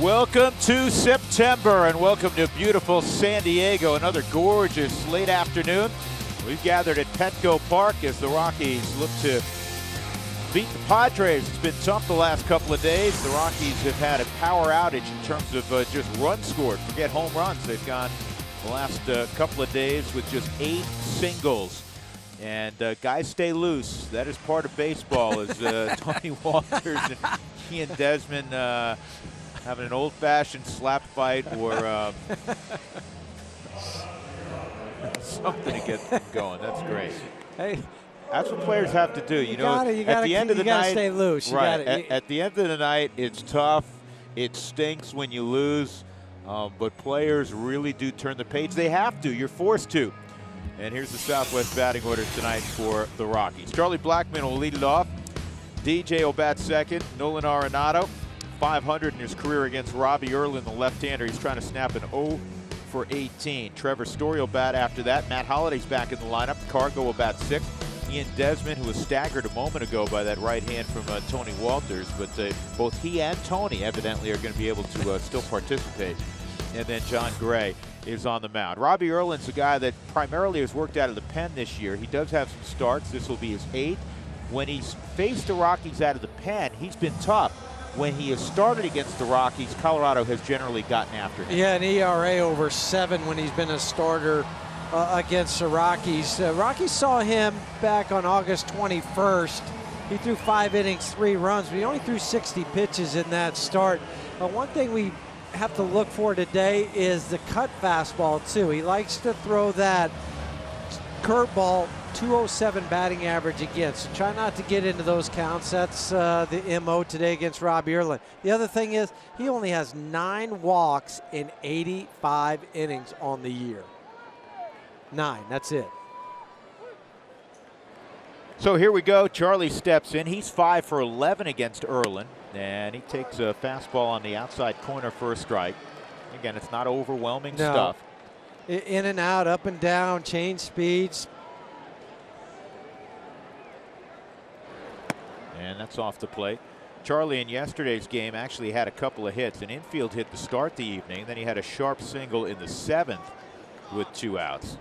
Welcome to September and welcome to beautiful San Diego. Another gorgeous late afternoon. We've gathered at Petco Park as the Rockies look to beat the Padres. It's been tough the last couple of days. The Rockies have had a power outage in terms of just runs scored. Forget home runs. They've gone the last couple of days with just 8 singles. And guys stay loose. That is part of baseball, as Tony Walters and Ian Desmond having an old-fashioned slap fight or something to get them going. That's great. Hey, that's what players have to do. You know, at the end of the night, stay loose. Right. At the end of the night, it's tough. It stinks when you lose, but players really do turn the page. They have to. You're forced to. And here's the Southwest batting order tonight for the Rockies. Charlie Blackmon will lead it off. DJ will bat second. Nolan Arenado, 500 in his career against Robbie Erlin, the left-hander. He's trying to snap an 0 for 18. Trevor Story will bat after that. Matt Holliday's back in the lineup. Cargo will bat sixth. Ian Desmond, who was staggered a moment ago by that right hand from Tony Walters, but both he and Tony evidently are going to be able to still participate. And then John Gray is on the mound. Robbie Erlin's a guy that primarily has worked out of the pen this year. He does have some starts. This will be his 8th. When he's faced the Rockies out of the pen, he's been tough. When he has started against the Rockies, Colorado has generally gotten after him. Yeah, an ERA over 7 when he's been a starter against the Rockies. Rockies saw him back on August 21st. He threw 5 innings, 3 runs, but he only threw 60 pitches in that start. One thing we have to look for today is the cut fastball too. He likes to throw that curveball. 207 batting average again, so try not to get into those counts. That's the MO today against Robbie Erlin. The other thing is he only has 9 walks in 85 innings on the year. 9, that's it. So here we go. Charlie steps in. He's 5 for 11 against Erlin, and he takes a fastball on the outside corner for a strike. Again, it's not overwhelming stuff. In and out, up and down, change speeds. And that's off the plate. Charlie in yesterday's game actually had a couple of hits. An infield hit to start the evening. Then he had a sharp single in the 7th with 2 outs.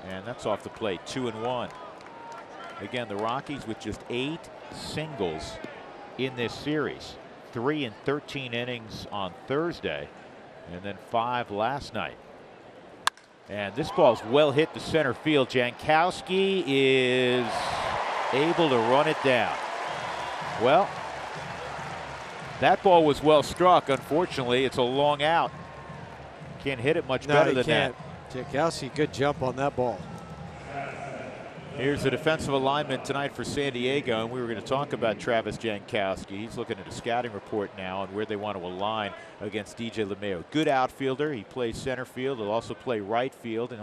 And that's off the plate, 2-1. Again, the Rockies with just 8 singles in this series. 3 in 13 innings on Thursday, and then 5 last night. And this ball's well hit to center field. Jankowski is able to run it down. Well, that ball was well struck. Unfortunately, it's a long out. Can't hit it much better than that. Jankowski, good jump on that ball. Here's the defensive alignment tonight for San Diego, and we were going to talk about Travis Jankowski. He's looking at a scouting report now on where they want to align against DJ LeMayo. Good outfielder. He plays center field. He'll also play right field, and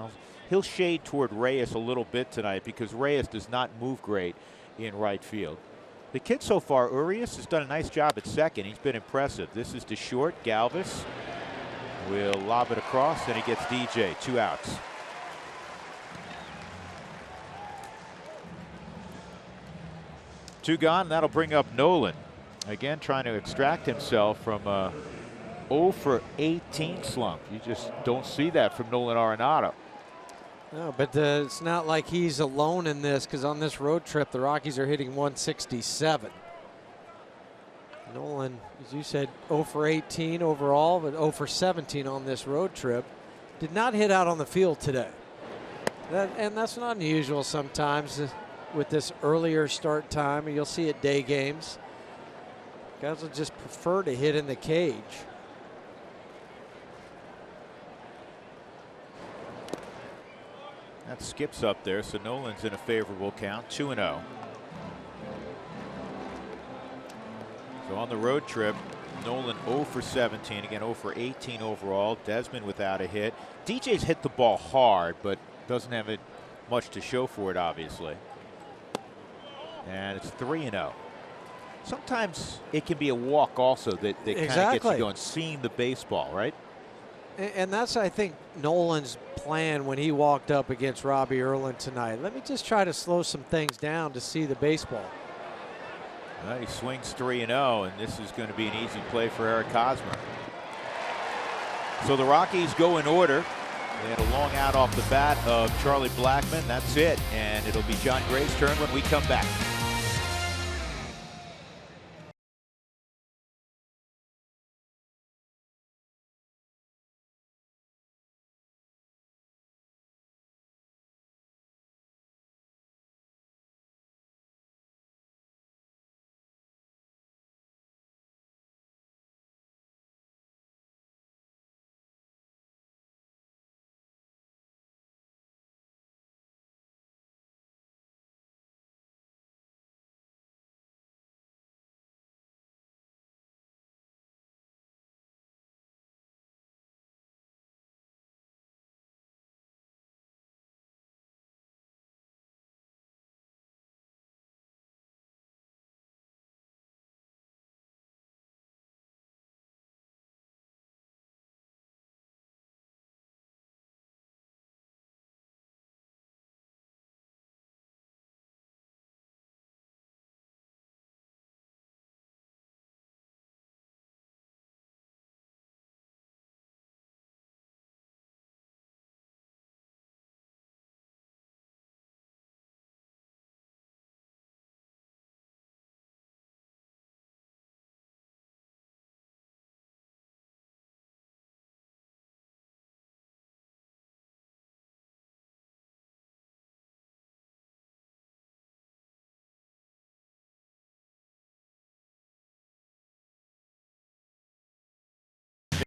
he'll shade toward Reyes a little bit tonight because Reyes does not move great in right field. The kid so far, Urias, has done a nice job at second. He's been impressive. This is to short. Galvis will lob it across, and he gets DJ. 2 outs. Two gone. That'll bring up Nolan. Again, trying to extract himself from a 0 for 18 slump. You just don't see that from Nolan Arenado. No, but it's not like he's alone in this, because on this road trip, the Rockies are hitting 167. Nolan, as you said, 0 for 18 overall, but 0 for 17 on this road trip. Did not hit out on the field today. And that's not unusual sometimes with this earlier start time. You'll see at day games. Guys will just prefer to hit in the cage. That skips up there, so Nolan's in a favorable count, 2-0. So on the road trip, Nolan 0 for 17, again 0 for 18 overall. Desmond without a hit. DJ's hit the ball hard, but doesn't have it much to show for it, obviously. And it's 3-0. Sometimes it can be a walk also that kind of gets you going, seeing the baseball, right? And that's, I think, Nolan's plan when he walked up against Robbie Erlin tonight. Let me just try to slow some things down to see the baseball. Well, he swings 3-0, and this is going to be an easy play for Eric Hosmer. So the Rockies go in order. They had a long out off the bat of Charlie Blackmon. That's it, and it'll be Jon Gray's turn when we come back.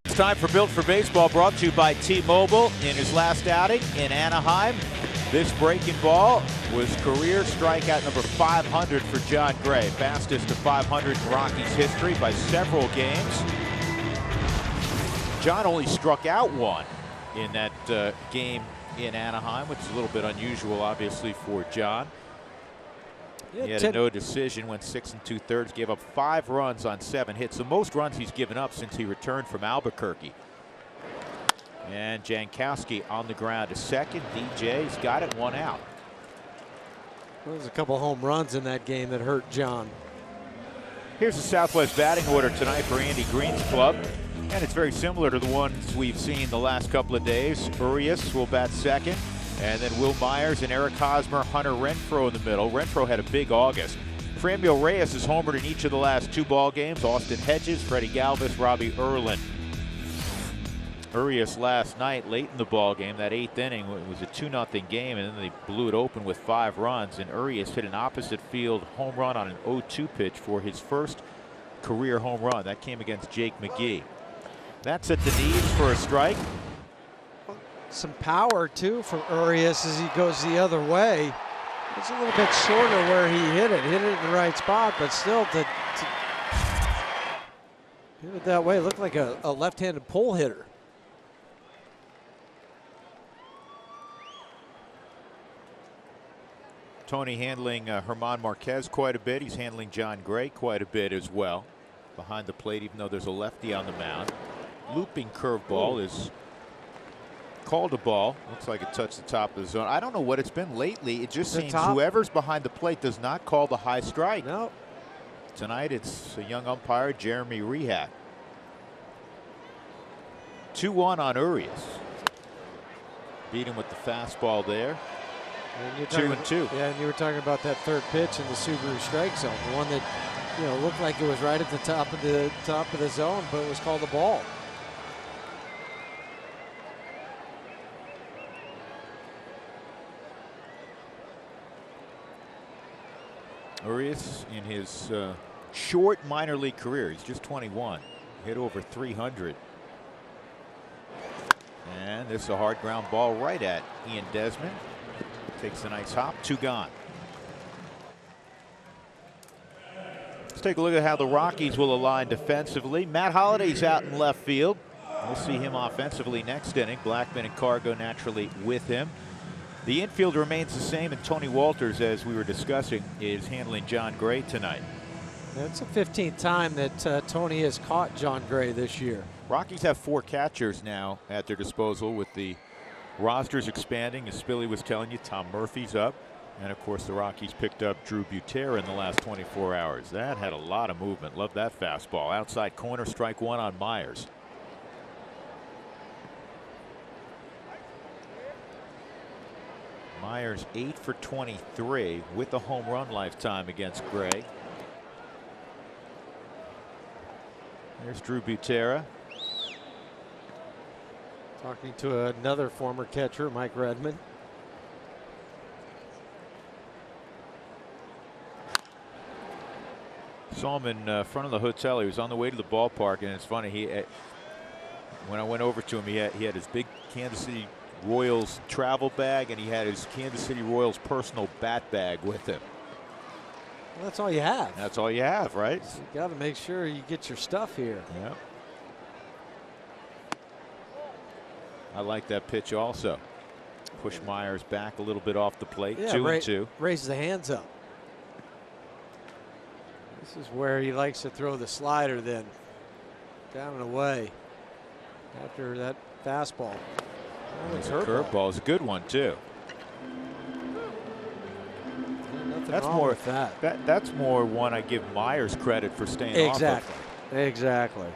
It's time for Built for Baseball, brought to you by T-Mobile. In his last outing in Anaheim, this breaking ball was career strikeout number 500 for Jon Gray. Fastest to 500 in Rockies history by several games. Jon only struck out one in that game in Anaheim, which is a little bit unusual, obviously, for Jon. Yeah, he had a no decision, went 6 2/3, gave up 5 runs on 7 hits, the most runs he's given up since he returned from Albuquerque. And Jankowski on the ground to second. DJ's got it, 1 out. Well, there's a couple home runs in that game that hurt Jon. Here's the Southwest batting order tonight for Andy Green's club, and it's very similar to the ones we've seen the last couple of days. Urias will bat second. And then Will Myers and Eric Hosmer, Hunter Renfroe in the middle. Renfroe had a big August. Franmil Reyes has homered in each of the last 2 ball games. Austin Hedges, Freddie Galvis, Robbie Erlin. Urias last night, late in the ball game, that 8th inning, it was a 2-0 game, and then they blew it open with 5 runs. And Urias hit an opposite field home run on an 0-2 pitch for his first career home run. That came against Jake McGee. That's at the knees for a strike. Some power too from Urias as he goes the other way. It's a little bit shorter where he hit it in the right spot, but still to hit it that way, it looked like a left-handed pull hitter. Tony handling German Marquez quite a bit. He's handling Jon Gray quite a bit as well behind the plate, even though there's a lefty on the mound. Looping curveball is called a ball. Looks like it touched the top of the zone. I don't know what it's been lately. It just seems whoever's behind the plate does not call the high strike. No. Tonight it's a young umpire, Jeremy Rehat. 2-1 on Urias. Beat him with the fastball there. 2-2. Yeah, and you were talking about that third pitch in the Subaru strike zone, the one that looked like it was right at the top of the zone, but it was called a ball. Urias in his short minor league career, he's just 21, hit over 300. And this is a hard ground ball right at Ian Desmond. Takes a nice hop, 2 gone. Let's take a look at how the Rockies will align defensively. Matt Holliday's out in left field. We'll see him offensively next inning. Blackmon and Cargo naturally with him. The infield remains the same, and Tony Walters, as we were discussing, is handling Jon Gray tonight. That's the 15th time that Tony has caught Jon Gray this year. Rockies have 4 catchers now at their disposal with the rosters expanding. As Spilly was telling you, Tom Murphy's up. And of course, the Rockies picked up Drew Butera in the last 24 hours. That had a lot of movement. Love that fastball. Outside corner, strike one on Myers. Myers 8 for 23 with the home run lifetime against Gray. There's Drew Butera. Talking to another former catcher, Mike Redmond. Saw him in front of the hotel. He was on the way to the ballpark, and it's funny. When I went over to him, he had his big Kansas City Royals travel bag, and he had his Kansas City Royals personal bat bag with him. Well, that's all you have. That's all you have, right? So you got to make sure you get your stuff here. Yeah. I like that pitch also. Push Myers back a little bit off the plate. Yeah, 2-2. Raise the hands up. This is where he likes to throw the slider then. Down and away. After that fastball. It's a curveball is a good one too. That's more with that. That's more one I give Myers credit for staying exactly. off of. Exactly.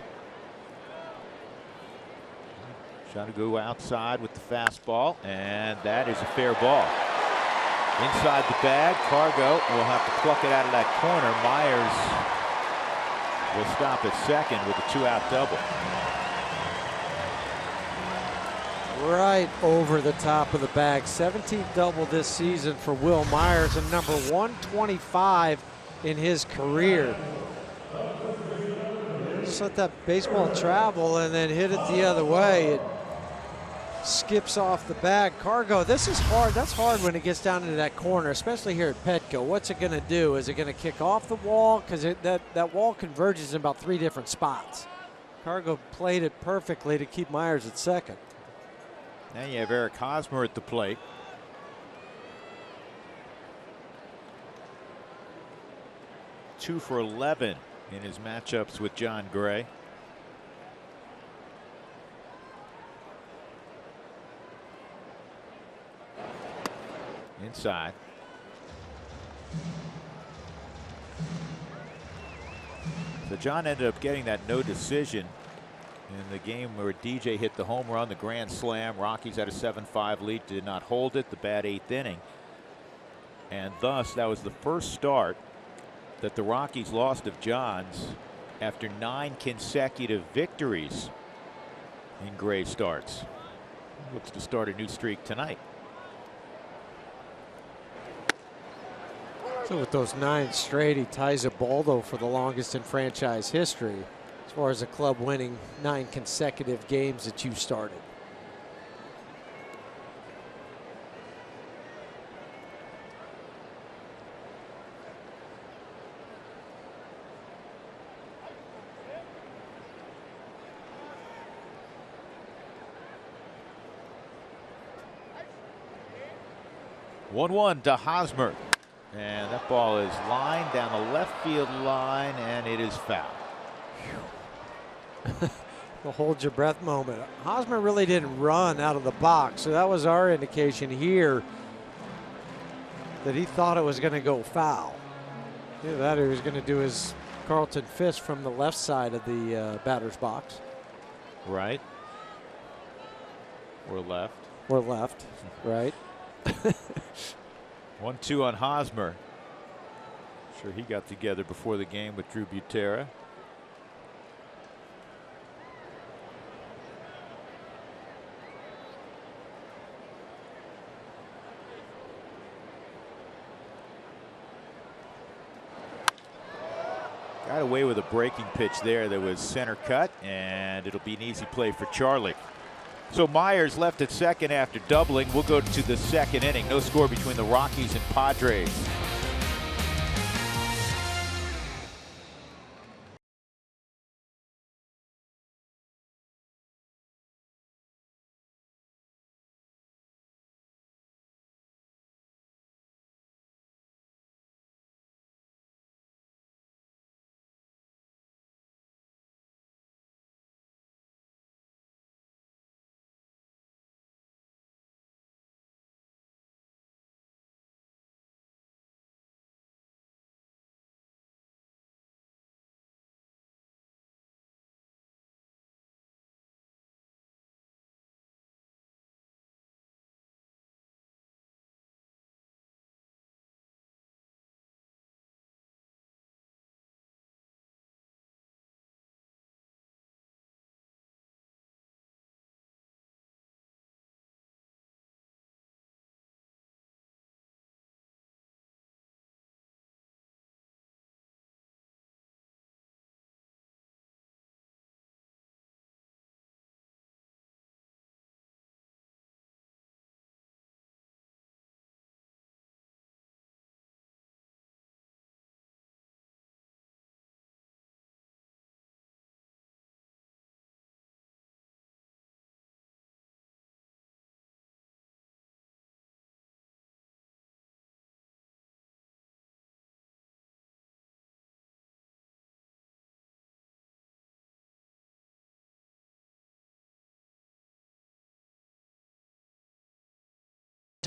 Trying to go outside with the fastball, and that is a fair ball. Inside the bag, Cargo will have to pluck it out of that corner. Myers will stop at second with a 2-out double. Right over the top of the bag. 17th double this season for Will Myers and number 125 in his career. Just let that baseball travel and then hit it the other way. It skips off the bag. Cargo, this is hard. That's hard when it gets down into that corner, especially here at Petco. What's it going to do? Is it going to kick off the wall? Because that wall converges in about 3 different spots. Cargo played it perfectly to keep Myers at second. Now you have Eric Hosmer at the plate. Two for 11 in his matchups with John Gray. Inside. So John ended up getting that no decision in the game where DJ hit the home run, the grand slam. Rockies had a 7-5 lead, did not hold it, the bad 8th inning. And thus, that was the first start that the Rockies lost of John's after 9 consecutive victories in Gray starts. Looks to start a new streak tonight. So with those 9 straight, he ties Ubaldo for the longest in franchise history as far as a club winning 9 consecutive games that you started. One to Hosmer. And that ball is lined down the left field line, and it is foul. The hold your breath moment. Hosmer really didn't run out of the box, so that was our indication here that he thought it was going to go foul. Either that or he was going to do his Carlton fist from the left side of the batter's box. Right. Or left. Or left, right. 1-2 on Hosmer. Sure, he got together before the game with Drew Butera. Got away with a breaking pitch there that was center cut, and it'll be an easy play for Charlie. So Myers left at second after doubling. We'll go to the second inning. No score between the Rockies and Padres.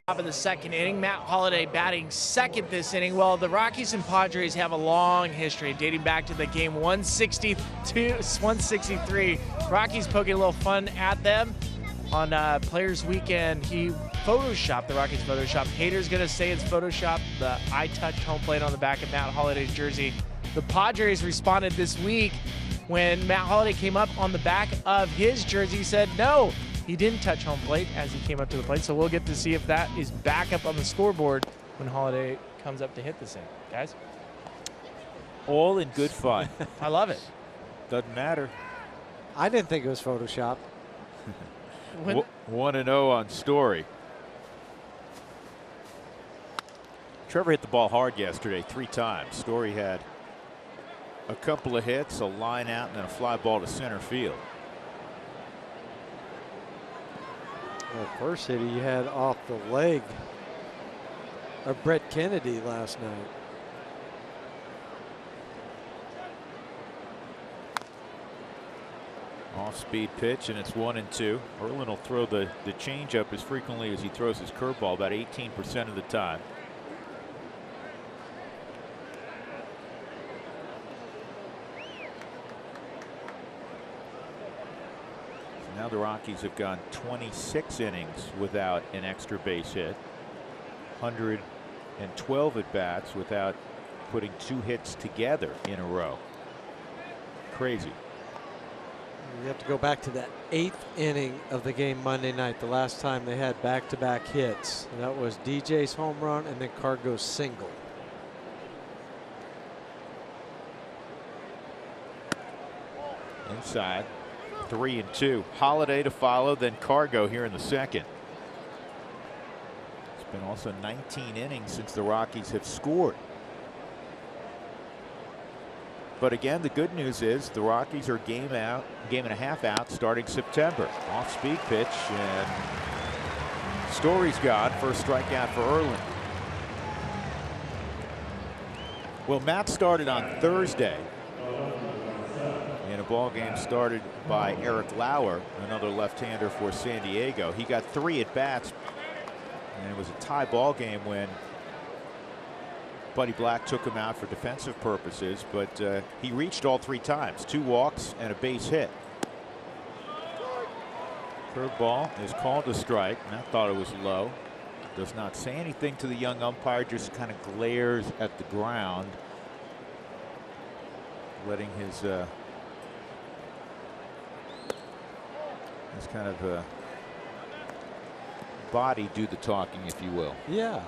top of the second inning. Matt Holliday batting second this inning. Well, the Rockies and Padres have a long history dating back to the game 163. Rockies poking a little fun at them on Players Weekend. He photoshopped, the Rockies photoshopped. Haters gonna say it's photoshopped. The I touched home plate on the back of Matt Holliday's jersey. The Padres responded this week when Matt Holliday came up on the back of his jersey. He said no, he didn't touch home plate as he came up to the plate. So we'll get to see if that is back up on the scoreboard when Holliday comes up to hit this thing. Guys? All in good fun. I love it. Doesn't matter. I didn't think it was Photoshop. 1-0 on Story. Trevor hit the ball hard yesterday 3 times. Story had a couple of hits, a line out, and then a fly ball to center field. The first hit he had off the leg of Brett Kennedy last night. Off-speed pitch, and it's 1-2. Erlin will throw the changeup as frequently as he throws his curveball, about 18% of the time. Now the Rockies have gone 26 innings without an extra base hit. 112 at bats without putting 2 hits together in a row. Crazy. You have to go back to that 8th inning of the game Monday night, the last time they had back-to-back hits. And that was DJ's home run and then Cargo's single. Inside. 3-2. Holliday to follow, then Cargo here in the second. It's been also 19 innings since the Rockies have scored. But again, the good news is the Rockies are game and a half out starting September. Off-speed pitch, and Story's gone. First strikeout for Erlin. Well, Matt started on Thursday in a ball game started by Eric Lauer, another left-hander for San Diego. He got 3 at bats, and it was a tie ball game when Buddy Black took him out for defensive purposes, but he reached all 3 times, 2 walks and a base hit. Curveball is called a strike. Matt thought it was low. Does not say anything to the young umpire, just kind of glares at the ground, letting his kind of body do the talking, if you will. Yeah.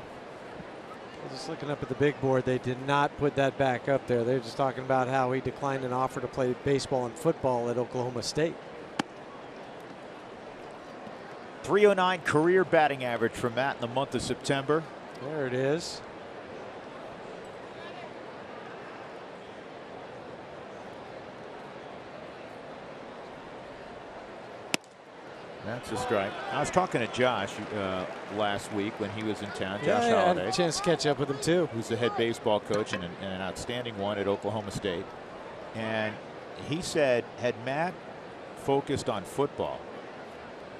Just looking up at the big board, they did not put that back up there. They're just talking about how he declined an offer to play baseball and football at Oklahoma State. .309 career batting average for Matt in the month of September. There it is. That's a strike. I was talking to Josh last week when he was in town. Josh I had Holliday, a chance to catch up with him too. Who's the head baseball coach and an outstanding one at Oklahoma State. And he said, had Matt focused on football,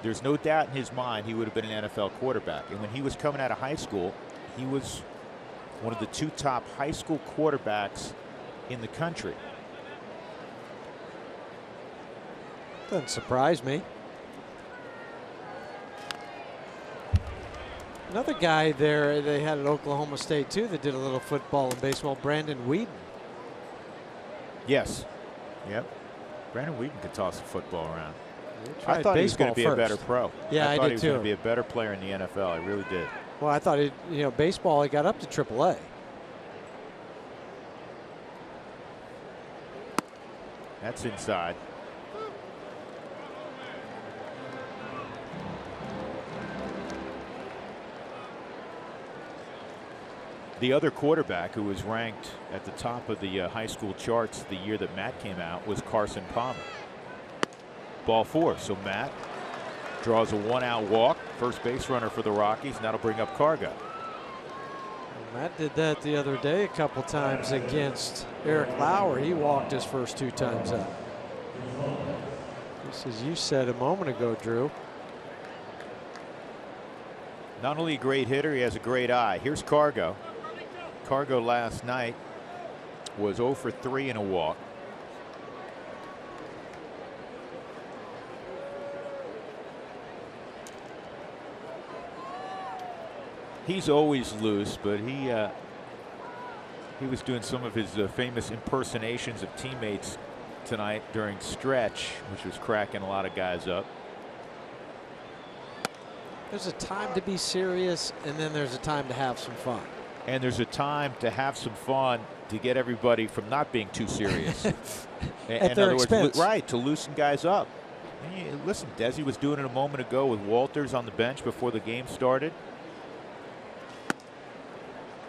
there's no doubt in his mind he would have been an NFL quarterback. And when he was coming out of high school, he was one of the 2 top high school quarterbacks in the country. Doesn't surprise me. Another guy there they had at Oklahoma State too that did a little football and baseball, Brandon Whedon. Yes. Yep. Brandon Whedon could toss a football around. I thought he was going to be a better pro. Yeah, I thought did he was too. going to be a better player in the NFL. I really did. Well, I thought baseball, he got up to AAA. That's inside. The other quarterback who was ranked at the top of the high school charts the year that Matt came out was Carson Palmer. Ball 4. So Matt draws a 1-out walk. First base runner for the Rockies, and that'll bring up Cargo. Matt did that the other day a couple times against Eric Lauer. He walked his first 2 times up. Just as you said a moment ago, Drew. Not only a great hitter, he has a great eye. Here's Cargo. Cargo last night was 0 for 3 in a walk. He's always loose, but he was doing some of his famous impersonations of teammates tonight during stretch, which was cracking a lot of guys up. There's a time to be serious, and then there's a time to have some fun. And there's a time to have some fun to get everybody from not being too serious. At their expense. Right, to loosen guys up. And listen, Desi was doing it a moment ago with Walters on the bench before the game started.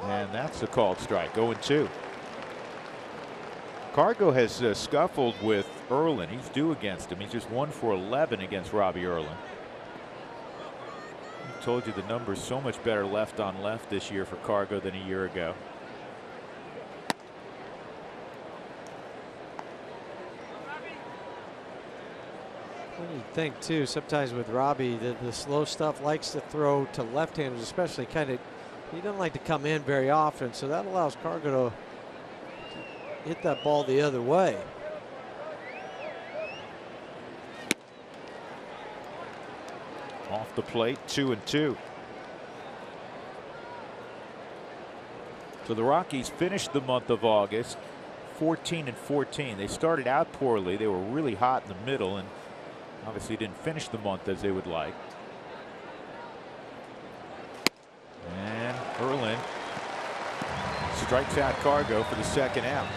And that's a called strike, 0-2. Cargo has scuffled with Erlin. He's due against him. He's just 1 for 11 against Robbie Erlin. I told you the number's so much better left on left this year for Cargo than a year ago. What do you think, too? Sometimes with Robbie, the slow stuff likes to throw to left-handers, especially kind of. He doesn't like to come in very often, so that allows Cargo to hit that ball the other way. Off the plate, 2-2. So the Rockies finished the month of August 14-14. They started out poorly. They were really hot in the middle and obviously didn't finish the month as they would like. And Erlin strikes out Cargo for the second out.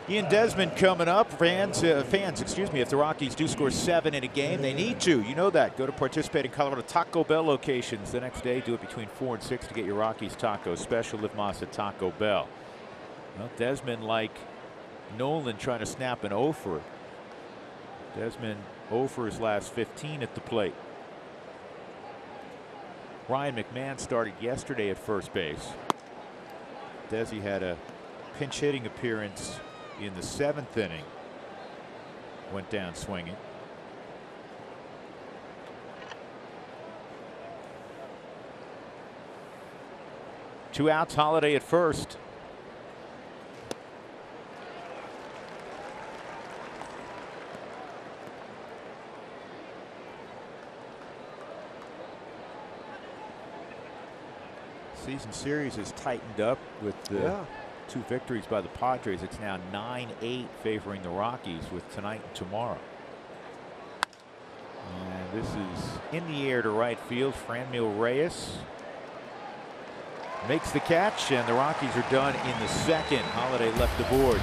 Ian Desmond coming up. Fans, excuse me, if the Rockies do score 7 in a game, they need to. You know that. Go to participating Colorado Taco Bell locations the next day. Do it between 4 and 6 to get your Rockies taco special. Live Mas at Taco Bell. Well, Desmond, like Nolan, trying to snap an offer. Desmond 0 for his last 15 at the plate. Ryan McMahon started yesterday at first base. Desi had a pinch hitting appearance in the 7th inning. Went down swinging. Two outs, Holiday at first. Season series has tightened up with the 2 victories by the Padres. It's now 9-8 favoring the Rockies with tonight and tomorrow. And this is in the air to right field. Franmil Reyes makes the catch, and the Rockies are done in the 2nd. Holiday left the board.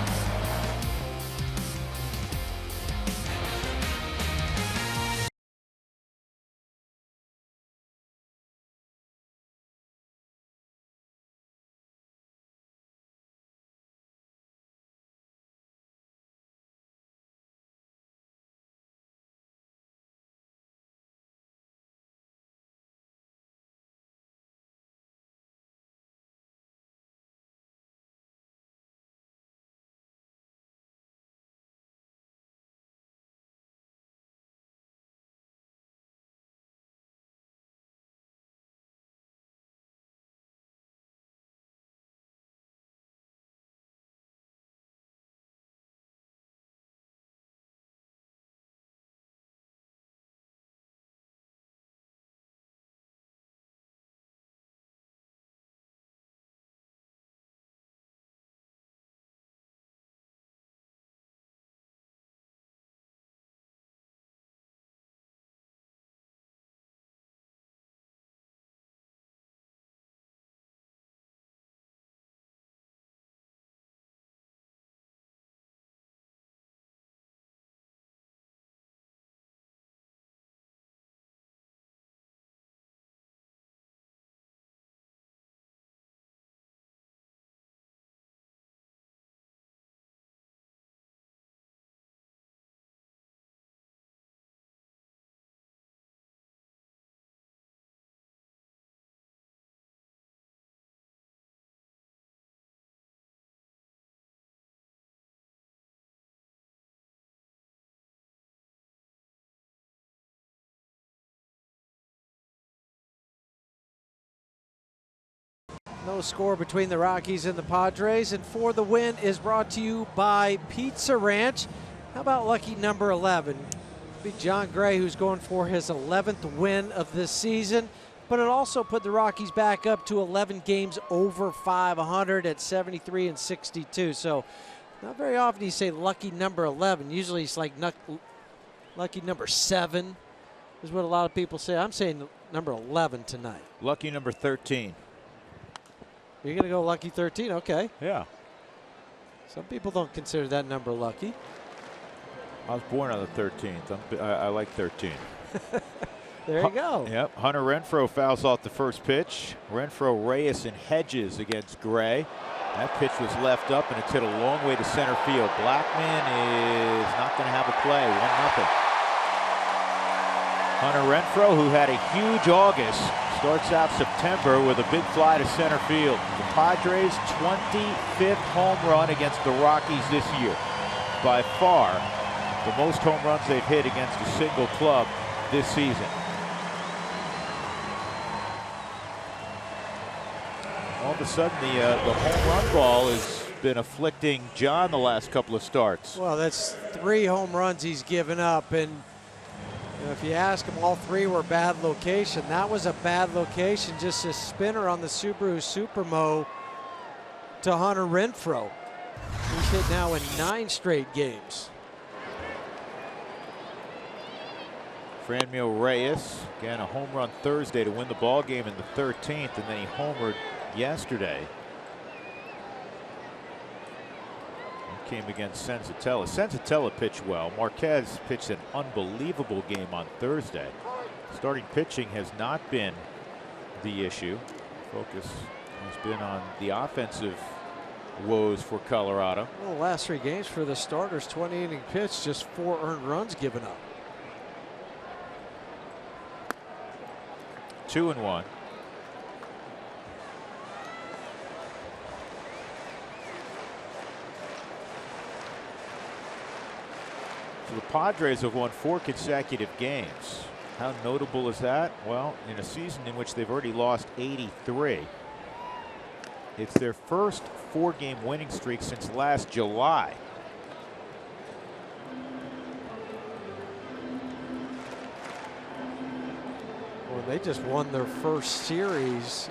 No score between the Rockies and the Padres. And For the Win is brought to you by Pizza Ranch. How about lucky number 11? Be John Gray, who's going for his 11th win of this season. But it also put the Rockies back up to 11 games over 500 at 73 and 62. So not very often you say lucky number 11. Usually it's like lucky number 7 is what a lot of people say. I'm saying number 11 tonight. Lucky number 13. You're going to go lucky 13? Okay. Yeah. Some people don't consider that number lucky. I was born on the 13th. I like 13. There you go. Yep. Hunter Renfroe fouls off the first pitch. Renfroe, Reyes, and Hedges against Gray. That pitch was left up, and it's hit a long way to center field. Blackman is not going to have a play. 1-0. Hunter Renfroe, who had a huge August, starts out September with a big fly to center field. The Padres' 25th home run against the Rockies this year. By far, the most home runs they've hit against a single club this season. All of a sudden, the home run ball has been afflicting John the last couple of starts. Well, that's 3 home runs he's given up, and you know, if you ask him, all 3 were bad location. That was a bad location, just a spinner on the Subaru Supermo to Hunter Renfroe. He's hit now in 9 straight games. Franmil Reyes, again, a home run Thursday to win the ball game in the 13th, and then he homered yesterday. He came against Senzatella. Senzatella pitched well. Marquez pitched an unbelievable game on Thursday. Starting pitching has not been the issue. Focus has been on the offensive woes for Colorado. Well, the last 3 games for the starters, 20 inning pitch, just 4 earned runs given up. 2-1. So the Padres have won 4 consecutive games. How notable is that? Well, in a season in which they've already lost 83. It's their first 4-game winning streak since last July. Well, they just won their first series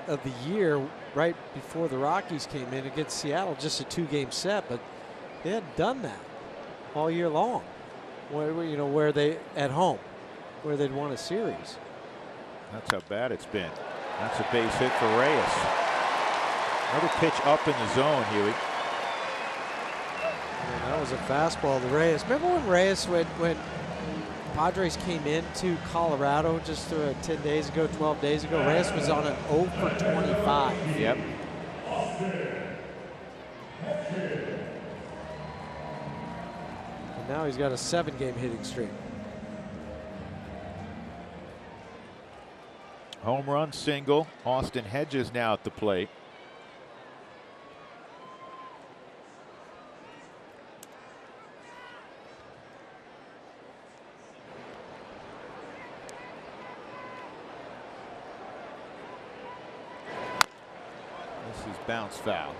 of the year right before the Rockies came in against Seattle, just a 2-game set, but they hadn't done that all year long. Where they at home, where they'd won a series. That's how bad it's been. That's a base hit for Reyes. Another pitch up in the zone, Huey. And that was a fastball to Reyes. Remember when Reyes, when Padres came into Colorado just 10 days ago, 12 days ago, Reyes was on an 0 for 25. Yep. And now he's got a 7-game hitting streak. Home run single. Austin Hedges now at the plate. This is bounce foul.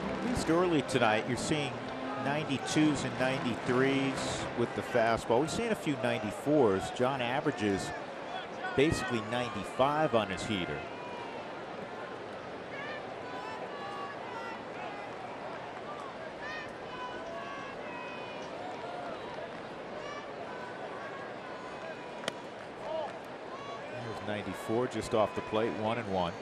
At least early tonight, you're seeing 92s and 93s with the fastball. We've seen a few 94s. John averages basically 95 on his heater. There's 94 just off the plate, 1-1.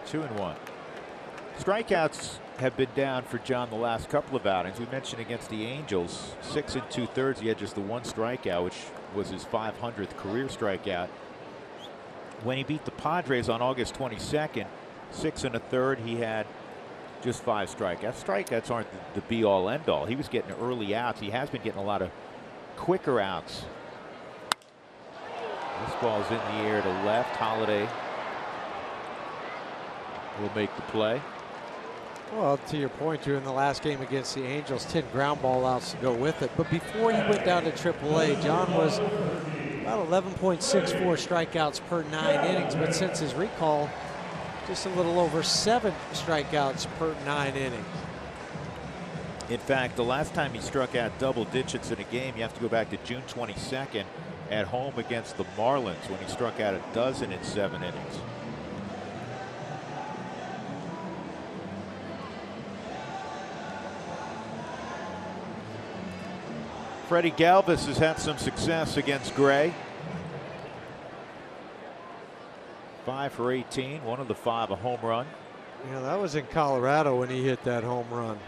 Two and one. Strikeouts have been down for John the last couple of outings. We mentioned against the Angels, 6 2/3. He had just the 1 strikeout, which was his 500th career strikeout. When he beat the Padres on August 22nd, 6 1/3, he had just 5 strikeouts. Strikeouts aren't the be-all, end-all. He was getting early outs. He has been getting a lot of quicker outs. This ball's in the air to left. Holiday will make the play. Well, to your point, Drew, in the last game against the Angels, 10 ground ball outs to go with it. But before he went down to AAA, John was about 11.64 strikeouts per 9 innings. But since his recall, just a little over 7 strikeouts per 9 innings. In fact, the last time he struck out double digits in a game, you have to go back to June 22nd at home against the Marlins when he struck out a dozen in 7 innings. Freddie Galvis has had some success against Gray. 5 for 18, 1 of the 5 a home run. You know, that was in Colorado when he hit that home run.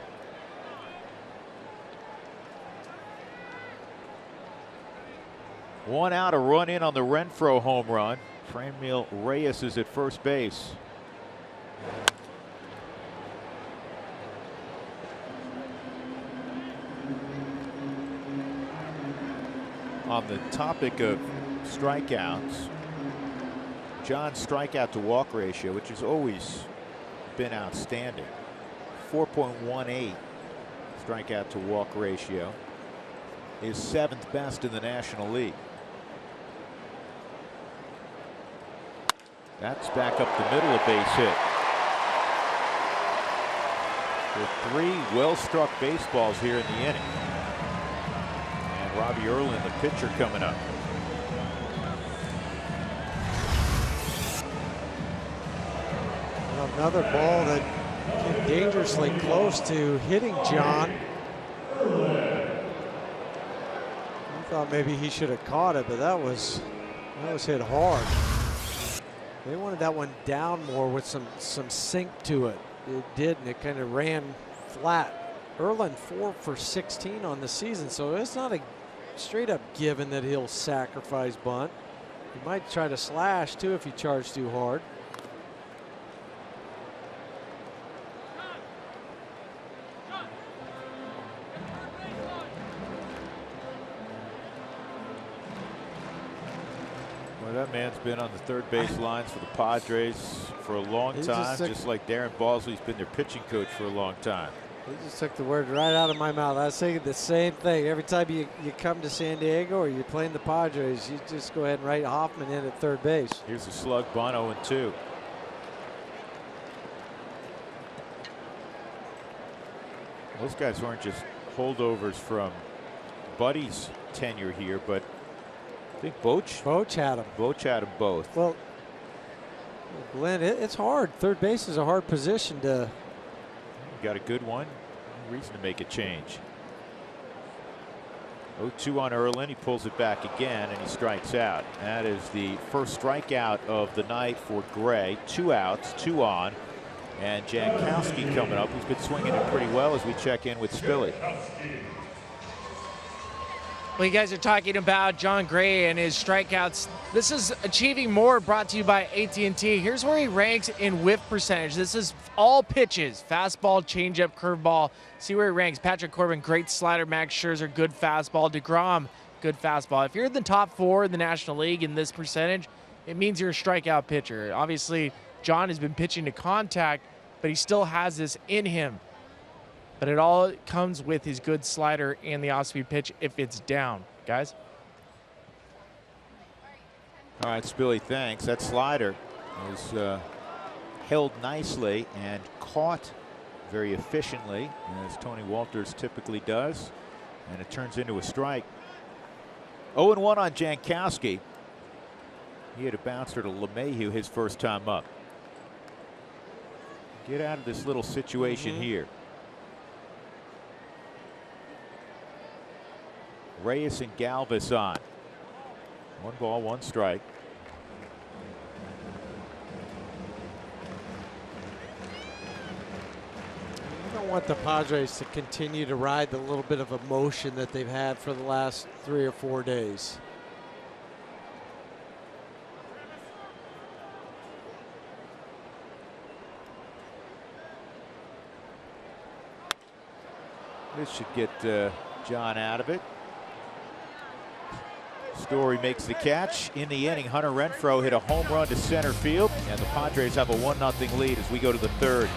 One out, a run in on the Renfroe home run. Franmil Reyes is at first base. On the topic of strikeouts, John's strikeout to walk ratio, which has always been outstanding, 4.18 strikeout to walk ratio, is 7th best in the National League. That's back up the middle, a base hit. With 3 well-struck baseballs here in the inning. And Robbie Erlin, the pitcher, coming up. Another ball that came dangerously close to hitting John. I thought maybe he should have caught it, but that was hit hard. They wanted that one down more with some sink to it. It did, and it kind of ran flat. Erlin 4 for 16 on the season, so it's not a straight up given that he'll sacrifice bunt. He might try to slash too if you charge too hard. Well, that man's been on the third base lines for the Padres for a long time, just like Darren Balsley's been their pitching coach for a long time. He just took the word right out of my mouth. I was thinking the same thing. Every time you come to San Diego or you're playing the Padres, you just go ahead and write Hoffman in at third base. Here's a slug bunt, 0-2. Those guys weren't just holdovers from Buddy's tenure here, but I think Boch had him. Boch had them both. Well, Glenn, it's hard. Third base is a hard position to. Got a good one. No reason to make a change. 0-2 on Erlin. He pulls it back again and he strikes out. That is the first strikeout of the night for Gray. 2 outs, 2 on. And Jankowski coming up, who's been swinging it pretty well as we check in with Spilly. Well, you guys are talking about John Gray and his strikeouts. This is Achieving More, brought to you by AT&T. Here's where he ranks in whiff percentage. This is all pitches: fastball, changeup, curveball. See where he ranks. Patrick Corbin, great slider. Max Scherzer, good fastball. DeGrom, good fastball. If you're in the top 4 in the National League in this percentage, it means you're a strikeout pitcher. Obviously, John has been pitching to contact, but he still has this in him. But it all comes with his good slider and the off-speed pitch if it's down, guys. All right, Spilly, thanks. That slider is held nicely and caught very efficiently, as Tony Walters typically does, and it turns into a strike. 0-1 on Jankowski. He had a bouncer to LeMahieu his first time up. Get out of this little situation here. Reyes and Galvis on. 1 ball, 1 strike. I don't want the Padres to continue to ride the little bit of emotion that they've had for the last 3 or 4 days. This should get John out of it. Story makes the catch. In the inning, Hunter Renfroe hit a home run to center field, and the Padres have a 1-0 lead as we go to the third.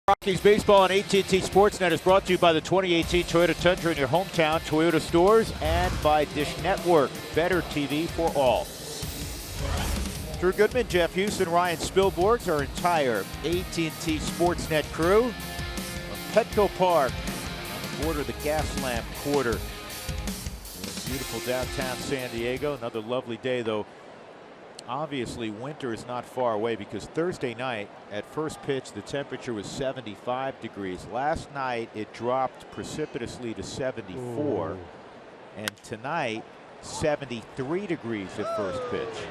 Rockies baseball on AT&T Sportsnet is brought to you by the 2018 Toyota Tundra in your hometown Toyota stores and by Dish Network. Better TV for all. Drew Goodman, Jeff Houston, Ryan Spilborgs, our entire AT&T Sportsnet crew from Petco Park on the border of the Gaslamp Quarter in beautiful downtown San Diego. Another lovely day, though. Obviously, winter is not far away because Thursday night at first pitch, the temperature was 75 degrees. Last night, it dropped precipitously to 74. Ooh. And tonight, 73 degrees at first pitch.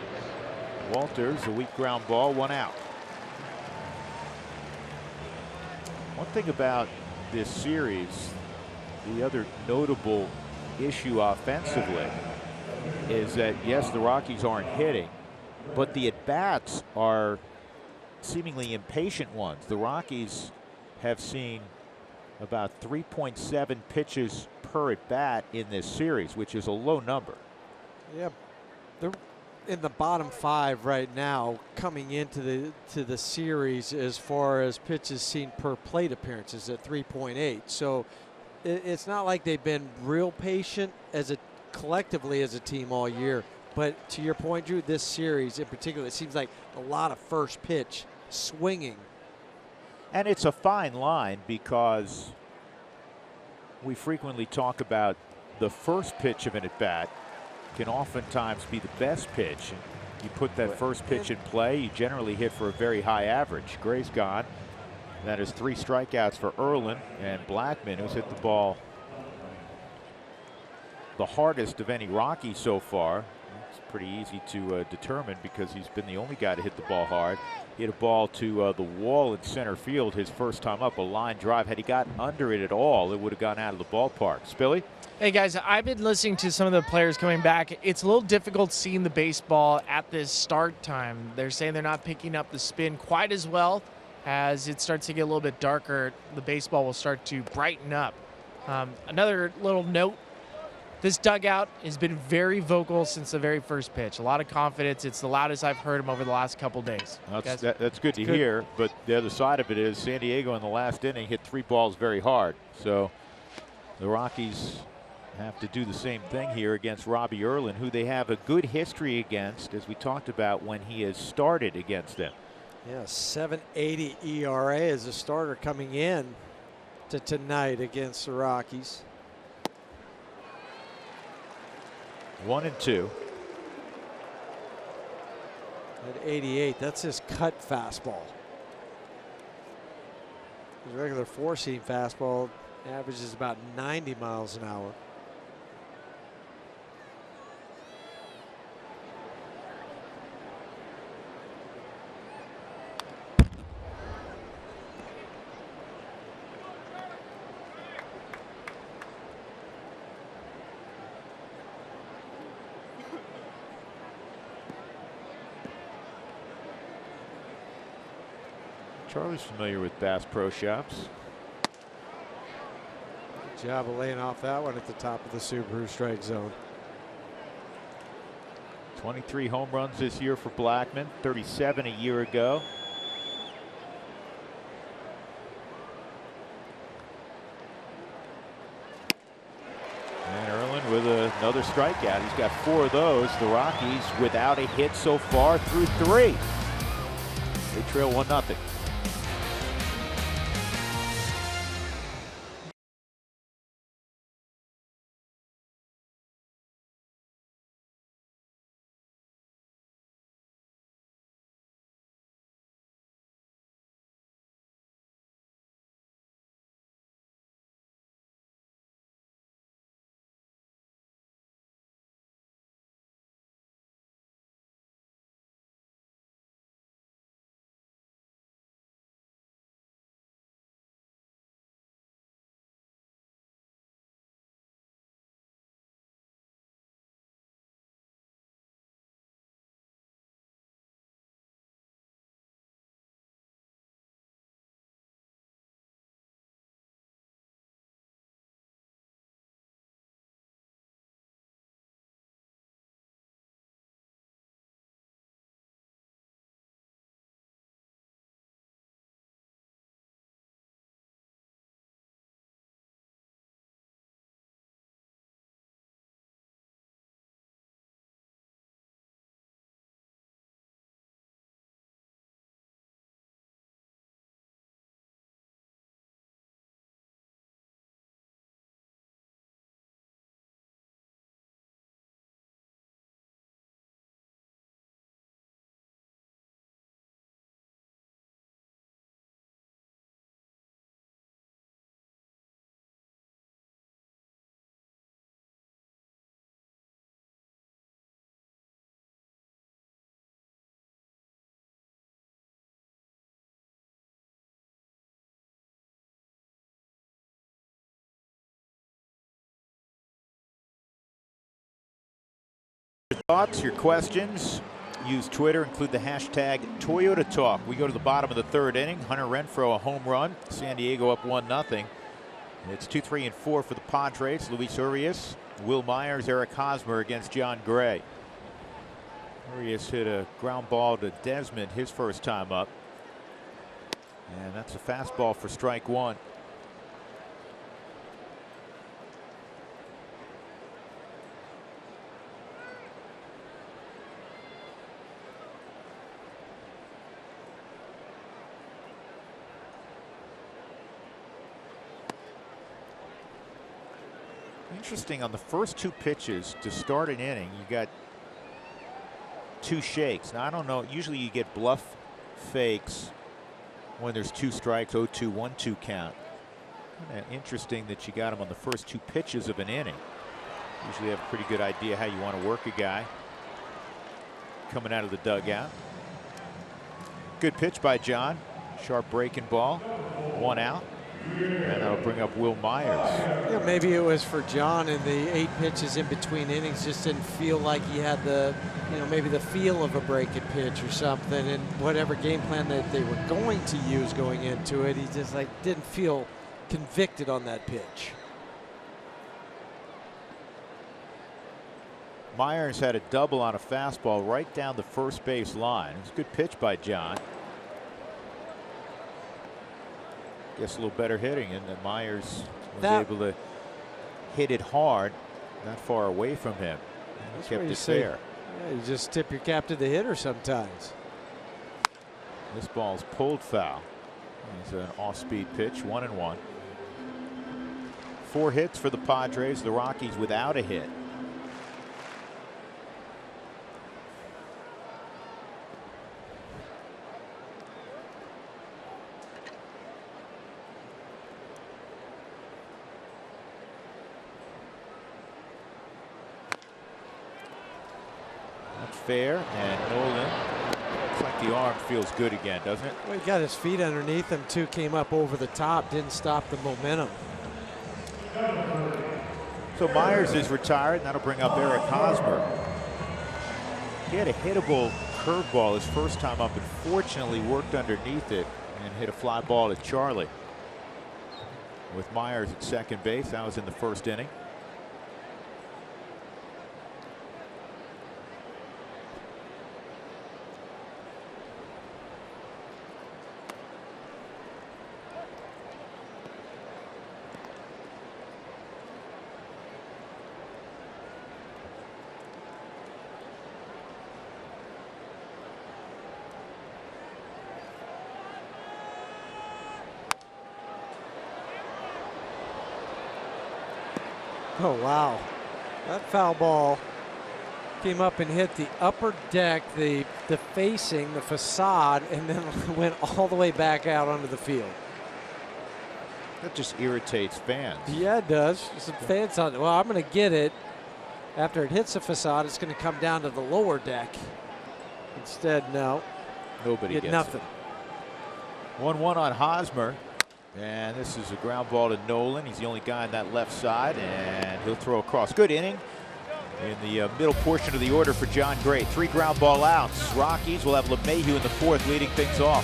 Walters, a weak ground ball, 1 out. One thing about this series, the other notable issue offensively is that, yes, the Rockies aren't hitting, but the at-bats are seemingly impatient ones. The Rockies have seen about 3.7 pitches per at-bat in this series, which is a low number. Yeah, they're in the bottom 5 right now coming into the series as far as pitches seen per plate appearances at 3.8. So it's not like they've been real patient collectively as a team all year. But to your point, Drew, this series in particular, it seems like a lot of first pitch swinging. And it's a fine line because we frequently talk about the first pitch of an at-bat can oftentimes be the best pitch. And you put that first pitch in play, you generally hit for a very high average. Gray's gone. That is 3 strikeouts for Erlin, and Blackman, who's hit the ball the hardest of any Rocky so far. It's pretty easy to determine because he's been the only guy to hit the ball hard. He hit a ball to the wall in center field his first time up, a line drive. Had he gotten under it at all, it would have gone out of the ballpark. Spilly? Hey guys, I've been listening to some of the players coming back. It's a little difficult seeing the baseball at this start time. They're saying they're not picking up the spin quite as well. As it starts to get a little bit darker, the baseball will start to brighten up. Another little note, this dugout has been very vocal since the very first pitch. A lot of confidence. It's the loudest I've heard him over the last couple days. That's good to hear, but the other side of it is San Diego in the last inning hit 3 balls very hard. So the Rockies have to do the same thing here against Robbie Erlin, who they have a good history against, as we talked about when he has started against them. Yeah, 7.80 ERA as a starter coming in to tonight against the Rockies. 1-2. At 88, that's his cut fastball. His regular 4-seam fastball averages about 90 miles an hour. Charlie's familiar with Bass Pro Shops. Good job of laying off that one at the top of the Subaru strike zone. 23 home runs this year for Blackman, 37 a year ago. And Erlin with another strikeout. He's got 4 of those. The Rockies without a hit so far through 3. They trail 1-0. Your thoughts, your questions, use Twitter, include the hashtag Toyota Talk. We go to the bottom of the 3rd inning. Hunter Renfroe a home run. San Diego up 1-0. It's 2, 3, and 4 for the Padres. Luis Urias, Will Myers, Eric Hosmer against John Gray. Urias hit a ground ball to Desmond his first time up. And that's a fastball for strike 1. Interesting, on the first 2 pitches to start an inning, you got 2 shakes. Now, I don't know, usually you get bluff fakes when there's 2 strikes, 0-2, 1-2 count. Interesting that you got him on the first 2 pitches of an inning. Usually have a pretty good idea how you want to work a guy coming out of the dugout. Good pitch by John. Sharp breaking ball. 1 out. And that'll bring up Will Myers. Yeah, maybe it was for John, and the 8 pitches in between innings just didn't feel like he had the, maybe the feel of a breaking pitch or something. And whatever game plan that they were going to use going into it, he just didn't feel convicted on that pitch. Myers had a double on a fastball right down the first base line. It's a good pitch by John. Guess a little better hitting, and then Myers was able to hit it hard, not far away from him. He kept it fair. Yeah, you just tip your cap to the hitter sometimes. This ball's pulled foul. It's an off-speed pitch, 1-1. 4 hits for the Padres. The Rockies without a hit. Fair, and Nolan, looks like the arm feels good again, doesn't it? Well, he got his feet underneath him too, came up over the top, didn't stop the momentum. So Myers is retired, and that'll bring up Eric Hosmer. He had a hittable curveball his first time up, and fortunately worked underneath it and hit a fly ball at Charlie. With Myers at second base, that was in the first inning. Oh, wow. That foul ball came up and hit the upper deck, the facing, the facade, and then went all the way back out onto the field. That just irritates fans. Yeah, it does. Some fans on it. Well, I'm going to get it. After it hits the facade, it's going to come down to the lower deck. Instead, no. Nobody get gets nothing. 1-1 on Hosmer. And this is a ground ball to Nolan. He's the only guy on that left side, and he'll throw across. Good inning in the middle portion of the order for John Gray. 3 ground ball outs. Rockies will have LeMahieu in the 4th leading things off.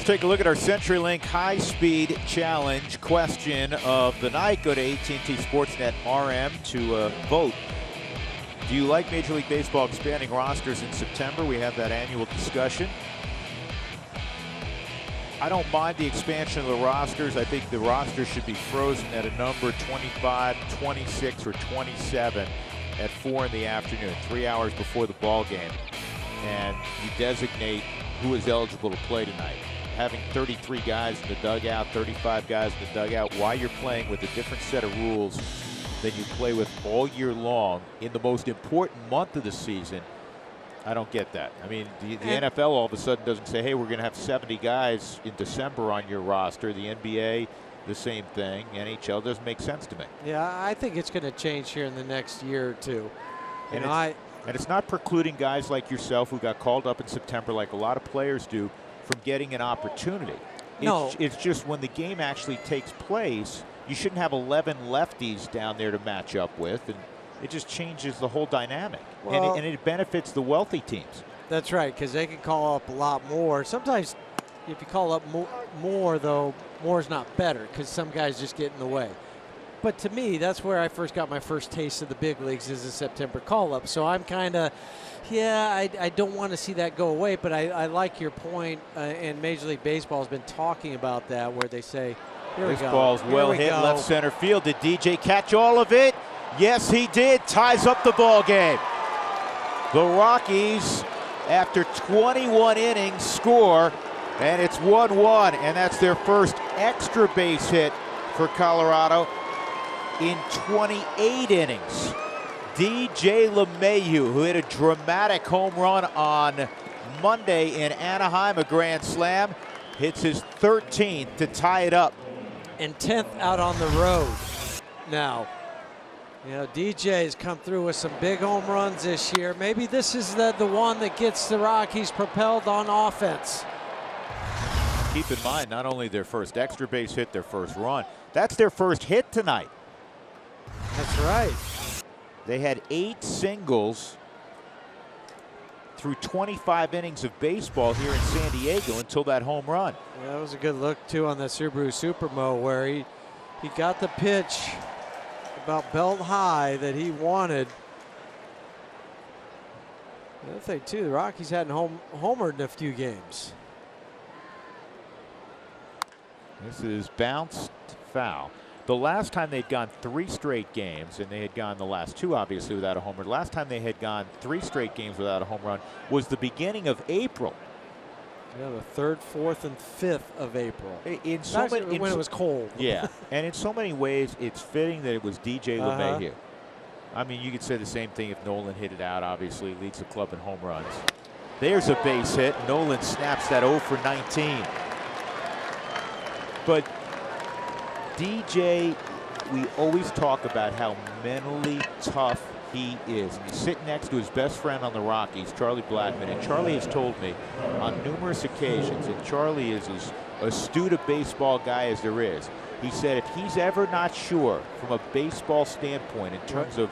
Let's take a look at our CenturyLink high-speed challenge question of the night. Go to AT&T Sportsnet RM to vote. Do you like Major League Baseball expanding rosters in September? We have that annual discussion. I don't mind the expansion of the rosters. I think the roster should be frozen at a number 25, 26, or 27 at 4 in the afternoon, 3 hours before the ball game. And you designate who is eligible to play tonight. Having 33 guys in the dugout, 35 guys in the dugout, why you're playing with a different set of rules than you play with all year long in the most important month of the season, I don't get that. I mean, the NFL all of a sudden doesn't say, hey, we're going to have 70 guys in December on your roster. The NBA, the same thing. NHL doesn't make sense to me. Yeah, I think it's going to change here in the next year or two. And it's not precluding guys like yourself who got called up in September like a lot of players do from getting an opportunity. No. It's just when the game actually takes place, you shouldn't have 11 lefties down there to match up with, and it just changes the whole dynamic. Well, and it benefits the wealthy teams. That's right, because they can call up a lot more. Sometimes if you call up more, though, more is not better because some guys just get in the way. But to me, that's where I first got my first taste of the big leagues is the September call-up. So I'm kind of, yeah, I don't want to see that go away, but I like your point, and Major League Baseball has been talking about that where they say, here we go. This ball's well hit left center field. Did DJ catch all of it? Yes, he did. Ties up the ball game. The Rockies, after 21 innings, score, and it's 1-1, and that's their first extra base hit for Colorado in 28 innings. DJ LeMahieu, who hit a dramatic home run on Monday in Anaheim, a grand slam, hits his 13th to tie it up. And 10th out on the road now. You know, DJ's come through with some big home runs this year. Maybe this is the one that gets the Rockies propelled on offense. Keep in mind, not only their first extra base hit, their first run, that's their first hit tonight. That's right. They had 8 singles through 25 innings of baseball here in San Diego until that home run. Yeah, that was a good look, too, on the Subaru Supermo, where he got the pitch about belt high that he wanted. The other thing, too, the Rockies hadn't homered in a few games. This is bounced foul. The last time they'd gone 3 straight games, and they had gone the last 2 obviously without a home run. Last time they had gone 3 straight games without a home run was the beginning of April. Yeah, the 3rd, 4th, and 5th of April. In so many, when it was cold. Yeah, and in so many ways, it's fitting that it was DJ LeMahieu. I mean, you could say the same thing if Nolan hit it out. Obviously, leads the club in home runs. There's a base hit. Nolan snaps that 0 for 19. But DJ, we always talk about how mentally tough he is. And he's sitting next to his best friend on the Rockies, Charlie Blackmon. And Charlie has told me on numerous occasions, and Charlie is as astute a baseball guy as there is. He said if he's ever not sure from a baseball standpoint in terms of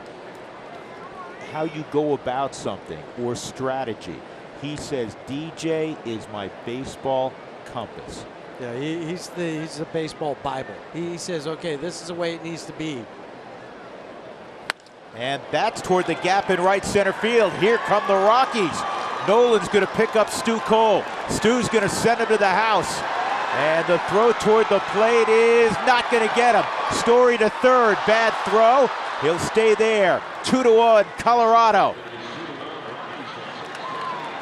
how you go about something or strategy, he says DJ is my baseball compass. Yeah, he's the baseball Bible. He says, okay, this is the way it needs to be. And that's toward the gap in right center field. Here come the Rockies. Nolan's going to pick up Stu Cole. Stu's going to send him to the house. And the throw toward the plate is not going to get him. Story to third. Bad throw. He'll stay there. 2-1 Colorado.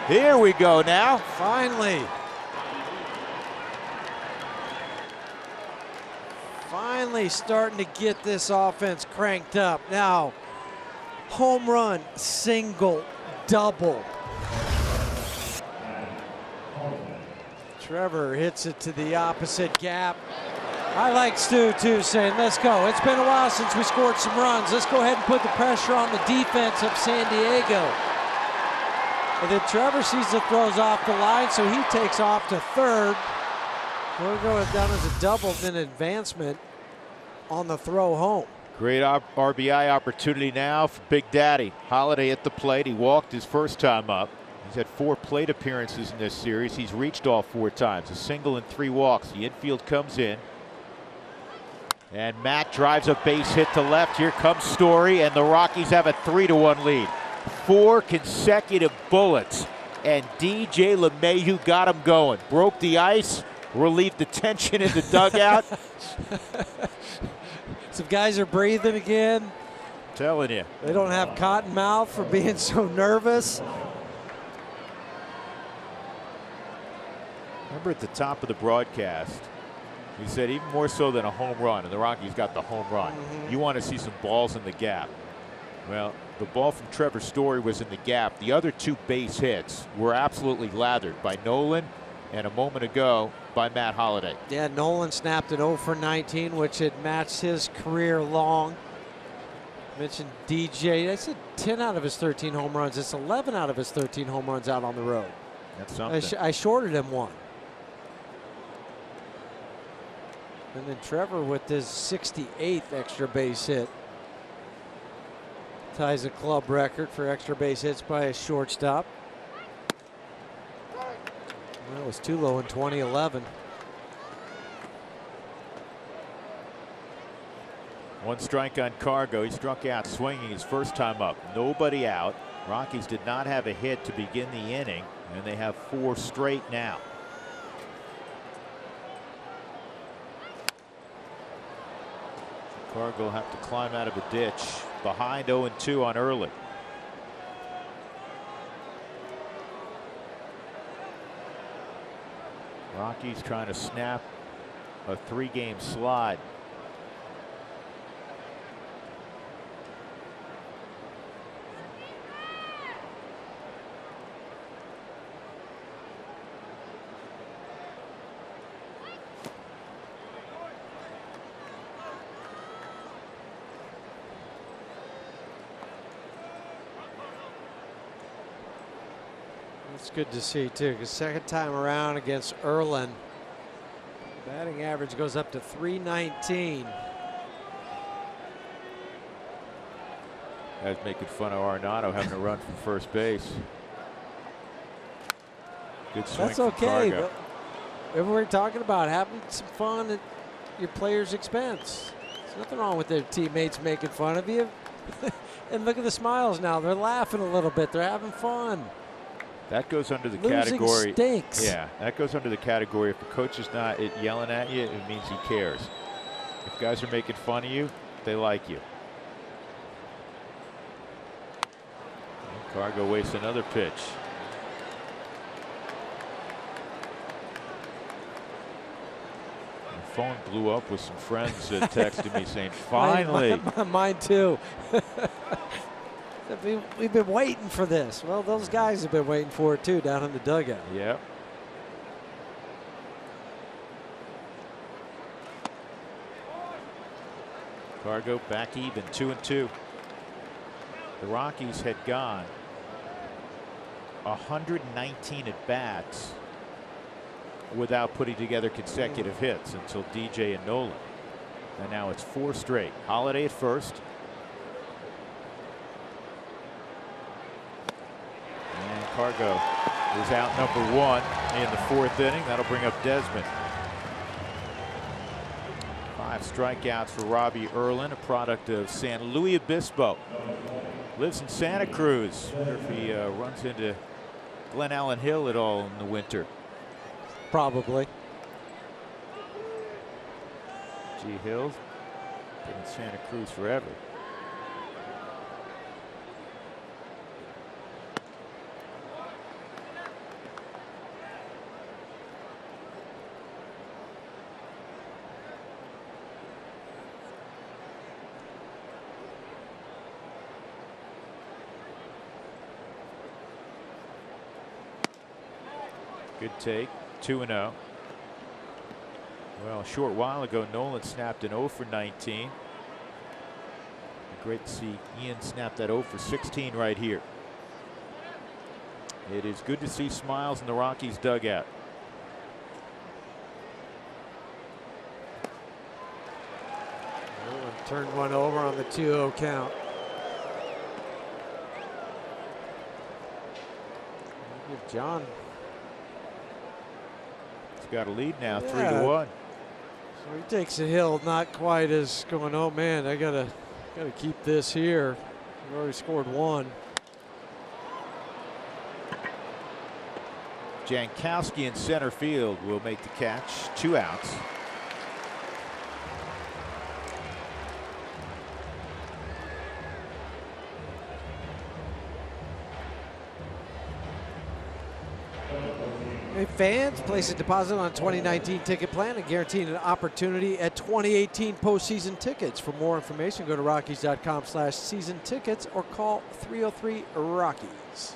Here we go now. Finally. Finally starting to get this offense cranked up. Now, home run, single, double. Trevor hits it to the opposite gap. I like Stu, too, saying, let's go. It's been a while since we scored some runs. Let's go ahead and put the pressure on the defense of San Diego. And then Trevor sees the throws off the line, so he takes off to third. We're going down as a double, then advancement on the throw home. Great RBI opportunity now for Big Daddy. Holiday at the plate. He walked his first time up. He's had 4 plate appearances in this series. He's reached all 4 times. A single and 3 walks. The infield comes in. And Matt drives a base hit to left. Here comes Story, and the Rockies have a 3-1 lead. 4 consecutive bullets, and DJ LeMahieu got him going. Broke the ice, relieved the tension in the dugout. Some guys are breathing again. I'm telling you. They don't have cotton mouth for being so nervous. Remember at the top of the broadcast, he said even more so than a home run, and the Rockies got the home run. You want to see some balls in the gap. Well, the ball from Trevor Story was in the gap. The other 2 base hits were absolutely lathered by Nolan and a moment ago by Matt Holliday. Yeah, Nolan snapped it 0 for 19, which had matched his career long. Mentioned DJ. I said 10 out of his 13 home runs. It's 11 out of his 13 home runs out on the road. That's something. I shorted him 1. And then Trevor with his 68th extra base hit. Ties a club record for extra base hits by a shortstop. That was too low in 2011. 1 strike on Cargo. He struck out swinging his first time up. Nobody out. Rockies did not have a hit to begin the inning, and they have 4 straight now. Cargo will have to climb out of a ditch behind 0-2 on early. Rockies trying to snap a 3-game slide. That's good to see too, because second time around against Erlin, batting average goes up to 319. Guys making fun of Arenado having to run from first base. Good swing. That's okay. Cargo. We're talking about having some fun at your players' expense. There's nothing wrong with their teammates making fun of you. And look at the smiles now. They're laughing a little bit. They're having fun. That goes under the Losing category. Stinks. Yeah, that goes under the category. If the coach is not yelling at you, it means he cares. If guys are making fun of you, they like you. And Cargo wastes another pitch. My phone blew up with some friends that texted me saying, finally. Mine too. We've been waiting for this. Well, those guys have been waiting for it too down in the dugout. Yep. Cargo back even, 2-2. The Rockies had gone 119 at bats without putting together consecutive hits until DJ and Nolan. And now it's 4 straight. Holiday at first. And Cargo is out number 1 in the 4th inning. That'll bring up Desmond. 5 strikeouts for Robbie Erlin, a product of San Luis Obispo. Lives in Santa Cruz. Wonder if he runs into Glen Allen Hill at all in the winter. Probably. G. Hill's been in Santa Cruz forever. Good take, 2-0. Well, a short while ago, Nolan snapped an 0 for 19. Great to see Ian snap that 0 for 16 right here. It is good to see smiles in the Rockies dugout. Nolan turned one over on the 2-0 count. Give John. Got a lead now, Yeah. 3-1. So he takes a hill, not quite as going, oh man, I gotta keep this here. We've already scored 1. Jankowski in center field will make the catch. 2 outs. Hey fans, place a deposit on a 2019 ticket plan and guaranteeing an opportunity at 2018 postseason tickets. For more information, go to Rockies.com/season tickets or call 303 Rockies.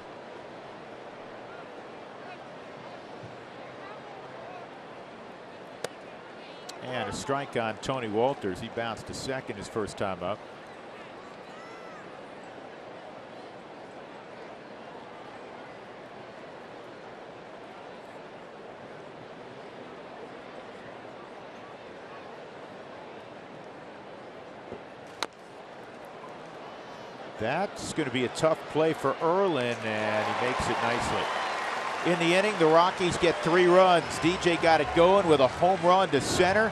And a strike on Tony Walters. He bounced to second his first time up. That's going to be a tough play for Erlin, and he makes it nicely. In the inning, the Rockies get 3 runs. DJ got it going with a home run to center.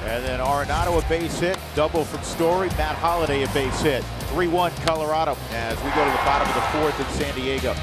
And then Arenado a base hit, double from Story, Matt Holliday a base hit. 3-1 Colorado as we go to the bottom of the 4th in San Diego.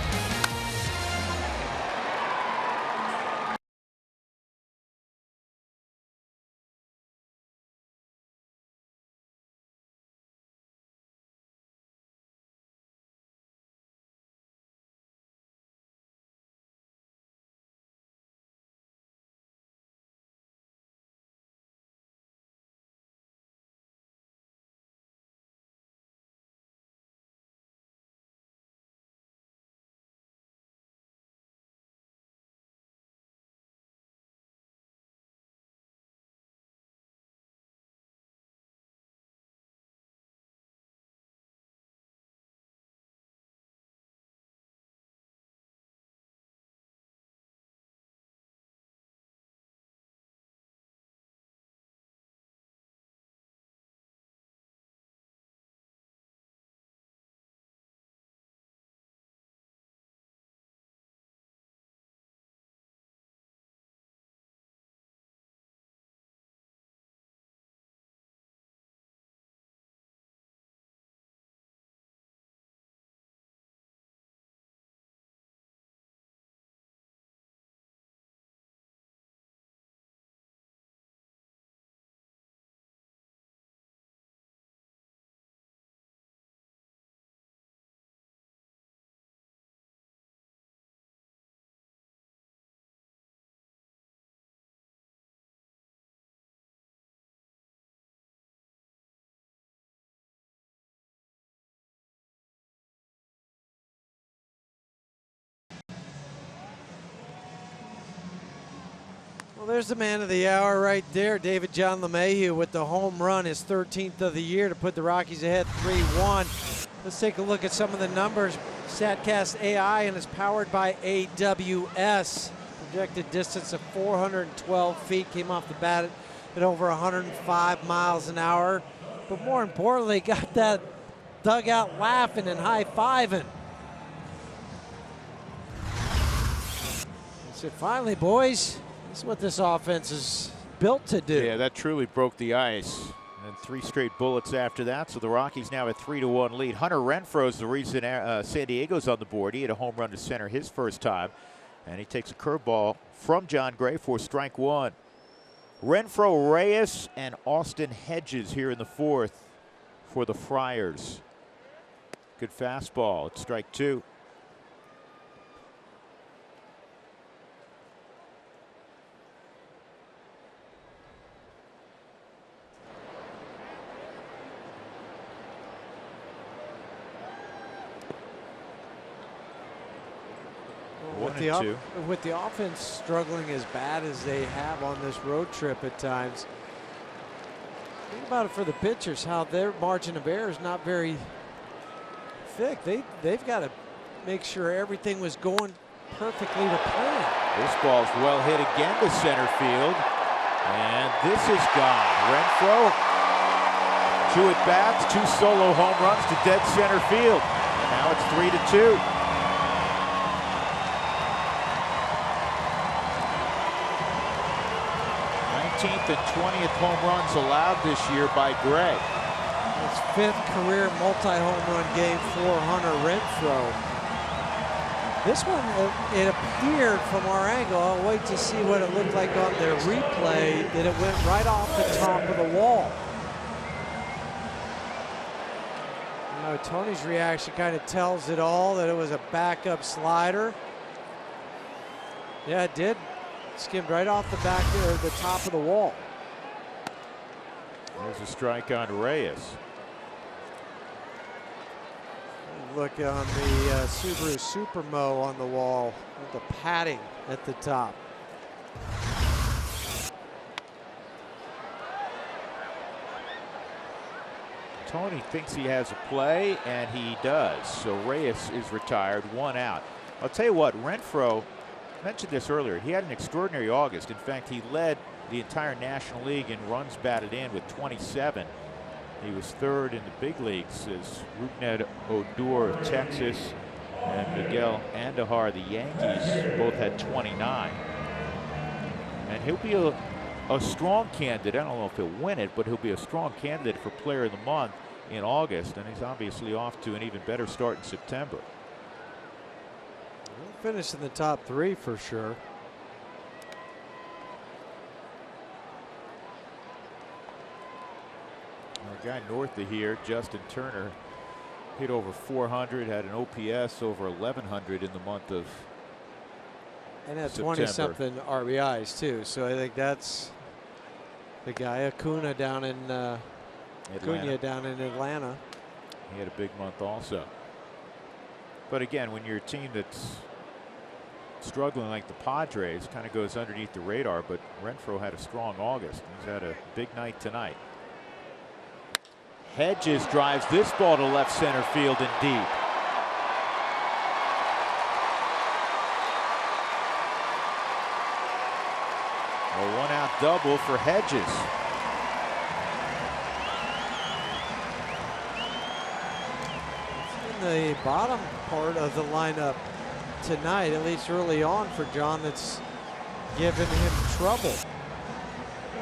Well, there's the man of the hour right there, David John LeMahieu with the home run, his 13th of the year to put the Rockies ahead 3-1. Let's take a look at some of the numbers. StatCast AI and is powered by AWS. Projected distance of 412 feet, came off the bat at over 105 miles an hour. But more importantly, got that dugout laughing and high-fiving. I said, finally, boys, this is what this offense is built to do. Yeah, that truly broke the ice. And 3 straight bullets after that, so the Rockies now at 3-1 lead. Hunter Renfroe's the reason San Diego's on the board. He had a home run to center his first time, and he takes a curveball from John Gray for strike 1. Renfroe, Reyes, and Austin Hedges here in the 4th for the Friars. Good fastball. It's strike 2. With the offense struggling as bad as they have on this road trip at times, think about it for the pitchers, how their margin of error is not very thick. They've got to make sure everything was going perfectly to plan. This ball's well hit again to center field, and this is gone. Renfroe, 2 at bats, 2 solo home runs to dead center field. And now it's 3-2. 19th and 20th home runs allowed this year by Gray. His 5th career multi-home run game for Hunter Renfroe. This one, it appeared from our angle, I'll wait to see what it looked like on their replay, that it went right off the top of the wall. You know, Tony's reaction kind of tells it all, that it was a backup slider. Yeah, it did. Skimmed right off the back there, the top of the wall. There's a strike on Reyes. Look on the Subaru Supermo on the wall with the padding at the top. Tony thinks he has a play, and he does. So Reyes is retired, 1 out. I'll tell you what, Renfroe, mentioned this earlier, he had an extraordinary August. In fact, he led the entire National League in runs batted in with 27. He was 3rd in the big leagues as Rougned Odor of Texas and Miguel Andujar, the Yankees, both had 29. And he'll be a strong candidate. I don't know if he'll win it, but he'll be a strong candidate for Player of the Month in August, and he's obviously off to an even better start in September. He'll finish in the top 3 for sure. A guy north of here, Justin Turner, hit over 400, had an OPS over 1,100 in the month of and had September. 20-something RBIs too. So I think that's the guy. Acuna down in Atlanta. He had a big month also. But again, when you're a team that's struggling like the Padres, kind of goes underneath the radar. But Renfroe had a strong August. He's had a big night tonight. Hedges drives this ball to left center field and deep. A 1-out double for Hedges. It's in the bottom part of the lineup tonight, at least early on for John, that's given him trouble.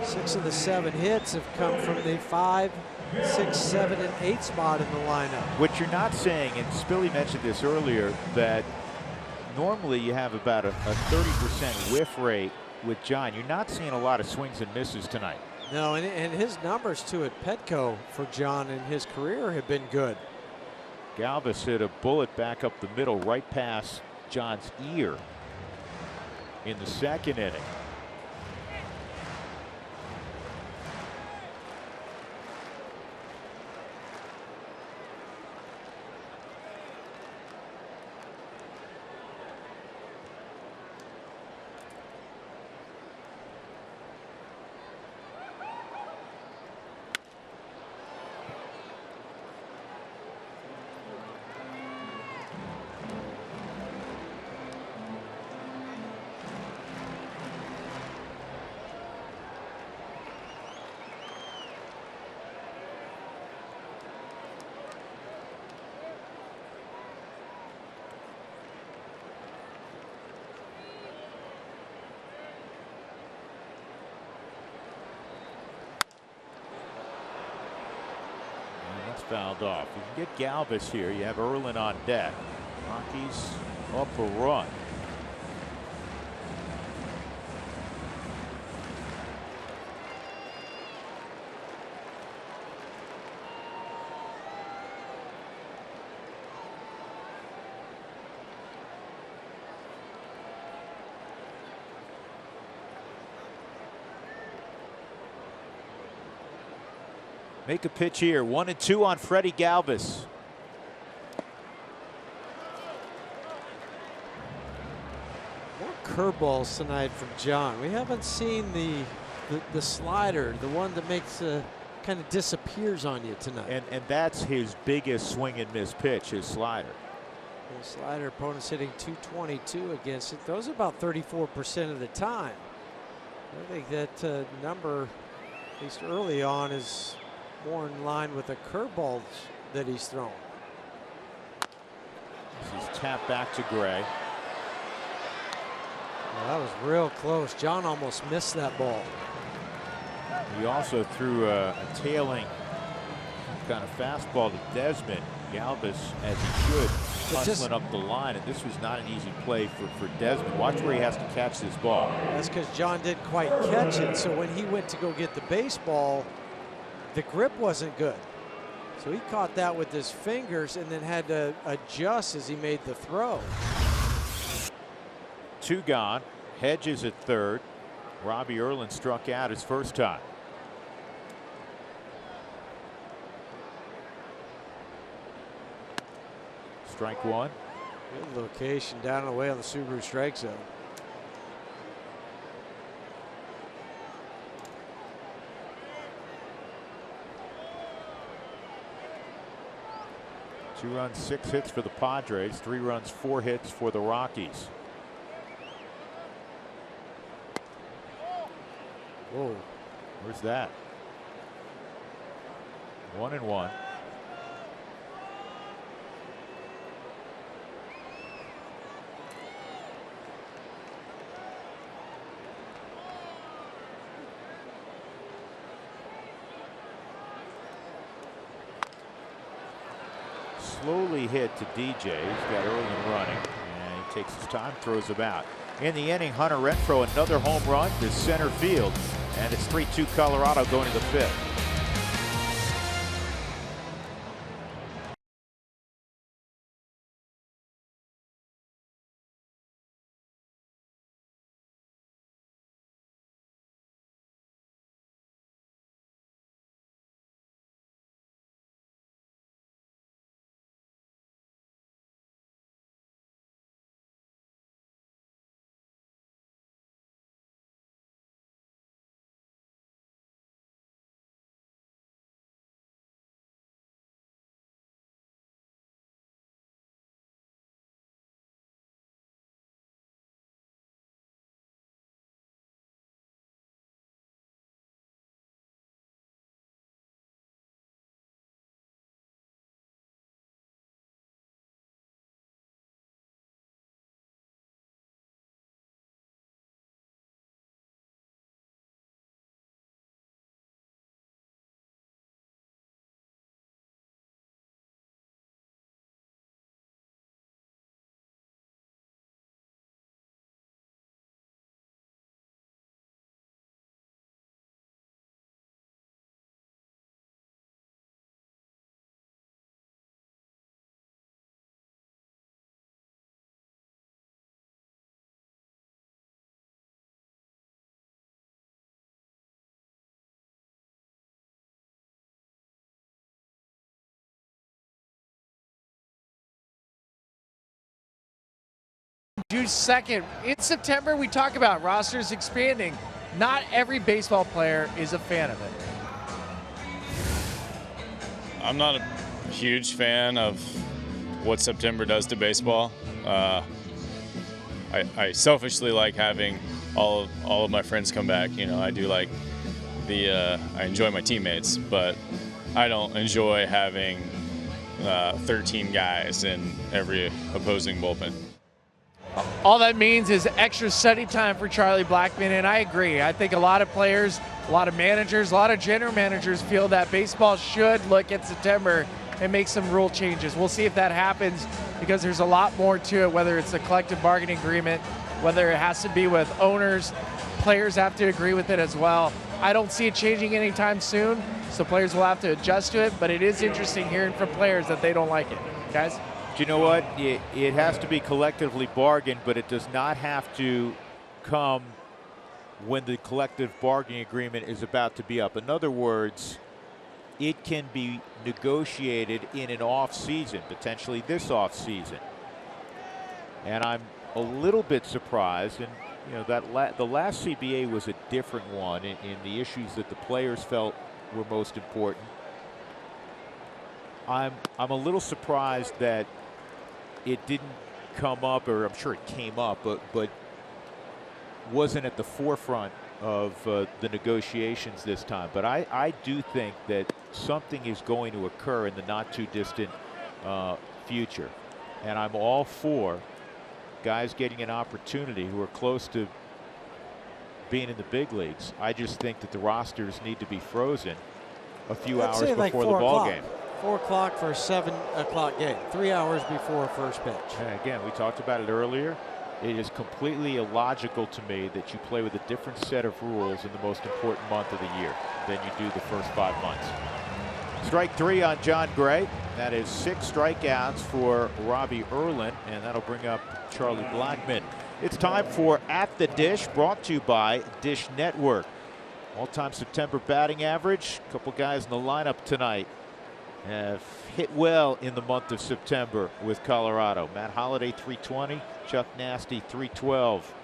6 of the 7 hits have come from the 5, 6, 7, and 8 spot in the lineup. What you're not saying, and Spilly mentioned this earlier, that normally you have about a 30% whiff rate with John. You're not seeing a lot of swings and misses tonight. No, and his numbers too at Petco for John in his career have been good. Galvis hit a bullet back up the middle, right past John's ear in the 2nd inning. fouled off. You can get Galvis here. You have Erlin on deck. Rockies up a run. Make a pitch here. 1-2 on Freddie Galvis. More curveballs tonight from John. We haven't seen the slider, the one that makes kind of disappears on you tonight. And that's his biggest swing and miss pitch, his slider. The slider, opponent's hitting 222 against it. Throws about 34% of the time. I think that number, at least early on, is more in line with the curveballs that he's thrown. This is tapped back to Gray. Well, that was real close. John almost missed that ball. He also threw a tailing kind of fastball to Desmond. Galvis, as he should, hustling up the line, and this was not an easy play for Desmond. Watch where he has to catch this ball. That's because John didn't quite catch it, so when he went to go get the baseball, the grip wasn't good. So he caught that with his fingers and then had to adjust as he made the throw. 2 gone. Hedges at third. Robbie Erlin struck out his first time. Strike 1. Good location down and away on the Subaru strike zone. Two runs, 6 hits for the Padres. 3 runs, 4 hits for the Rockies. Whoa. Where's that? 1-1. Slowly hit to DJ. He's got Erlin running, and he takes his time, throws him out. In the inning, Hunter Renfroe, another home run to center field, and it's 3-2 Colorado going to the 5th. June 2nd. In September, we talk about rosters expanding. Not every baseball player is a fan of it. I'm not a huge fan of what September does to baseball. I selfishly like having all of my friends come back. You know, I do like I enjoy my teammates, but I don't enjoy having 13 guys in every opposing bullpen. All that means is extra study time for Charlie Blackmon, and I agree. I think a lot of players, a lot of managers, a lot of general managers feel that baseball should look at September and make some rule changes. We'll see if that happens, because there's a lot more to it, whether it's a collective bargaining agreement, whether it has to be with owners. Players have to agree with it as well. I don't see it changing anytime soon, so players will have to adjust to it, but it is interesting hearing from players that they don't like it. Guys? Do you know what? It has to be collectively bargained, but it does not have to come when the collective bargaining agreement is about to be up. In other words, it can be negotiated in an off season, potentially this off season. And I'm a little bit surprised, and you know that the last CBA was a different one in the issues that the players felt were most important. I'm a little surprised that it didn't come up, or I'm sure it came up, but wasn't at the forefront of the negotiations this time. But I do think that something is going to occur in the not too distant future, and I'm all for guys getting an opportunity who are close to being in the big leagues. I just think that the rosters need to be frozen a few hours before like the ball game. 4 o'clock for a 7 o'clock game, 3 hours before first pitch. And again, we talked about it earlier. It is completely illogical to me that you play with a different set of rules in the most important month of the year than you do the first 5 months. Strike 3 on John Gray. That is 6 strikeouts for Robbie Erlin, and that'll bring up Charlie Blackmon. It's time for At the Dish, brought to you by Dish Network. All-time September batting average. A couple guys in the lineup tonight have hit well in the month of September with Colorado. Matt Holliday, 320. Chuck Nasty, 312.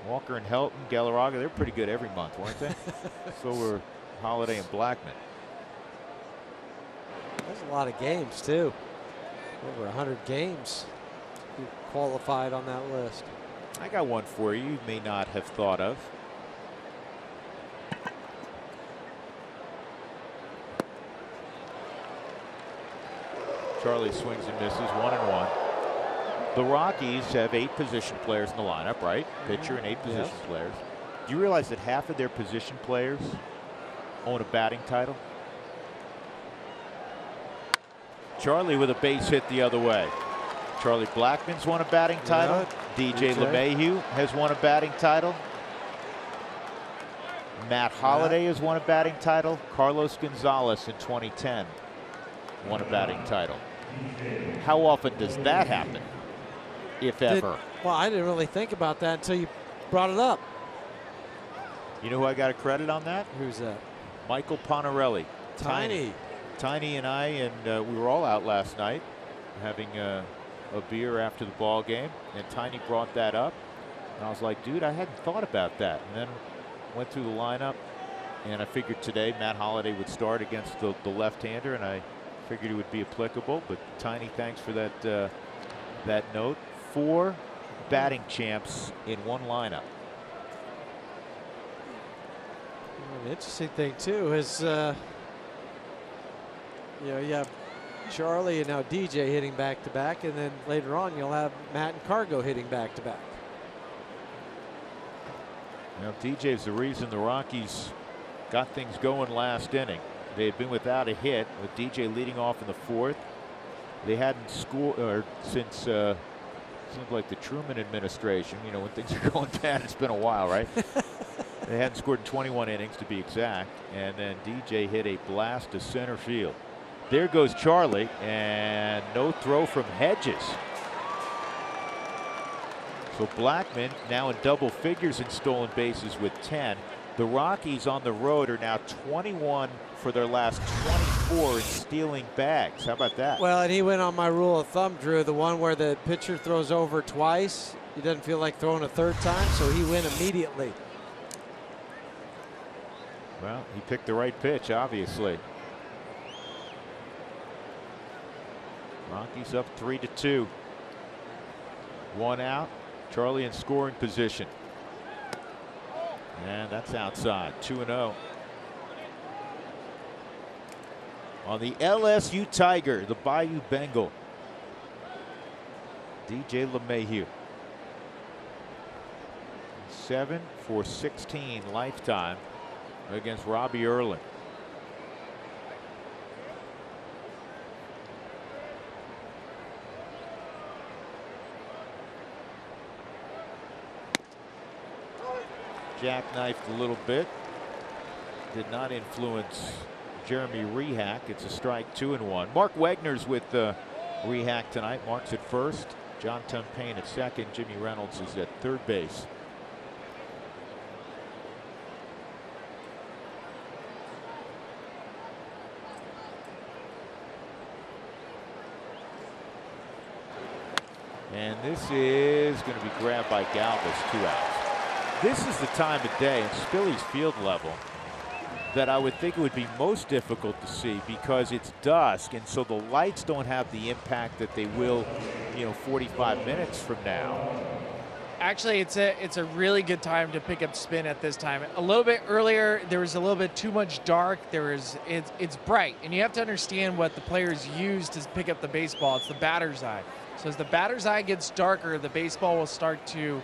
Walker and Helton, Galarraga, they're pretty good every month, weren't they? So were Holliday and Blackmon. There's a lot of games, too. Over 100 games qualified on that list. I got one for you may not have thought of. Charlie swings and misses, 1-1. The Rockies have 8 position players in the lineup, right? Pitcher and 8 position players. Do you realize that half of their position players own a batting title? Charlie with a base hit the other way. Charlie Blackmon's won a batting title. DJ LeMahieu has won a batting title. Matt Holliday has won a batting title. Carlos Gonzalez in 2010 won a batting title. How often does that happen, if ever? Well, I didn't really think about that until you brought it up. You know who I got a credit on that? Who's that? Michael Ponarelli. Tiny and I, and we were all out last night having a beer after the ball game, and Tiny brought that up, and I was like, dude, I hadn't thought about that. And then went through the lineup, and I figured today Matt Holliday would start against the left-hander, and I figured it would be applicable. But Tiny, thanks for that that note. 4 batting champs in one lineup. An interesting thing too is you have Charlie and now DJ hitting back to back, and then later on you'll have Matt and Cargo hitting back to back. Now DJ's the reason the Rockies got things going last inning. They had been without a hit, with DJ leading off in the 4th. They hadn't scored since seems like the Truman administration. You know, when things are going bad, it's been a while, right? They hadn't scored in 21 innings to be exact, and then DJ hit a blast to center field. There goes Charlie, and no throw from Hedges. So Blackmon now in double figures in stolen bases with 10. The Rockies on the road are now 21 for their last 24 in stealing bags. How about that? Well, and he went on my rule of thumb, Drew, the one where the pitcher throws over twice. He doesn't feel like throwing a 3rd time, so he went immediately. Well, he picked the right pitch, obviously. Rockies up 3-2. 1 out. Charlie in scoring position. And that's outside. 2-0. On the LSU Tiger, the Bayou Bengal. DJ LeMahieu. 7 for 16 lifetime against Robbie Erlin. Jackknifed a little bit. Did not influence Jeremy Rehak. It's a strike, 2-1. Mark Wegner's with Rehak tonight. Mark's at first. John Tumpane at second. Jimmy Reynolds is at third base. And this is going to be grabbed by Galvis, 2 outs. This is the time of day in Spilly's field level that I would think it would be most difficult to see, because it's dusk, and so the lights don't have the impact that they will, 45 minutes from now. Actually, it's a really good time to pick up spin at this time. A little bit earlier, there was a little bit too much dark. It's bright, and you have to understand what the players use to pick up the baseball. It's the batter's eye. So as the batter's eye gets darker, the baseball will start to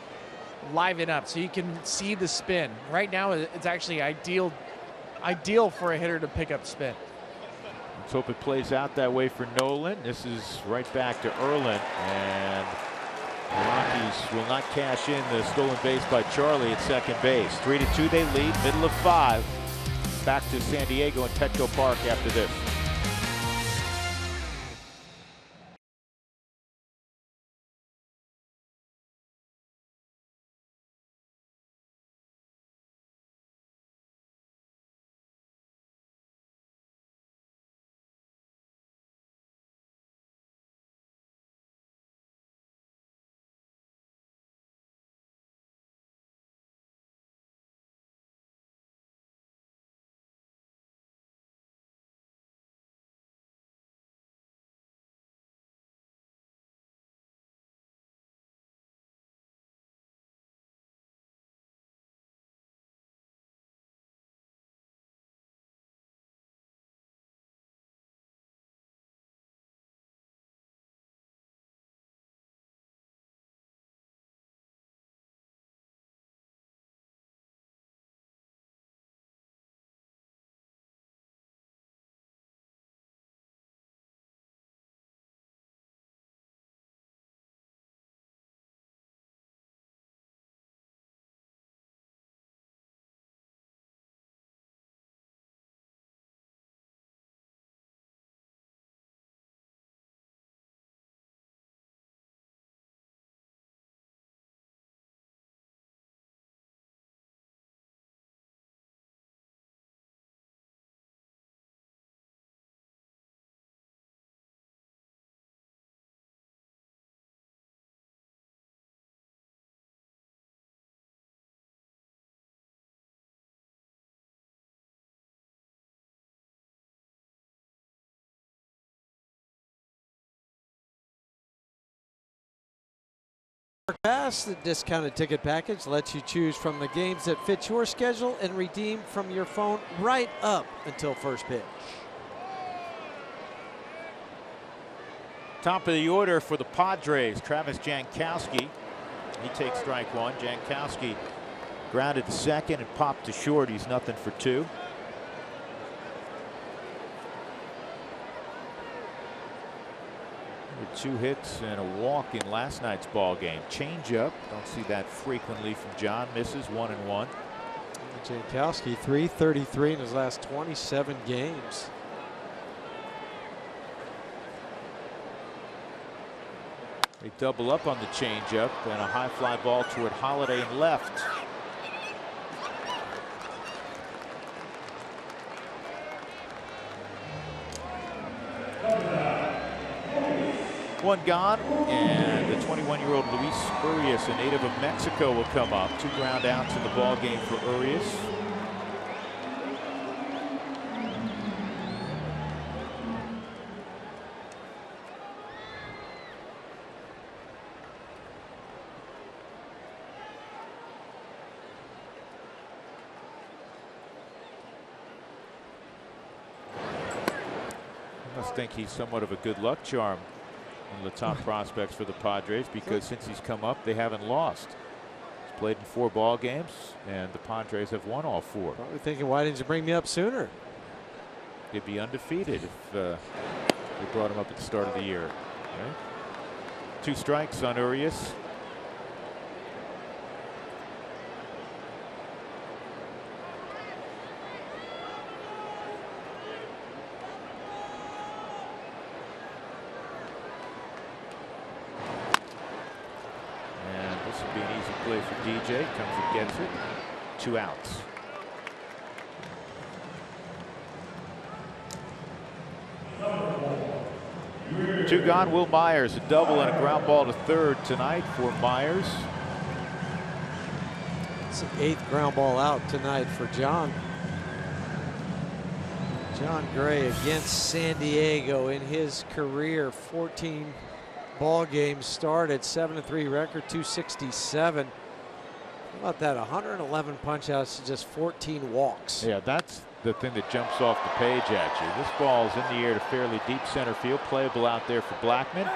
liven up, so you can see the spin. Right now, it's actually ideal for a hitter to pick up spin. Let's hope it plays out that way for Nolan. This is right back to Erlin, and the Rockies will not cash in the stolen base by Charlie at second base. 3-2 they lead, middle of 5. Back to San Diego and Petco Park after this. Pass, the discounted ticket package lets you choose from the games that fit your schedule and redeem from your phone right up until first pitch. Top of the order for the Padres, Travis Jankowski. He takes strike 1. Jankowski grounded to second and popped to short. He's nothing for 2. With 2 hits and a walk in last night's ball game. Changeup, don't see that frequently from John. Misses, 1-1. Jankowski, .333 in his last 27 games. They double up on the changeup, and a high fly ball toward Holiday and left. One gone, and the 21-year-old Luis Urias, a native of Mexico, will come up. 2 ground outs in the ball game for Urias. I must think he's somewhat of a good luck charm one of the top prospects for the Padres, because since he's come up, they haven't lost. He's played in 4 ball games, and the Padres have won all 4. Probably thinking, why didn't you bring me up sooner? He'd be undefeated if they brought him up at the start of the year. Right? 2 strikes on Urias. And this would be an easy play for DJ. Comes and gets it. 2 outs. Two gone. Will Myers, a double and a ground ball to third tonight for Myers. It's the 8th ground ball out tonight for John. John Gray against San Diego in his career. 14 ball games started, 7-3 record, 267. How about that? 111 punch outs to just 14 walks. Yeah, that's the thing that jumps off the page at you. This ball's in the air to fairly deep center field, playable out there for Blackman.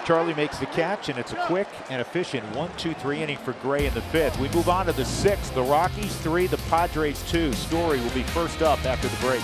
Charlie makes the catch, and it's a quick and efficient 1-2-3 inning for Gray in the 5th. We move on to the 6th. The Rockies 3, the Padres 2. Story will be first up after the break.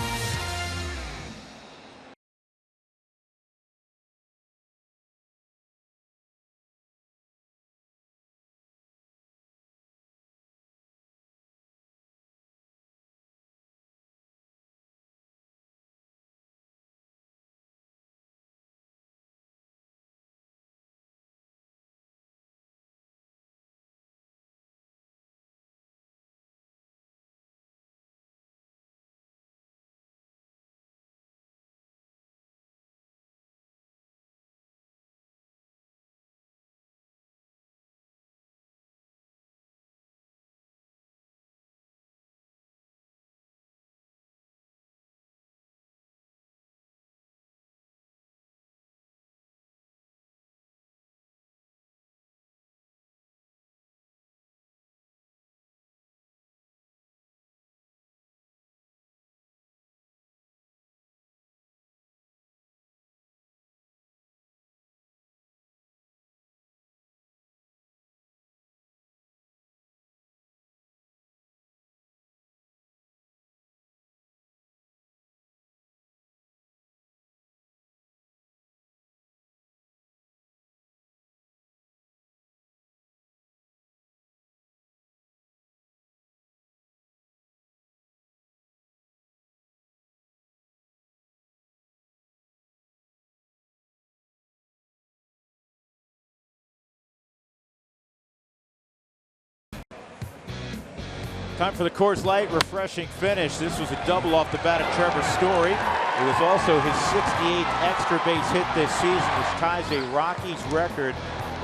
Time for the Coors Light refreshing finish. This was a double off the bat of Trevor Story. It was also his 68th extra base hit this season, which ties a Rockies record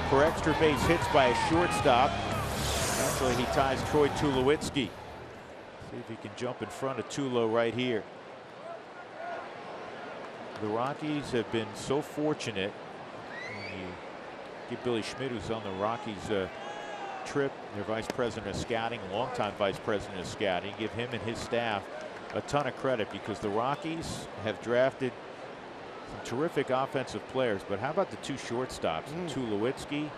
for extra base hits by a shortstop. Actually, he ties Troy Tulowitzki. See if he can jump in front of Tulo right here. The Rockies have been so fortunate. When you give Billy Schmidt, who's on the Rockies trip, their vice president of scouting, longtime vice president of scouting, give him and his staff a ton of credit, because the Rockies have drafted some terrific offensive players. But how about the 2 shortstops, Tulowitzki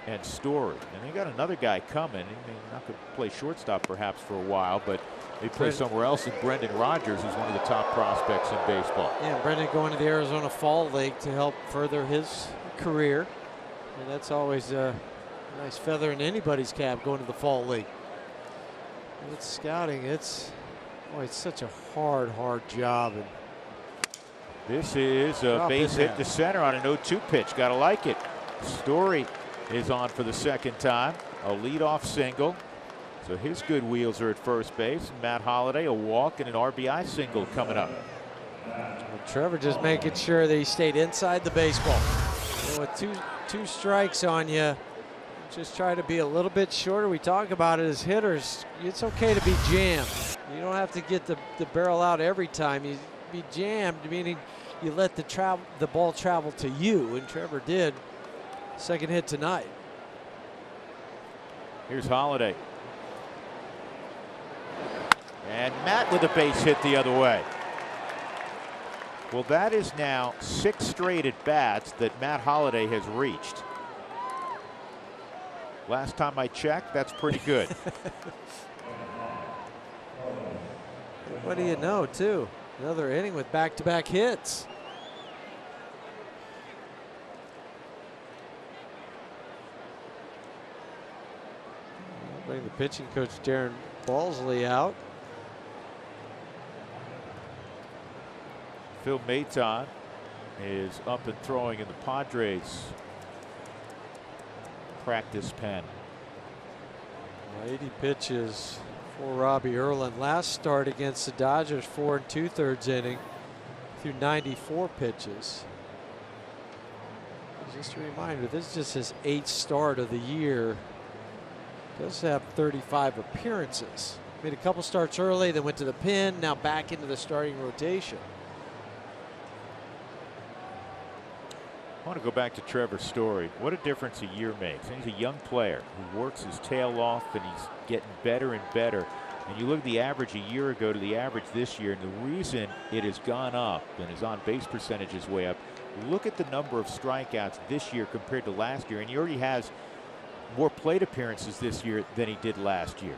and Story? And they got another guy coming. He may not could play shortstop perhaps for a while, but they play somewhere else. And Brendan Rodgers is one of the top prospects in baseball. Yeah, Brendan going to the Arizona Fall League to help further his career, and that's always a nice feather in anybody's cap, going to the Fall League. It's scouting. It's such a hard job. And this is a base hit to center on an 0-2 pitch. Gotta like it. Story is on for the 2nd time. A leadoff single. So his good wheels are at first base. Matt Holliday, a walk and an RBI single coming up. Well, Trevor just making sure that he stayed inside the baseball. You know, with two strikes on you, just try to be a little bit shorter. We talk about it as hitters. It's okay to be jammed. You don't have to get the barrel out every time. You be jammed, meaning you let the ball travel to you, and Trevor did. 2nd hit tonight. Here's Holliday. And Matt with a base hit the other way. Well, that is now 6 straight at bats that Matt Holliday has reached. Last time I checked, that's pretty good. What do you know, too? Another inning with back-to-back hits. Bring the pitching coach Darren Balsley out. Phil Maton is up and throwing in the Padres practice pen. 80 pitches for Robbie Erlin. Last start against the Dodgers, 4 2/3 inning through 94 pitches. Just a reminder, this is just his 8th start of the year. Does have 35 appearances. Made a couple starts early, then went to the pen, now back into the starting rotation. I want to go back to Trevor Story. What a difference a year makes. And he's a young player who works his tail off, and he's getting better and better. And you look at the average a year ago to the average this year, and the reason it has gone up and his on-base percentage is way up, look at the number of strikeouts this year compared to last year, and he already has more plate appearances this year than he did last year.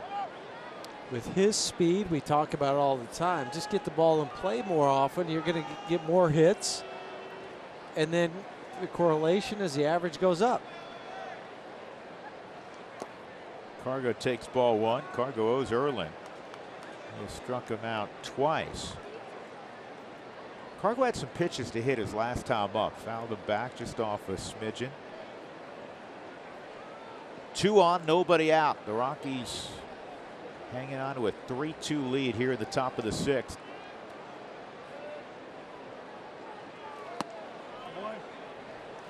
With his speed, we talk about it all the time, just get the ball in play more often, you're going to get more hits, and then the correlation as the average goes up. Cargo takes ball 1. Cargo owes Erlin. He struck him out twice. Cargo had some pitches to hit his last time up. Fouled him back just off a smidgen. 2 on, nobody out. The Rockies hanging on to a 3-2 lead here at the top of the 6th.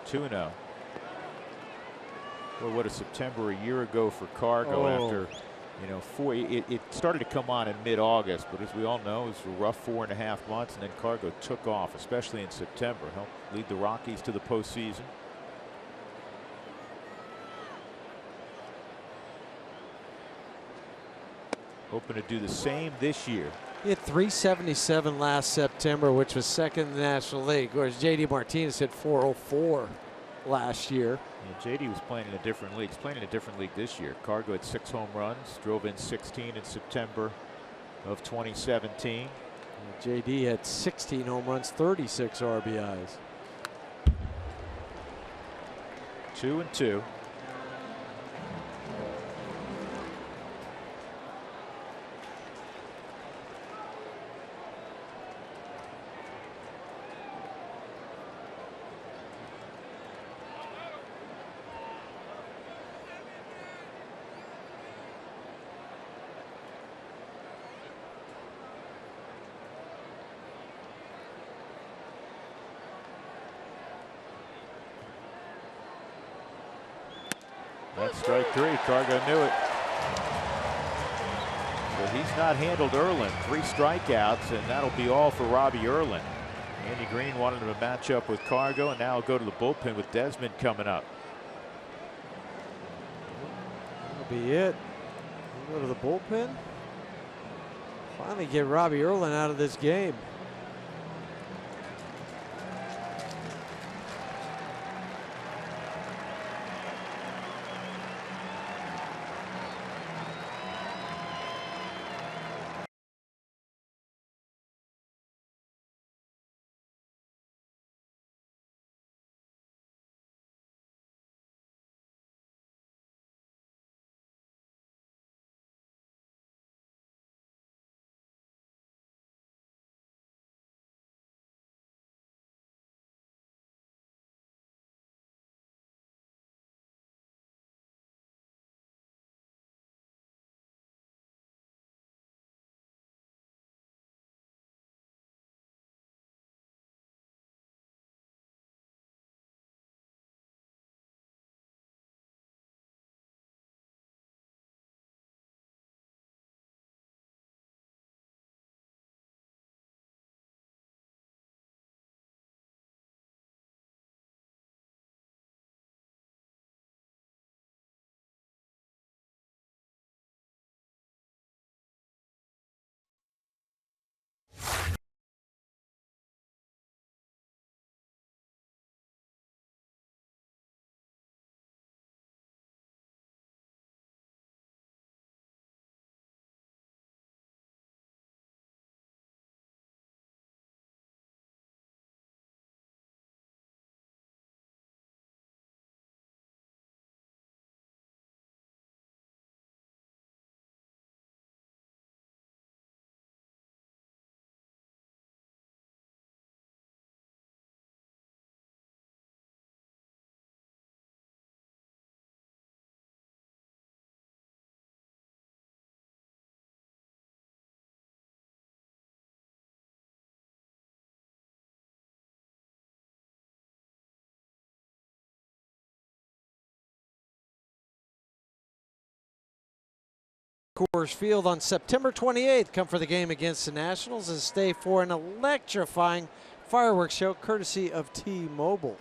Two and 0. Well, what a September a year ago for Cargo after, you know, it started to come on in mid-August, but as we all know, it was a rough 4.5 months, and then Cargo took off, especially in September. Helped lead the Rockies to the postseason. Hoping to do the same this year. He had 377 last September, which was second in the National League. Whereas J.D. Martinez hit 404 last year. Yeah, J.D. was playing in a different league. He's playing in a different league this year. Cargo had 6 home runs, drove in 16 in September of 2017. J.D. had 16 home runs, 36 RBIs. 2-2. That's strike 3. Cargo knew it. But he's not handled Erlin. 3 strikeouts, and that'll be all for Robbie Erlin. Andy Green wanted him to match up with Cargo, and now he'll go to the bullpen with Desmond coming up. That'll be it. We'll go to the bullpen. Finally get Robbie Erlin out of this game. Coors Field on September 28th. Come for the game against the Nationals and stay for an electrifying fireworks show courtesy of T-Mobile.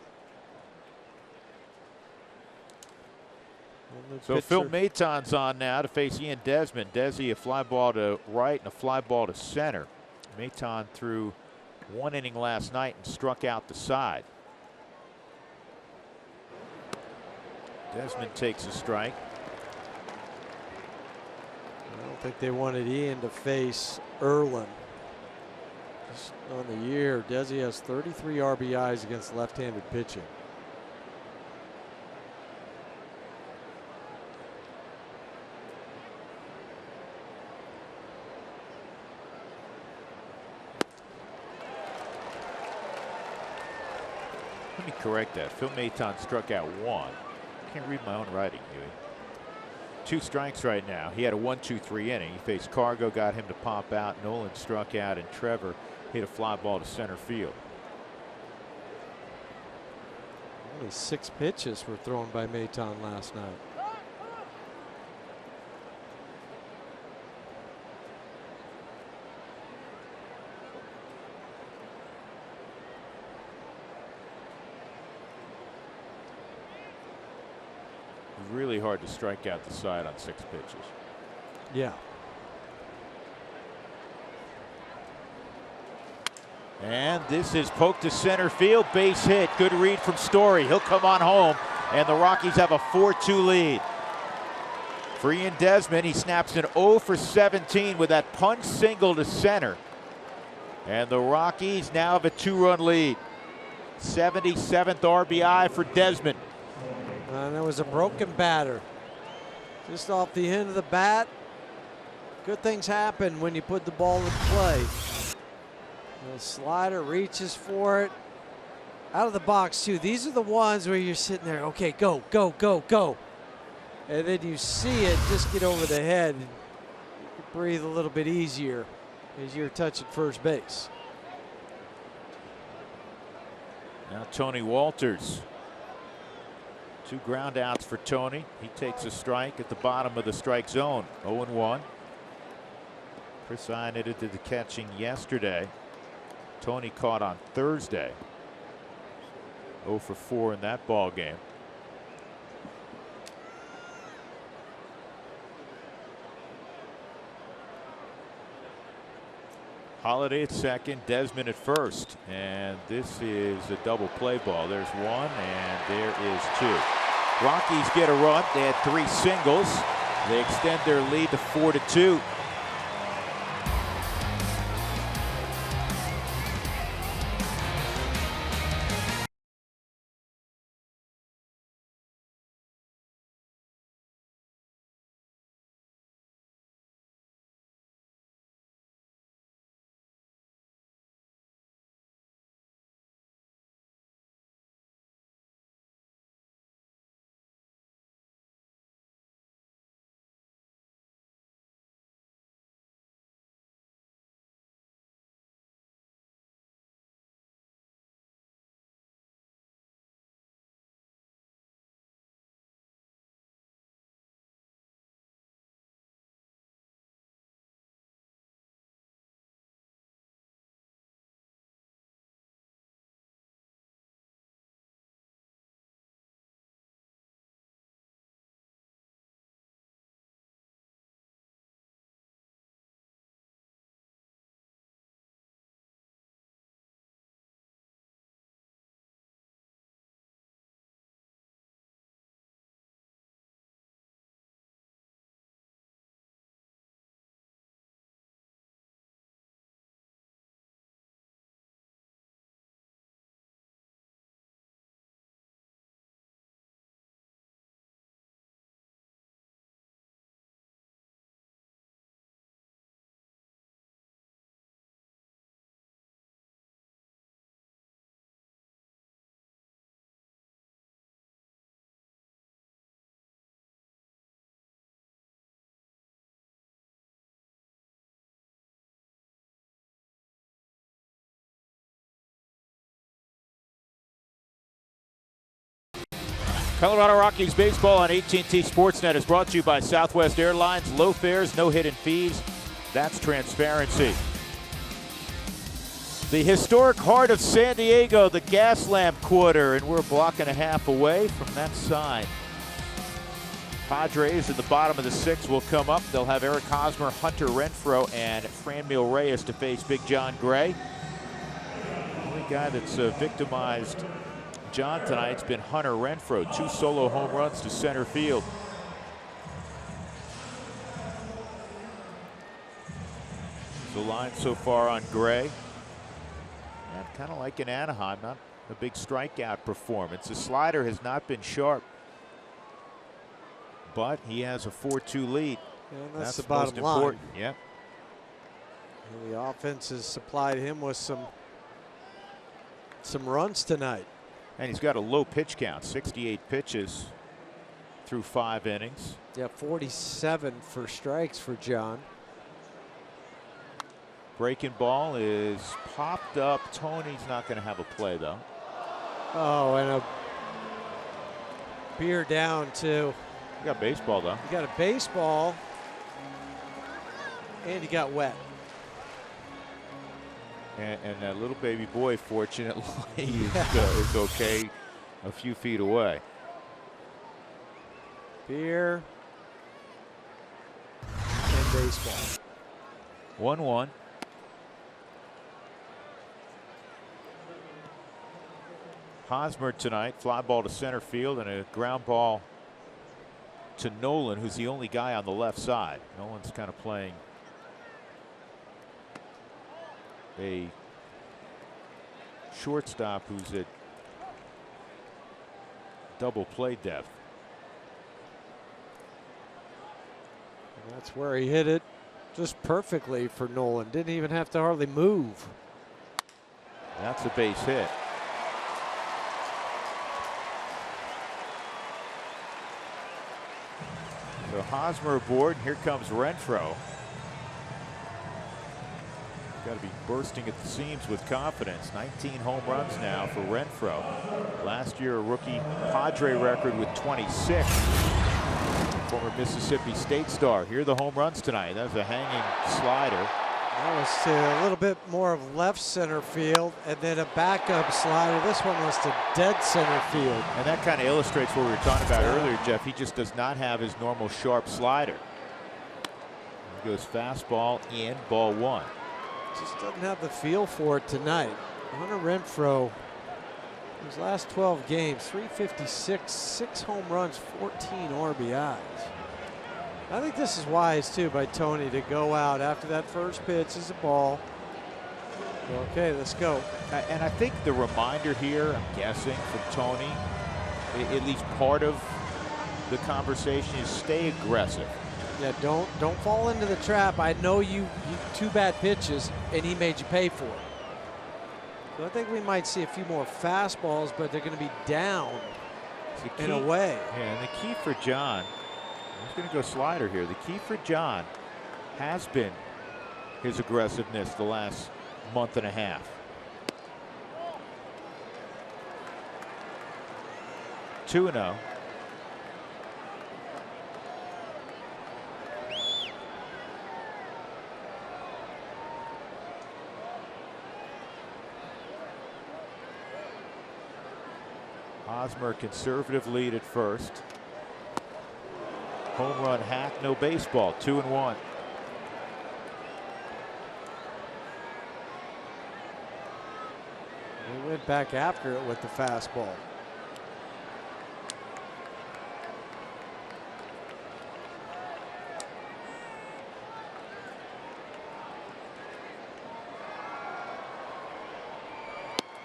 So Phil Maton's on now to face Ian Desmond. Desi, a fly ball to right and a fly ball to center. Maton threw one inning last night and struck out the side. Desmond takes a strike. I don't think they wanted Ian to face Erlin. Just on the year, Desi has 33 RBIs against left-handed pitching. Let me correct that. Phil Maton struck out one. Can't read my own writing, Huey. 2 strikes right now. He had a 1-2-3 inning. He faced Cargo, got him to pop out. Nolan struck out, and Trevor hit a fly ball to center field. Only 6 pitches were thrown by Maton last night. Really hard to strike out the side on 6 pitches. Yeah. And this is poked to center field, base hit. Good read from Story. He'll come on home, and the Rockies have a 4-2 lead. For Ian Desmond, he snaps an 0 for 17 with that punch single to center. And the Rockies now have a 2-run lead. 77th RBI for Desmond. And it was a broken batter. Just off the end of the bat. Good things happen when you put the ball in play. The slider reaches for it. Out of the box, too. These are the ones where you're sitting there, okay, go, go, go, go. And then you see it just get over the head. And you breathe a little bit easier as you're touching first base. Now Tony Walters. 2 ground outs for Tony. He takes a strike at the bottom of the strike zone. 0-1. Chris Iannetta did the catching yesterday. Tony caught on Thursday. 0 for 4 in that ball game. Holiday at second, Desmond at first, and this is a double play ball. There's 1 and there is 2. Rockies get a run. They had 3 singles. They extend their lead to 4-2. Colorado Rockies baseball on AT&T Sportsnet is brought to you by Southwest Airlines. Low fares, no hidden fees. That's transparency. The historic heart of San Diego, the Gaslamp Quarter, and we're a block and a half away from that sign. Padres in the bottom of the sixth will come up. They'll have Eric Hosmer, Hunter Renfroe, and Franmil Reyes to face Big John Gray. The only guy that's victimized John tonight's been Hunter Renfroe. 2 solo home runs to center field. The line so far on Gray. And kind of like in Anaheim, not a big strikeout performance. The slider has not been sharp, but he has a 4-2 lead. And that's the most bottom line. important. Yeah. And the offense has supplied him with some runs tonight. And he's got a low pitch count, 68 pitches through 5 innings. Yeah, 47 for strikes for John. Breaking ball is popped up. Tony's not going to have a play, though. Oh, and a beer down, too. You got baseball, though. You got a baseball, and you got wet. And that little baby boy, fortunately, is okay a few feet away. Beer and baseball. 1-1. Hosmer tonight, fly ball to center field and a ground ball to Nolan, who's the only guy on the left side. Nolan's kind of playing a shortstop who's at double play depth. And that's where he hit it just perfectly for Nolan. Didn't even have to hardly move. That's a base hit. So Hosmer aboard, and here comes Renfroe. Got to be bursting at the seams with confidence. 19 home runs now for Renfroe. Last year a rookie Padre record with 26. Former Mississippi State star. Here are the home runs tonight. That was a hanging slider. That was to a little bit more of left center field, and then a backup slider. This one was to dead center field. And that kind of illustrates what we were talking about earlier, Jeff. He just does not have his normal sharp slider. He goes fastball in, ball 1. Just doesn't have the feel for it tonight. Hunter Renfroe, his last 12 games, 356, 6 home runs, 14 RBIs. I think this is wise, too, by Tony to go out after that first pitch is a ball. Okay, let's go. And I think the reminder here, I'm guessing, from Tony, at least part of the conversation, is stay aggressive. Yeah, don't fall into the trap. I know you 2 bad pitches, and he made you pay for it. So I think we might see a few more fastballs, but they're going to be down in a way. Yeah, and the key for John, he's going to go slider here. The key for John has been his aggressiveness the last month and a half. 2-0. Hosmer, conservative lead at first. Home run hack, no baseball, 2-1. He went back after it with the fastball.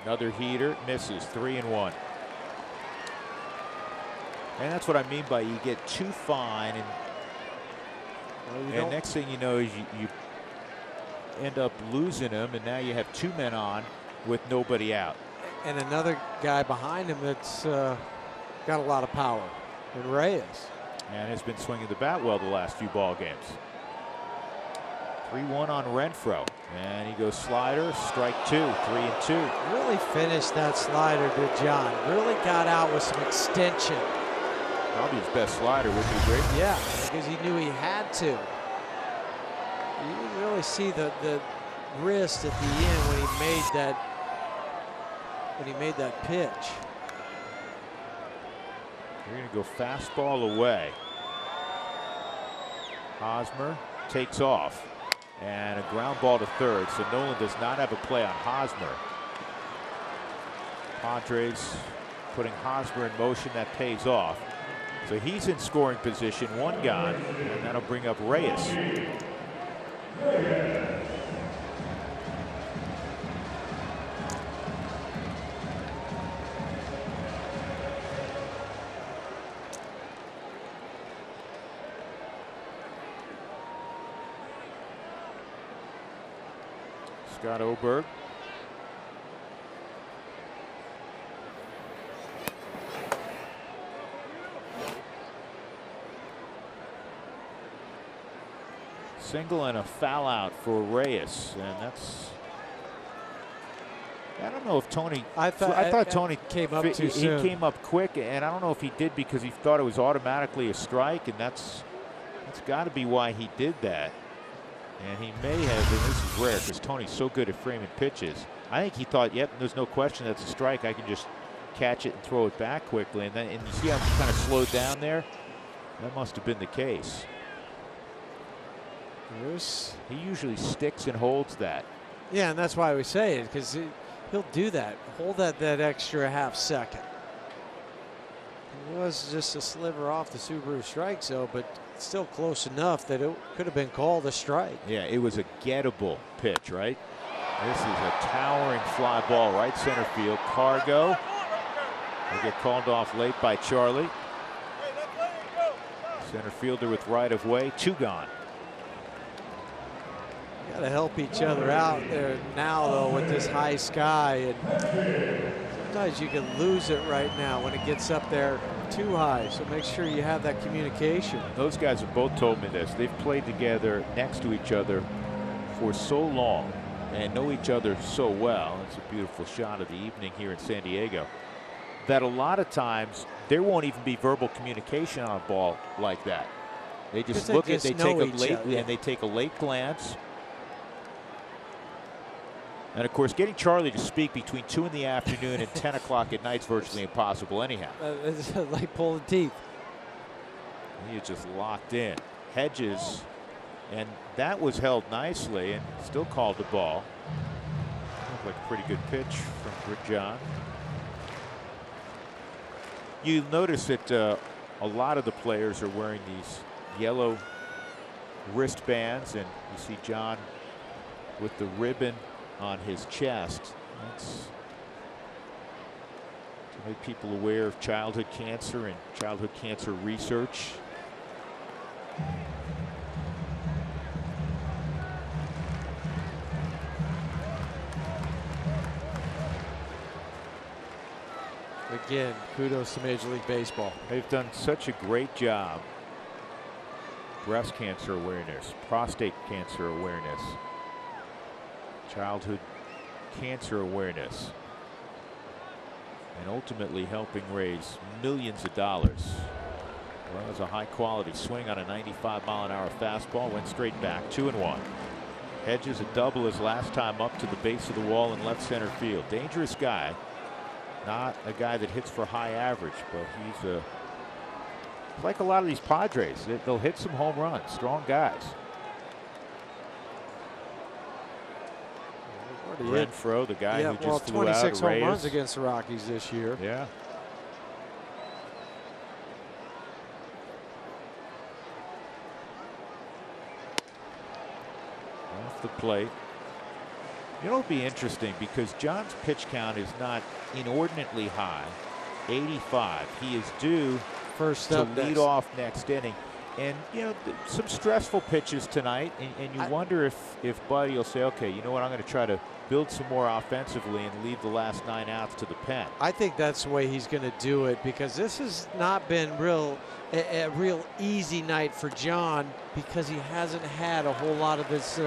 Another heater, misses, 3-1. And that's what I mean by you get too fine, and next thing you know is you end up losing him, and now you have 2 men on with nobody out. And another guy behind him that's got a lot of power, in Reyes. And has been swinging the bat well the last few ball games. 3-1 on Renfroe, and he goes slider, strike 2, 3-2. Really finished that slider, did John. Really got out with some extension. Probably his best slider, wouldn't you agree? Yeah, because he knew he had to. You didn't really see the wrist at the end when he made that pitch. You're going to go fastball away. Hosmer takes off, and a ground ball to third, so Nolan does not have a play on Hosmer. Padres putting Hosmer in motion, that pays off. So he's in scoring position, one gone, and that'll bring up Reyes. Scott Oberg. Single and a foul out for Reyes, and that's. I don't know if Tony. I thought Tony came up too soon. He came up quick, and I don't know if he did because he thought it was automatically a strike, and that's got to be why he did that. And he may have, and this is rare because Tony's so good at framing pitches. I think he thought, yep, there's no question that's a strike. I can just catch it and throw it back quickly, and you see how I'm kind of slowed down there. That must have been the case. He usually sticks and holds that. Yeah, and that's why we say it, because he'll do that. Hold that extra half second. It was just a sliver off the Subaru strike zone, but still close enough that it could have been called a strike. Yeah, it was a gettable pitch, right? This is a towering fly ball, right center field. Cargo. They get called off late by Charlie. Center fielder with right of way, two gone. Got to help each other out there now, though, with this high sky. And sometimes you can lose it right now when it gets up there too high. So make sure you have that communication. Those guys have both told me this. They've played together next to each other for so long and know each other so well. It's a beautiful shot of the evening here in San Diego. That a lot of times there won't even be verbal communication on a ball like that. They just look at, they take a late glance. And of course, getting Charlie to speak between 2 in the afternoon and 10 o'clock at night is virtually impossible anyhow. It's like pulling teeth. He is just locked in. Hedges, and that was held nicely and still called the ball. Looked like a pretty good pitch from John. You notice that a lot of the players are wearing these yellow wristbands, and you see John with the ribbon on his chest. That's to make people aware of childhood cancer and childhood cancer research. Again, kudos to Major League Baseball. They've done such a great job. Breast cancer awareness, prostate cancer awareness, childhood cancer awareness, and ultimately helping raise millions of dollars. Well, that was a high quality swing on a 95-mile-an-hour fastball, went straight back, 2-1. Hedges a double his last time up to the base of the wall in left center field. Dangerous guy, not a guy that hits for high average, but he's like a lot of these Padres. They'll hit some home runs, strong guys. Renfro, the guy who just flew out. 26 home runs against the Rockies this year. Yeah. Off the plate. You know, it'll be interesting because John's pitch count is not inordinately high, 85. He is due to lead off next inning. And, you know, some stressful pitches tonight, and you wonder if Buddy will say, okay, you know what, I'm going to try to build some more offensively and leave the last 9 outs to the pen. I think that's the way he's going to do it, because this has not been a real easy night for John, because he hasn't had a whole lot of his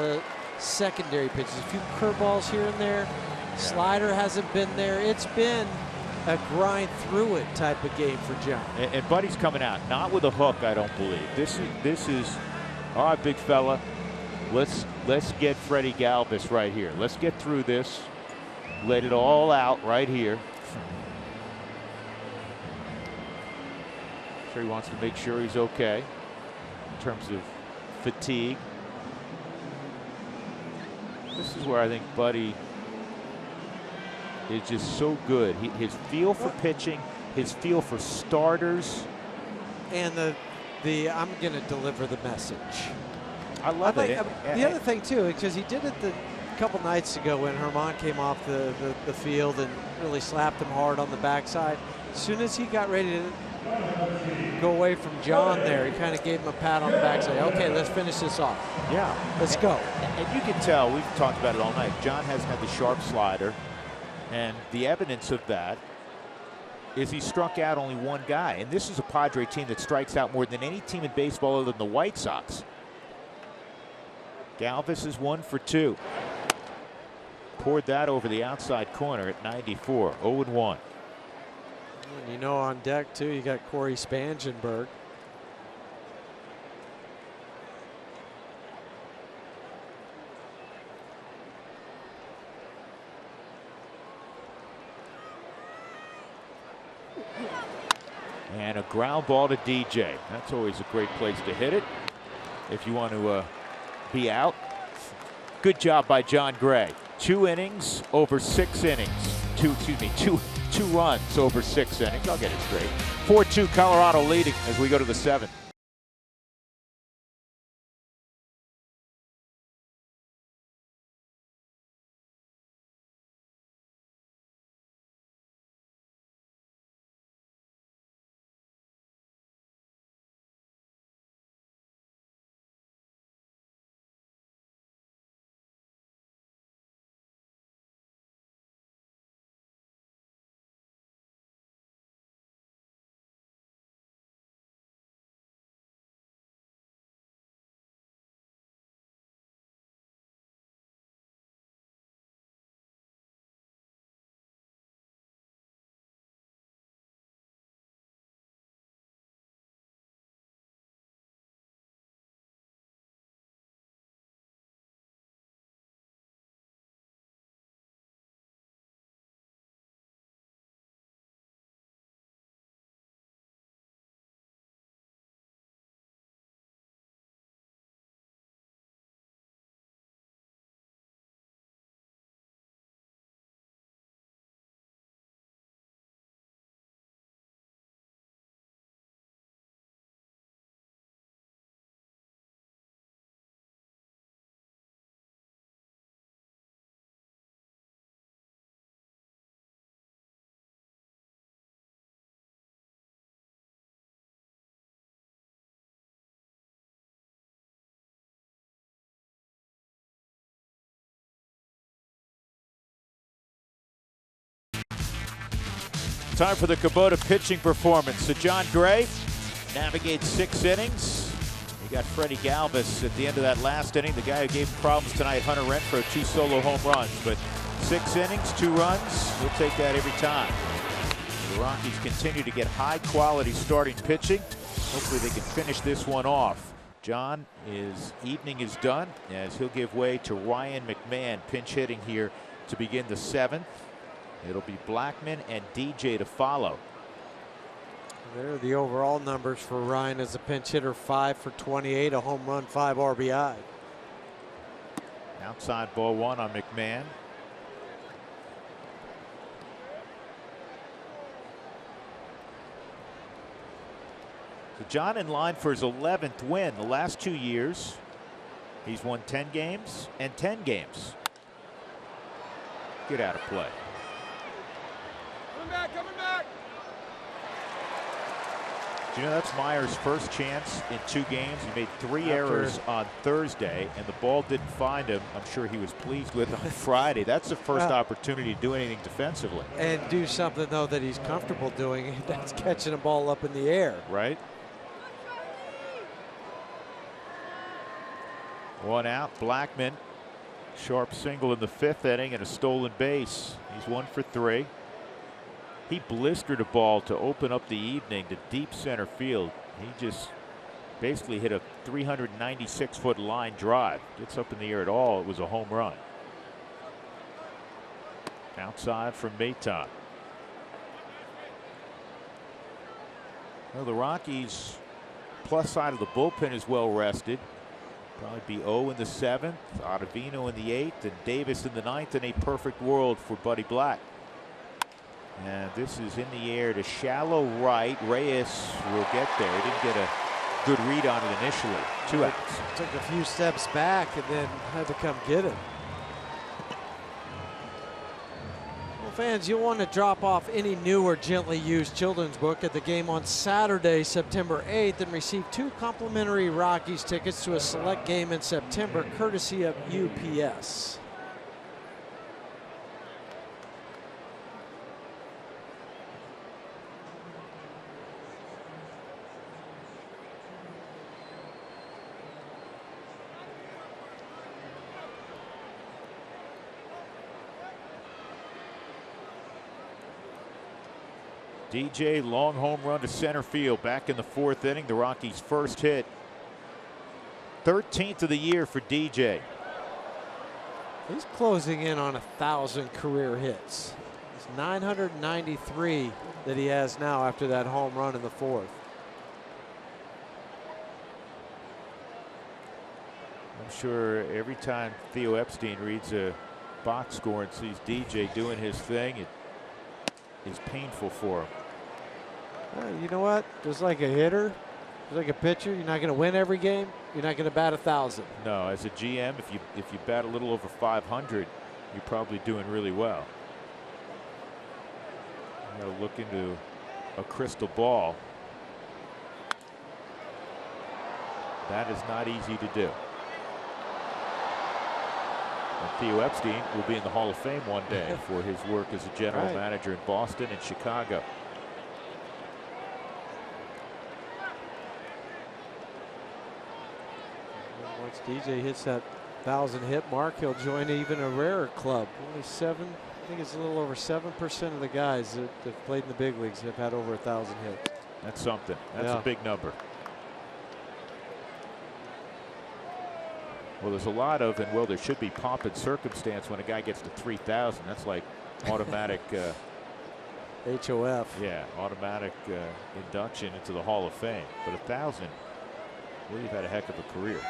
secondary pitches. A few curveballs here and there. Slider hasn't been there. It's been a grind through it type of game for John. And Buddy's coming out, not with a hook, I don't believe. This is all right, big fella. Let's get Freddie Galvis right here. Let's get through this. Let it all out right here. Sure, he wants to make sure he's okay in terms of fatigue. This is where I think Buddy is just so good. His feel for pitching, his feel for starters, and the I'm going to deliver the message. I love it. The other thing too, because he did it a couple nights ago when Herman came off the field and really slapped him hard on the backside. As soon as he got ready to go away from John there, he kind of gave him a pat on the backside. Okay, let's finish this off. Yeah, let's go. And you can tell, we've talked about it all night, John hasn't had the sharp slider, and the evidence of that is he struck out only one guy. And this is a Padre team that strikes out more than any team in baseball other than the White Sox. Galvis is 1 for 2. Poured that over the outside corner at 94, 0-1. And you know, on deck too, you got Corey Spangenberg. And a ground ball to DJ. That's always a great place to hit it if you want to be out. Good job by John Gray. 2 innings over 6 innings. Two runs over 6 innings. I'll get it straight. 4-2 Colorado leading as we go to the 7th. Time for the Kubota pitching performance. So John Gray navigates 6 innings. You got Freddie Galvis at the end of that last inning, the guy who gave him problems tonight, Hunter Renfroe, 2 solo home runs. But 6 innings, 2 runs, we'll take that every time. The Rockies continue to get high-quality starting pitching. Hopefully they can finish this one off. John, his evening is done as he'll give way to Ryan McMahon, pinch hitting here to begin the 7th. It'll be Blackman and DJ to follow. There are the overall numbers for Ryan as a pinch hitter: 5 for 28, a home run, 5 RBI. Outside ball 1 on McMahon. So John in line for his 11th win. The last 2 years, he's won 10 games and 10 games. Get out of play. Coming back. Do you know that's Meyer's first chance in 2 games? He made 3 errors on Thursday, and the ball didn't find him. I'm sure he was pleased with on Friday. That's the first opportunity to do anything defensively. And do something, though, that he's comfortable doing, and that's catching a ball up in the air. Right. 1 out. Blackman, sharp single in the 5th inning and a stolen base. He's 1 for 3. He blistered a ball to open up the evening to deep center field. He just basically hit a 396-foot line drive. Gets up in the air at all. It was a home run. Outside from Maton. Well, the Rockies' plus side of the bullpen is well rested. Probably be O in the 7th, Ottavino in the 8th, and Davis in the 9th in a perfect world for Buddy Black. And this is in the air to shallow right. Reyes will get there. He didn't get a good read on it initially. 2 outs. Took a few steps back and then had to come get it. Well, fans, you'll want to drop off any new or gently used children's book at the game on Saturday, September 8th, and receive 2 complimentary Rockies tickets to a select game in September, courtesy of UPS. DJ, long home run to center field back in the 4th inning. The Rockies' first hit. 13th of the year for DJ. He's closing in on 1,000 career hits. It's 993 that he has now after that home run in the 4th. I'm sure every time Theo Epstein reads a box score and sees DJ doing his thing, it is painful for him. You know what? Just like a hitter, just like a pitcher, you're not going to win every game. You're not going to bat 1,000. No, as a GM, if you bat a little over 500, you're probably doing really well. You got to look into a crystal ball. That is not easy to do. And Theo Epstein will be in the Hall of Fame one day for his work as a general manager in Boston and Chicago. Once DJ hits that 1,000 hit mark, he'll join even a rarer club. Only 7, I think it's a little over 7% of the guys that have played in the big leagues have had over 1,000 hits. That's something. That's a big number. Well, there's a lot of, and well, there should be pomp and circumstance when a guy gets to 3,000. That's like automatic HOF. Yeah, automatic induction into the Hall of Fame. But 1,000, well, you've had a heck of a career.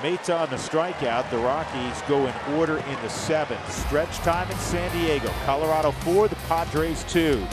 Maton the strikeout. The Rockies go in order in the 7th. Stretch time in San Diego. Colorado 4, the Padres 2.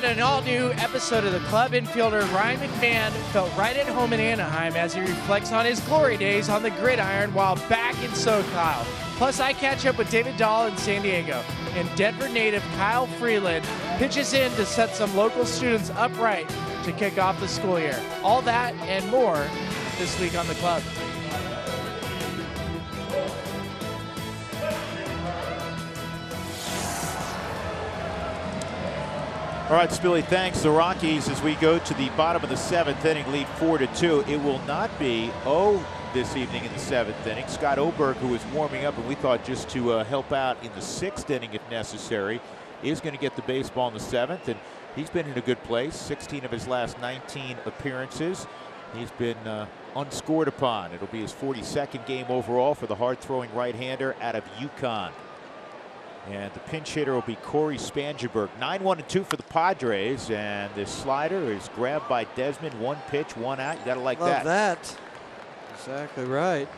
at an all-new episode of the club. Infielder Ryan McMahon felt right at home in Anaheim as he reflects on his glory days on the gridiron while back in SoCal. Plus, I catch up with David Dahl in San Diego. And Denver native Kyle Freeland pitches in to set some local students upright to kick off the school year. All that and more this week on the club. All right, Spilly, thanks. The Rockies, as we go to the bottom of the 7th inning, lead 4-2. It will not be this evening in the 7th inning. Scott Oberg, who was warming up and we thought just to help out in the 6th inning if necessary, is going to get the baseball in the 7th, and he's been in a good place. 16 of his last 19 appearances. He's been unscored upon. It'll be his 42nd game overall for the hard-throwing right-hander out of UConn. And the pinch hitter will be Corey Spangenberg. 9-1-2 for the Padres, and this slider is grabbed by Desmond. One pitch, one out. You got to like that. Love that. Exactly right.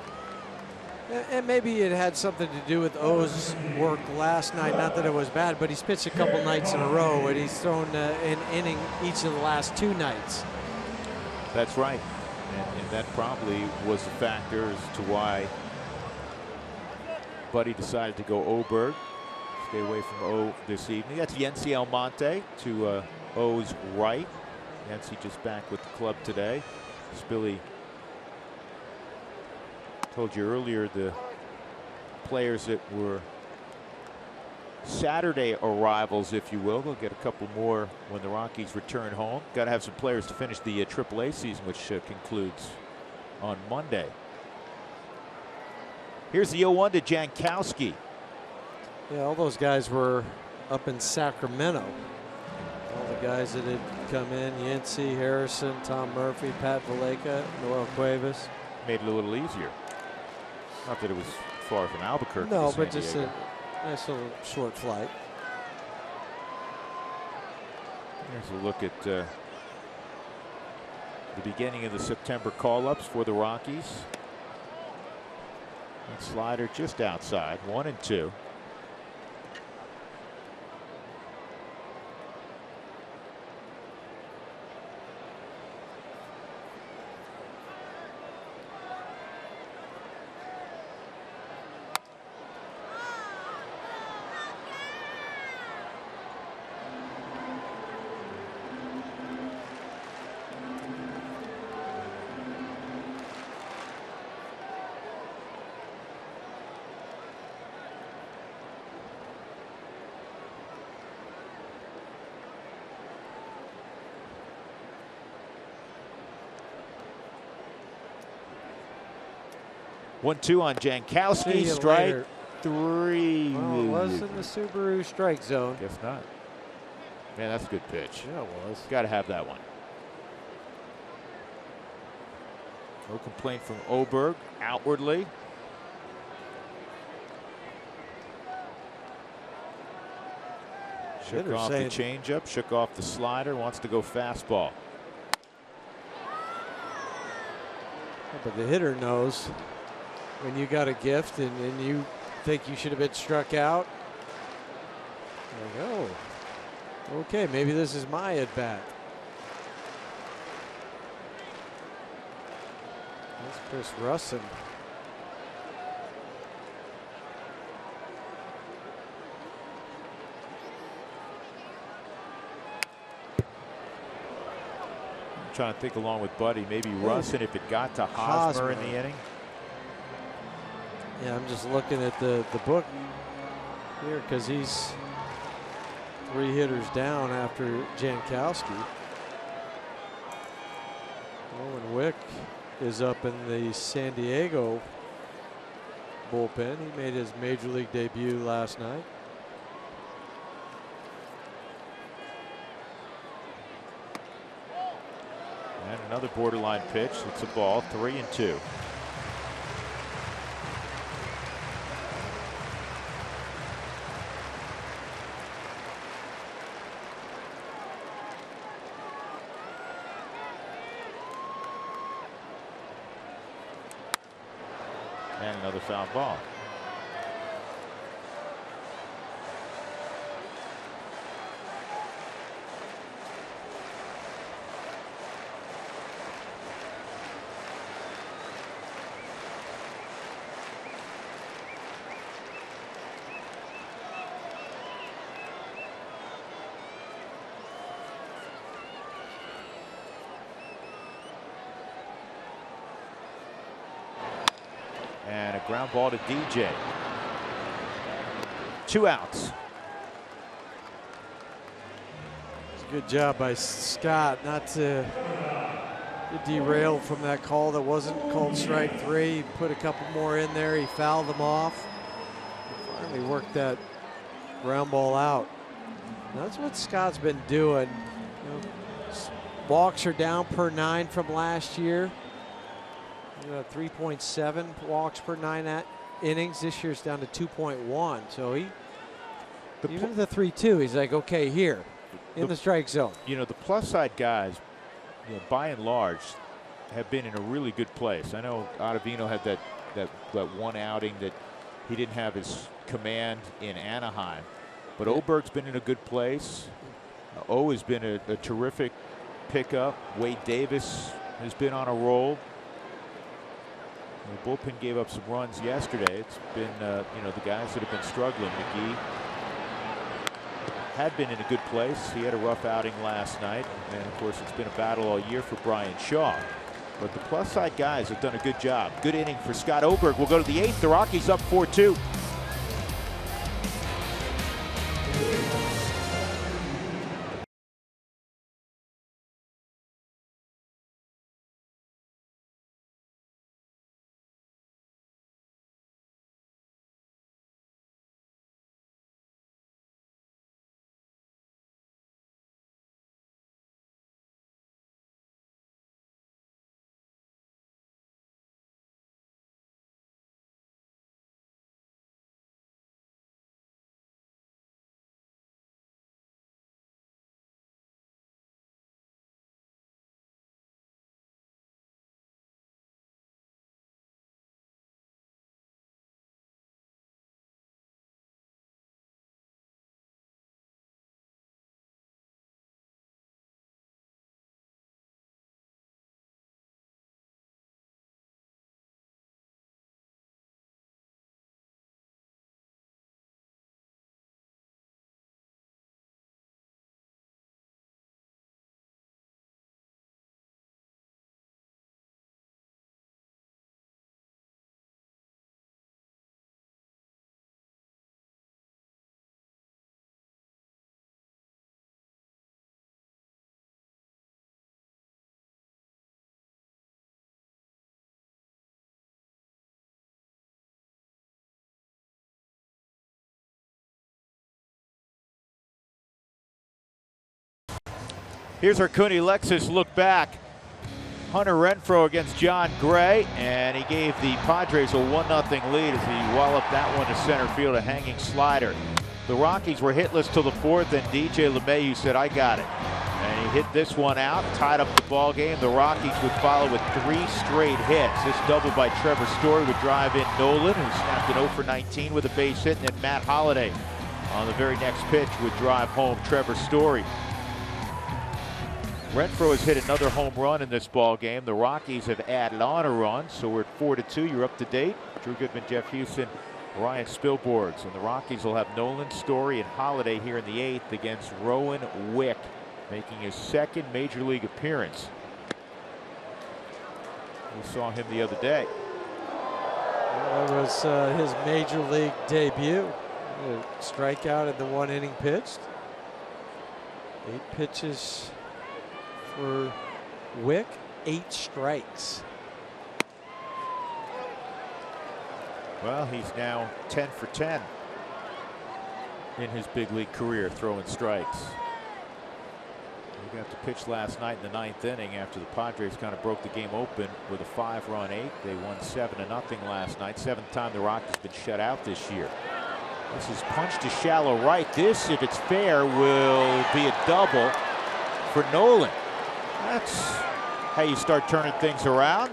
And maybe it had something to do with O's work last night. Not that it was bad, but he's pitched a couple nights in a row, and he's thrown an inning each of the last 2 nights. That's right. And that probably was a factor as to why Buddy decided to go Oberg. Stay away from O this evening. That's Yency Almonte to O's right. Yency just back with the club today. Spilly told you earlier the players that were Saturday arrivals, if you will. They'll get a couple more when the Rockies return home. Got to have some players to finish the AAA season, which concludes on Monday. Here's the 0-1 to Jankowski. Yeah, all those guys were up in Sacramento. All the guys that had come in, Yancey, Harrison, Tom Murphy, Pat Valleca, Noel Cuevas. Made it a little easier. Not that it was far from Albuquerque. No, but just a nice little short flight. Here's a look at the beginning of the September call-ups for the Rockies. And slider just outside, 1-2. One-two on Jankowski. Strike later. 3. Well, it was in the Subaru strike zone. Guess not. Man, that's a good pitch. Yeah, it was. Got to have that one. No complaint from Oberg outwardly. Shook off the changeup, shook off the slider, wants to go fastball. But the hitter knows when you got a gift and you think you should have been struck out. Like, oh, okay, maybe this is my at bat. That's Chris Russin. I'm trying to think along with Buddy, maybe Russin if it got to Hosmer in the inning. Yeah, I'm just looking at the book here because he's 3 hitters down after Jankowski. Owen Wick is up in the San Diego bullpen. He made his major league debut last night. And another borderline pitch. It's a ball, 3-2. And another foul ball. And a ground ball to DJ. 2 outs. It's a good job by Scott not to get derailed from that call that wasn't called strike 3. He put a couple more in there. He fouled them off. Finally worked that ground ball out. That's what Scott's been doing. You know, walks are down per 9 from last year. 3.7 walks per 9 innings. This year's down to 2.1. So even the 3-2, he's like, okay, here in the strike zone. You know, the plus side guys, you know, by and large, have been in a really good place. I know Ottavino had that one outing that he didn't have his command in Anaheim, but Oberg's been in a good place. O has been a terrific pickup. Wade Davis has been on a roll. The bullpen gave up some runs yesterday. It's been, you know, the guys that have been struggling. McGee had been in a good place. He had a rough outing last night. And, of course, it's been a battle all year for Brian Shaw. But the plus side guys have done a good job. Good inning for Scott Oberg. We'll go to the 8th. The Rockies up 4-2. Here's our Cooney Lexus look back. Hunter Renfroe against John Gray, and he gave the Padres a 1-0 lead as he walloped that one to center field, a hanging slider. The Rockies were hitless till the 4th, and DJ LeMahieu said, I got it. And he hit this one out, tied up the ball game. The Rockies would follow with 3 straight hits. This double by Trevor Story would drive in Nolan, who snapped an 0 for 19 with a base hit, and then Matt Holliday on the very next pitch would drive home Trevor Story. Renfroe has hit another home run in this ball game. The Rockies have added on a run, so we're at 4-2. You're up to date. Drew Goodman, Jeff Houston, Ryan Spilborghs, and the Rockies will have Nolan, Story, and Holliday here in the 8th against Rowan Wick, making his 2nd major league appearance. We saw him the other day. That was his major league debut. A strikeout in the 1 inning pitched. 8 pitches for Wick, 8 strikes. Well, he's now 10 for 10 in his big league career throwing strikes. He got to pitch last night in the 9th inning after the Padres kind of broke the game open with a 5-run 8. They won 7-0 last night. 7th time the Rockies been shut out this year. This is punched to shallow right. This, if it's fair, will be a double for Nolan. That's how you start turning things around.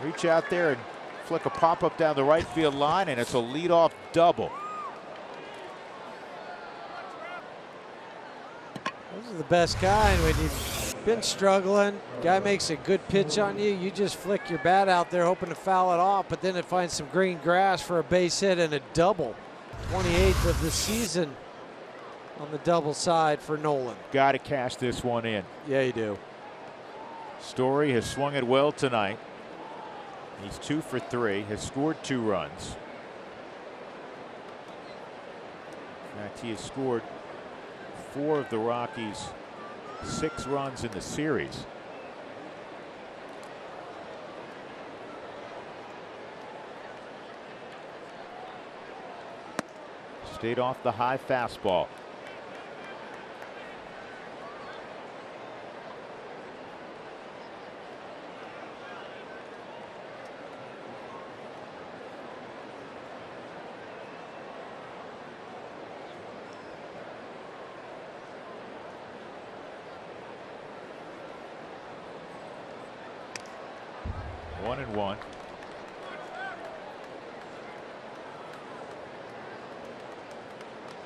Reach out there and flick a pop-up down the right field line, and it's a leadoff double. This is the best kind when you've been struggling. Guy makes a good pitch on you. You just flick your bat out there hoping to foul it off, but then it finds some green grass for a base hit and a double. 28th of the season on the double side for Nolan. Got to cash this one in. Yeah, you do. Story has swung it well tonight. He's 2 for 3, has scored 2 runs. In fact, he has scored 4 of the Rockies' 6 runs in the series. Stayed off the high fastball. One and one.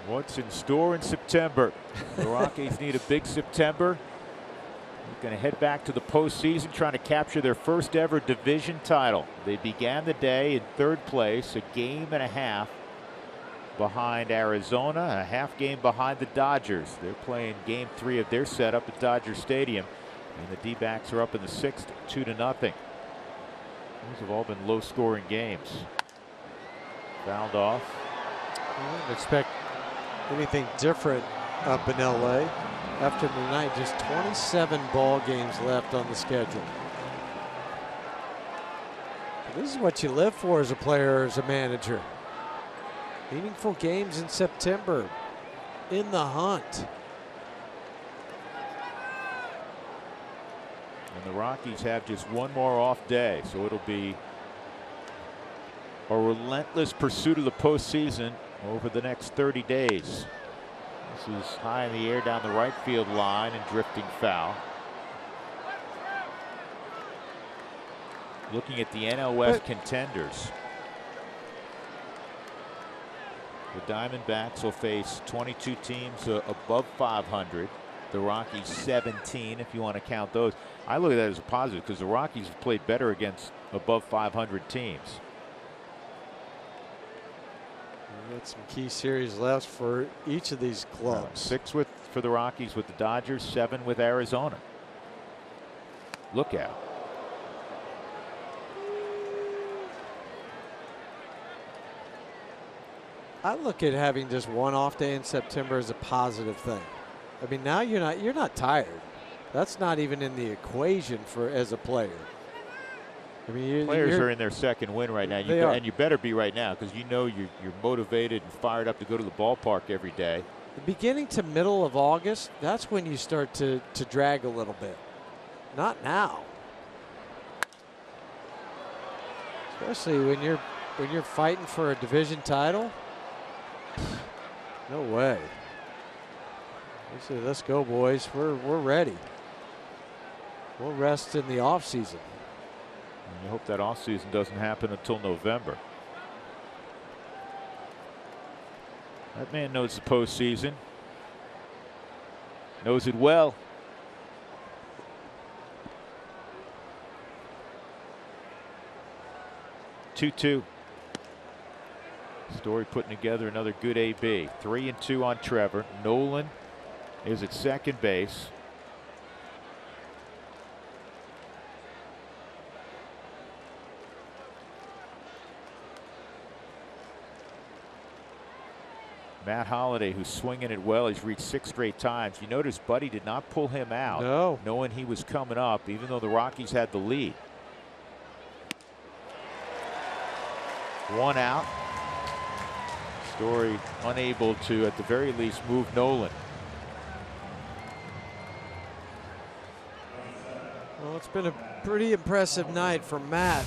What's in store in September? The Rockies need a big September. They're going to head back to the postseason, trying to capture their first ever division title. They began the day in 3rd place, a game and a half behind Arizona, a half game behind the Dodgers. They're playing game 3 of their setup at Dodger Stadium, and the D-backs are up in the 6th, 2-0. These have all been low-scoring games. Fouled off. I wouldn't expect anything different up in LA after tonight. Just 27 ball games left on the schedule. But this is what you live for as a player, as a manager. Meaningful games in September, in the hunt. And the Rockies have just one more off day, so it'll be a relentless pursuit of the postseason over the next 30 days. This is high in the air down the right field line and drifting foul. Looking at the NL West contenders, the Diamondbacks will face 22 teams above 500. The Rockies 17, if you want to count those. I look at that as a positive because the Rockies have played better against above 500 teams. We've got some key series left for each of these clubs. 6 for the Rockies with the Dodgers, 7 with Arizona. Look out. I look at having just one off day in September as a positive thing. I mean, now you're not tired. That's not even in the equation for as a player. I mean, players are in their 2nd win right now, and you better be right now because you know you're motivated and fired up to go to the ballpark every day. The beginning to middle of August, that's when you start to drag a little bit. Not now. Especially when you're fighting for a division title. No way. They say, let's go, boys. We're ready. We'll rest in the offseason. And you hope that offseason doesn't happen until November. That man knows the postseason. Knows it well. Two. Story putting together another good AB. 3-2 on Trevor. Nolan is at second base. Matt Holliday, who's swinging it well, he's reached 6 straight times. You notice Buddy did not pull him out, knowing he was coming up, even though the Rockies had the lead. 1 out. Story unable to, at the very least, move Nolan. Well, it's been a pretty impressive night for Matt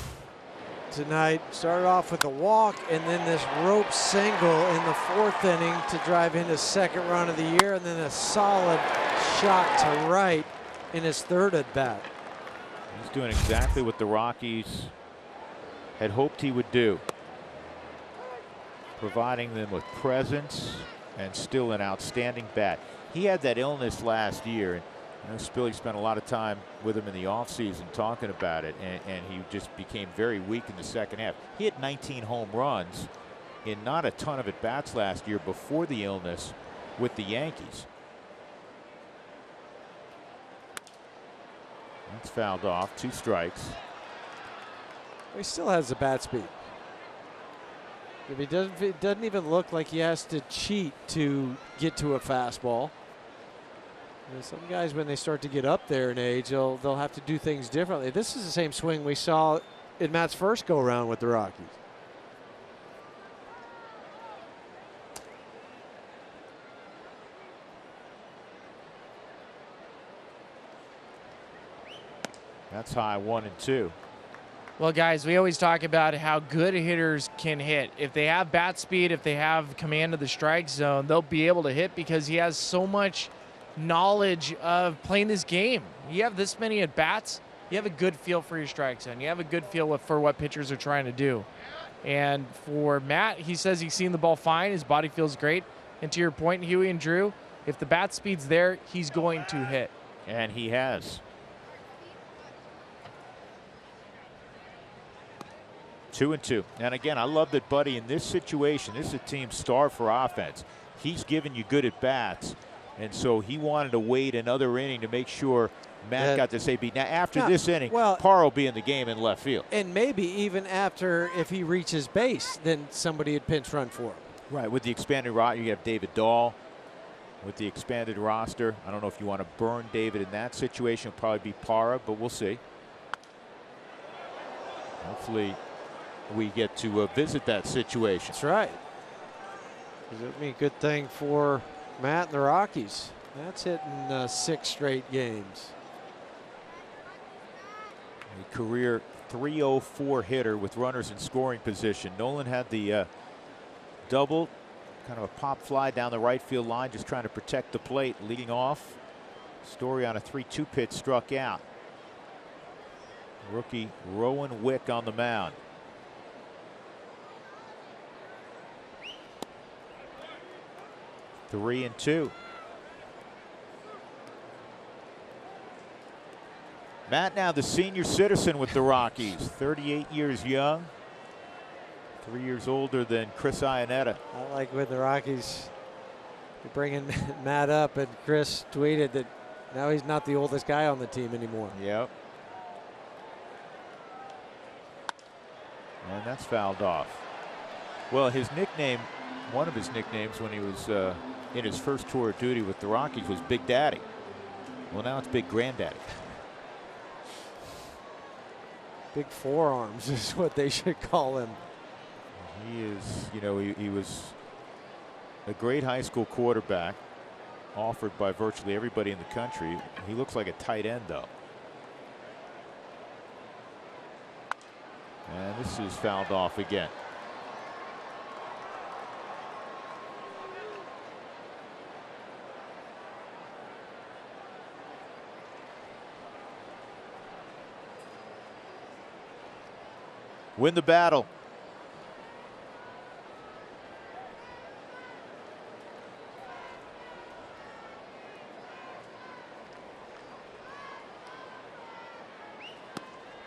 tonight. Started off with a walk and then this rope single in the 4th inning to drive in his 2nd run of the year, and then a solid shot to right in his 3rd at bat. He's doing exactly what the Rockies had hoped he would do, providing them with presence and still an outstanding bat. He had that illness last year, and I know Spilly spent a lot of time with him in the offseason talking about it, and he just became very weak in the 2nd half. He hit 19 home runs in not a ton of at-bats last year before the illness with the Yankees. That's fouled off. 2 strikes. He still has the bat speed. If he doesn't, it doesn't even look like he has to cheat to get to a fastball. You know, some guys, when they start to get up there in age, they'll have to do things differently. This is the same swing we saw in Matt's first go-around with the Rockies. That's high, 1-2. Well, guys, we always talk about how good hitters can hit. If they have bat speed, if they have command of the strike zone, they'll be able to hit because he has so much knowledge of playing this game. You have this many at bats, you have a good feel for your strike zone. You have a good feel for what pitchers are trying to do. And for Matt, he says he's seen the ball fine. His body feels great. And to your point, Huey and Drew, if the bat speed's there, he's going to hit. And he has. 2-2. And again, I love that Buddy in this situation, this is a team starved for offense. He's giving you good at bats. And so he wanted to wait another inning to make sure Matt got this AB. Now, after this inning, Parr will be in the game in left field. And maybe even after, if he reaches base, then somebody would pinch run for him. Right. With the expanded roster, you have David Dahl. With the expanded roster, I don't know if you want to burn David in that situation. It'll probably be Parra, but we'll see. Hopefully we get to visit that situation. That's right. It'd be a good thing for Matt and the Rockies. Matt's hitting 6 straight games. A career .304 hitter with runners in scoring position. Nolan had the double, kind of a pop fly down the right field line, just trying to protect the plate, leading off. Story on a 3-2 pitch struck out. Rookie Rowan Wick on the mound. Three and 2. Matt now the senior citizen with the Rockies, 38 years young, 3 years older than Chris Iannetta. I like when the Rockies are bringing Matt up, and Chris tweeted that now he's not the oldest guy on the team anymore. Yep. And that's fouled off. Well, his nickname, one of his nicknames when he was in his first tour of duty with the Rockies was Big Daddy. Well, now it's Big Granddaddy. Big forearms is what they should call him. He is, you know, he was a great high school quarterback, offered by virtually everybody in the country. He looks like a tight end, though. And this is fouled off again. Win the battle.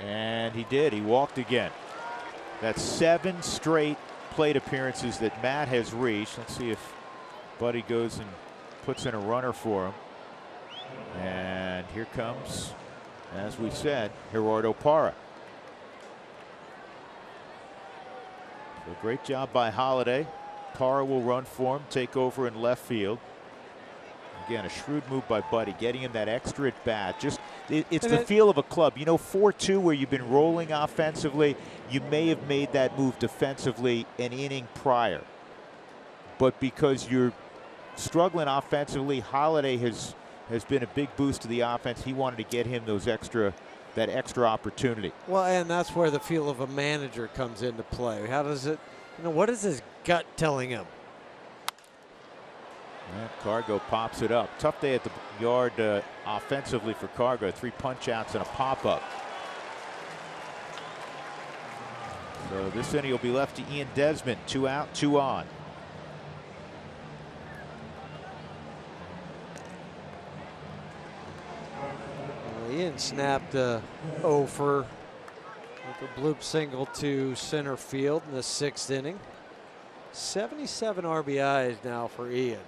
And he did. He walked again. That's 7 straight plate appearances that Matt has reached. Let's see if Buddy goes and puts in a runner for him. And here comes, as we said, Gerardo Parra. So great job by Holiday. Parra will run for him, take over in left field. Again, a shrewd move by Buddy, getting him that extra at bat. Just it's the feel of a club. You know, 4-2 where you've been rolling offensively, you may have made that move defensively an inning prior. But because you're struggling offensively, Holiday has been a big boost to the offense. He wanted to get him that extra opportunity. Well, and that's where the feel of a manager comes into play. How does it, you know, what is his gut telling him? Yeah, Cargo pops it up. Tough day at the yard offensively for Cargo. 3 punch outs and a pop up. So this inning will be left to Ian Desmond. 2 out, 2 on. Ian snapped a over with a bloop single to center field in the 6th inning. 77 RBIs now for Ian.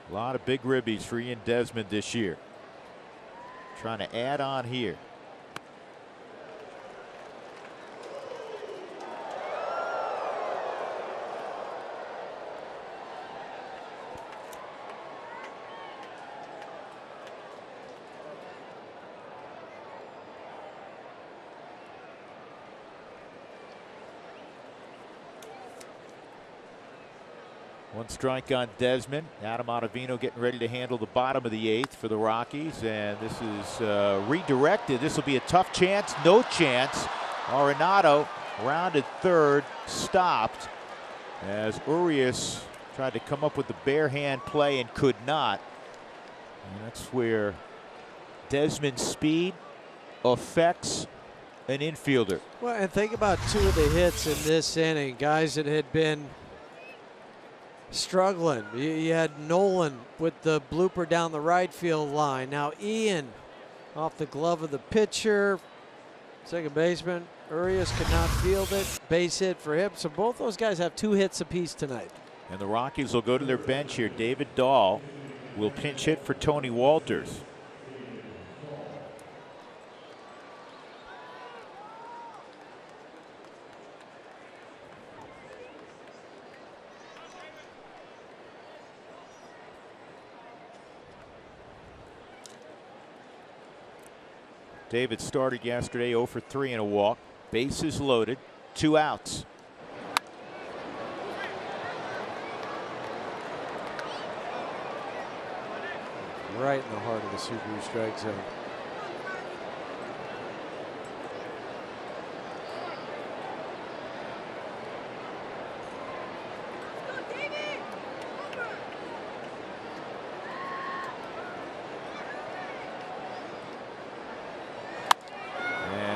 A lot of big ribbies for Ian Desmond this year. Trying to add on here. One strike on Desmond. Adam Ottavino getting ready to handle the bottom of the 8th for the Rockies. And this is redirected. This will be a tough chance. No chance. Arenado rounded third. Stopped as Urias tried to come up with the bare hand play and could not. And that's where Desmond's speed affects an infielder. Well, and think about 2 of the hits in this inning. Guys that had been struggling. You had Nolan with the blooper down the right field line. Now Ian off the glove of the pitcher. Second baseman Urias could not field it. Base hit for him. So both those guys have 2 hits apiece tonight. And the Rockies will go to their bench here. David Dahl will pinch hit for Tony Walters. David started yesterday 0 for 3 and a walk. Bases loaded, 2 outs. Right in the heart of the Subaru strike zone.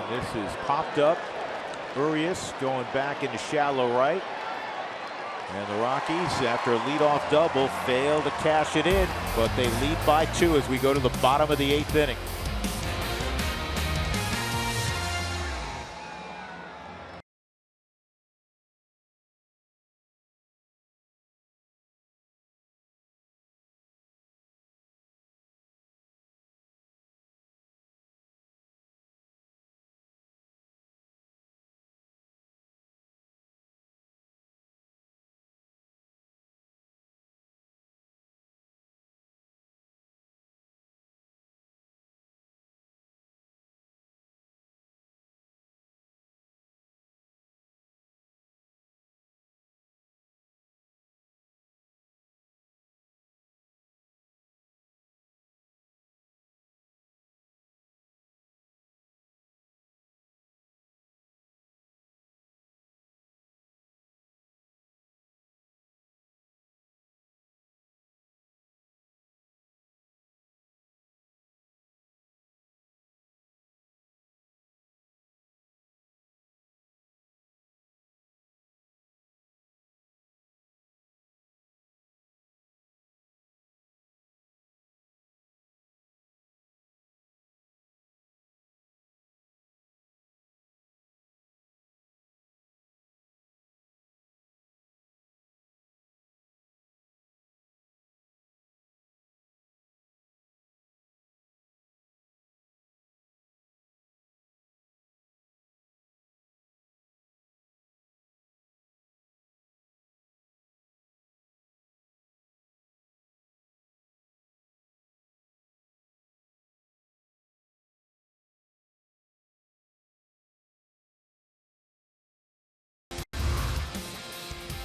This is popped up. Urias going back into shallow right. And the Rockies, after a leadoff double, fail to cash it in, but they lead by 2 as we go to the bottom of the 8th inning.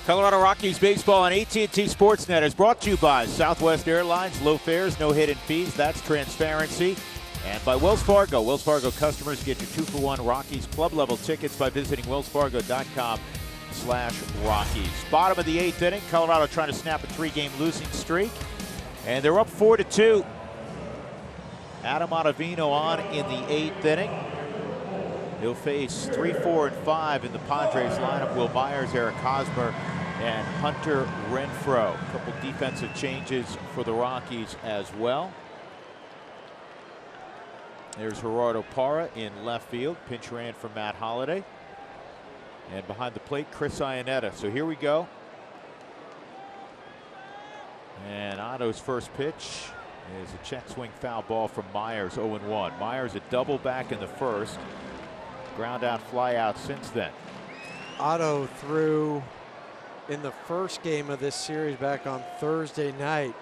Colorado Rockies baseball on AT&T Sportsnet is brought to you by Southwest Airlines. Low fares, no hidden fees. That's transparency. And by Wells Fargo. Wells Fargo customers get your 2-for-1 Rockies club level tickets by visiting wellsfargo.com/Rockies. Bottom of the 8th inning. Colorado trying to snap a 3-game losing streak. And they're up 4-2. Adam Ottavino on in the 8th inning. He'll face 3, 4, and 5 in the Padres lineup. Will Byers, Eric Hosmer, and Hunter Renfroe. A couple defensive changes for the Rockies as well. There's Gerardo Parra in left field. Pinch ran for Matt Holliday. And behind the plate, Chris Iannetta. So here we go. And Otto's first pitch is a check swing foul ball from Myers, 0-1. Myers a double back in the first. Ground out, fly out since then. Otto threw in the first game of this series back on Thursday night.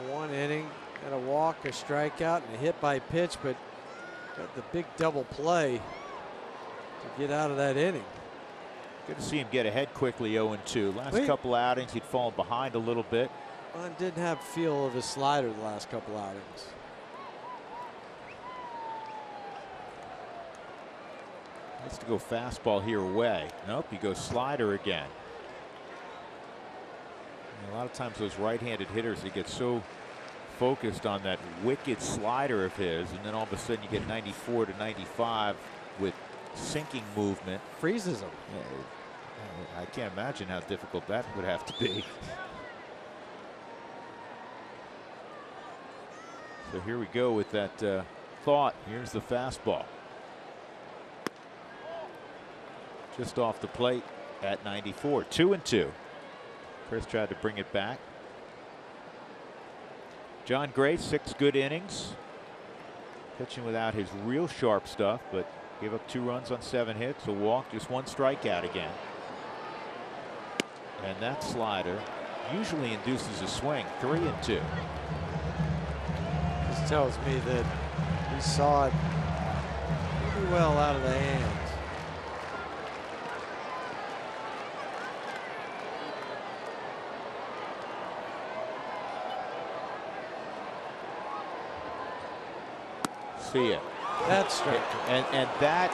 One inning, got a walk, a strikeout, and a hit by pitch, but got the big double play to get out of that inning. Good to see him get ahead quickly, 0-2. Last couple outings, he'd fallen behind a little bit. Well, didn't have feel of his slider the last couple outings. Has to go fastball here away. Nope, he goes slider again. And a lot of times those right-handed hitters, they get so focused on that wicked slider of his, and then all of a sudden you get 94 to 95 with sinking movement. Freezes him. Yeah, I can't imagine how difficult that would have to be. So here we go with that thought. Here's the fastball. Just off the plate at 94. 2-2. Chris tried to bring it back. John Gray, 6 good innings. Pitching without his real sharp stuff, but gave up 2 runs on 7 hits, a walk, just 1 strikeout again. And that slider usually induces a swing. 3-2. This tells me that he saw it pretty well out of the hands. See it. That's straight. And that,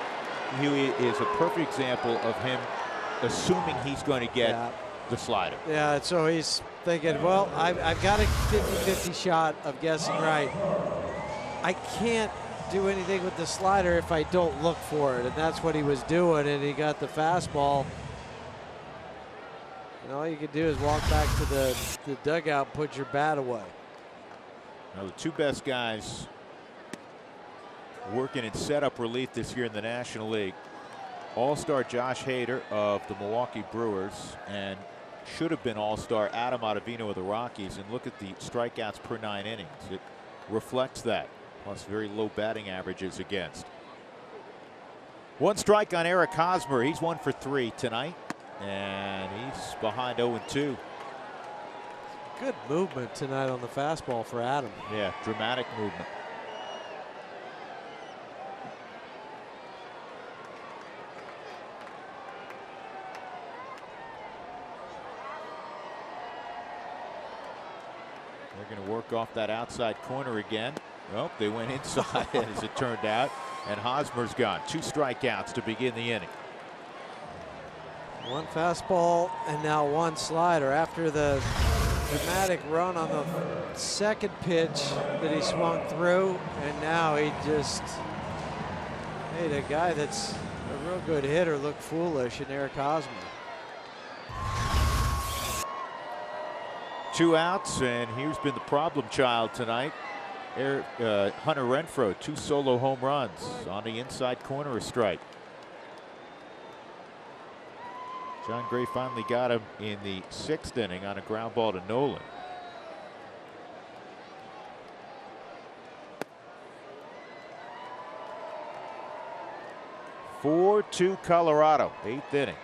Huey, is a perfect example of him assuming he's going to get the slider. Yeah, so he's thinking, well, I've got a 50-50 shot of guessing right. I can't do anything with the slider if I don't look for it, and that's what he was doing, and he got the fastball. And all you can do is walk back to the dugout and put your bat away. Now the 2 best guys working in setup relief this year in the National League. All-star Josh Hader of the Milwaukee Brewers and should have been all-star Adam Ottavino of the Rockies. And look at the strikeouts per 9 innings. It reflects that, plus very low batting averages against. 1 strike on Eric Hosmer. He's 1 for 3 tonight, and he's behind 0-2. Good movement tonight on the fastball for Adam. Yeah, dramatic movement. They're going to work off that outside corner again. Well, they went inside as it turned out, and Hosmer's gone. 2 strikeouts to begin the inning. 1 fastball and now 1 slider after the dramatic run on the second pitch that he swung through, and now he just made a guy that's a real good hitter look foolish in Eric Hosmer. 2 outs, and here's been the problem child tonight. Hunter Renfroe, 2 solo home runs on the inside corner, a strike. John Gray finally got him in the 6th inning on a ground ball to Nolan. (4-2) Colorado, 8th inning.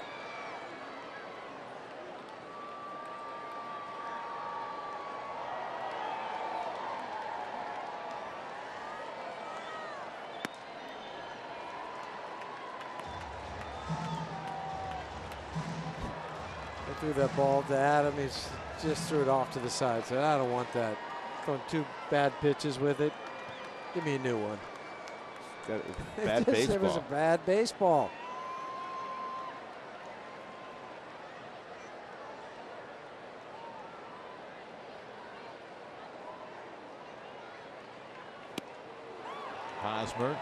Threw that ball to Adam. He's just threw it off to the side. So I don't want that. Throwing 2 bad pitches with it. Give me a new one. Got a bad baseball. It was a bad baseball. Hosmer,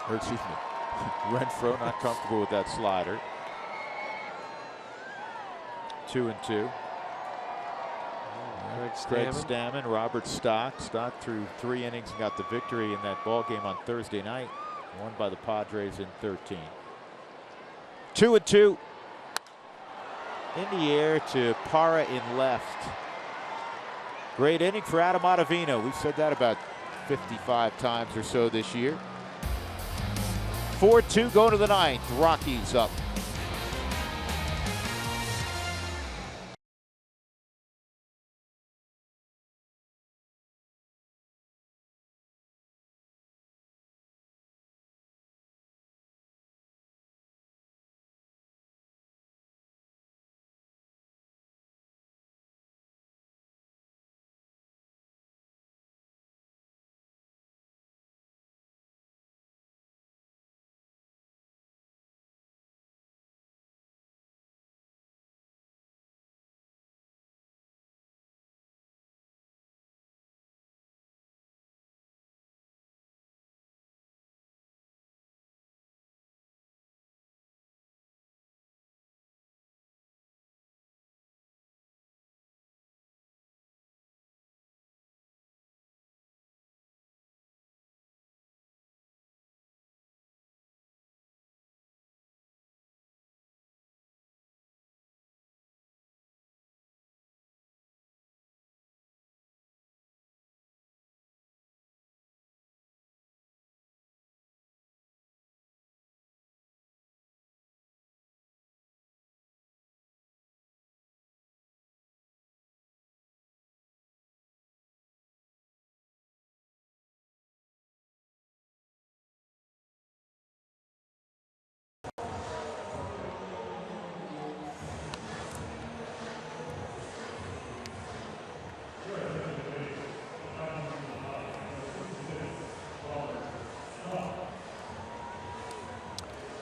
or excuse me, Renfroe not comfortable with that slider. 2-2. Craig Stammen, Robert Stock. Stock threw 3 innings and got the victory in that ball game on Thursday night, won by the Padres in 13. 2-2. In the air to Parra in left. Great inning for Adam Ottavino. We've said that about 55 times or so this year. 4-2 going to the ninth. Rockies up.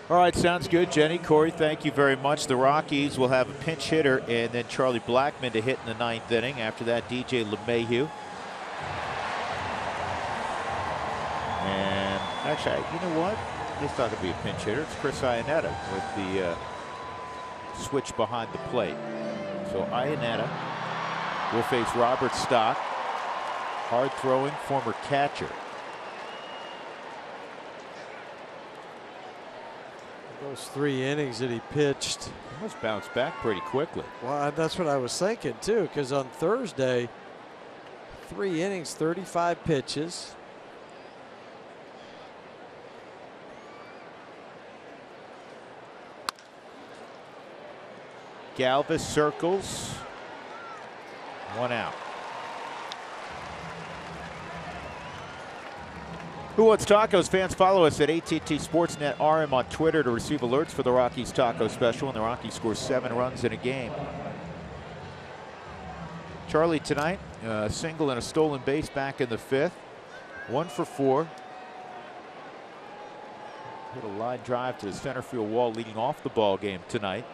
All right, sounds good, Jenny. Corey, thank you very much. The Rockies will have a pinch hitter and then Charlie Blackmon to hit in the ninth inning. After that, DJ LeMahieu. And actually, you know what? It's not going to be a pinch hitter. It's Chris Iannetta with the switch behind the plate. So Iannetta will face Robert Stock, hard-throwing former catcher. Those 3 innings that he pitched. He must bounce back pretty quickly. Well, that's what I was thinking too, because on Thursday, 3 innings, 35 pitches. Galvis circles. 1 out. Who Wants Tacos? Fans, follow us at AT&T Sportsnet RM on Twitter to receive alerts for the Rockies Taco Special. And the Rockies score 7 runs in a game. Charlie tonight, a single and a stolen base back in the 5th. 1 for 4. Hit a line drive to the center field wall, leading off the ball game tonight.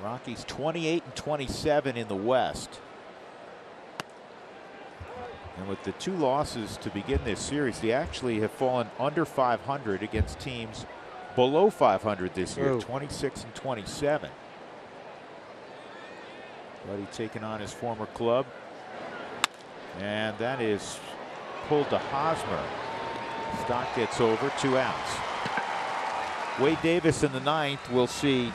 Rockies 28 and 27 in the West. And with the 2 losses to begin this series, they actually have fallen under 500 against teams below 500 this year, 26 and 27. Buddy taking on his former club. And that is pulled to Hosmer. Stock gets over, 2 outs. Wade Davis in the 9th. We'll see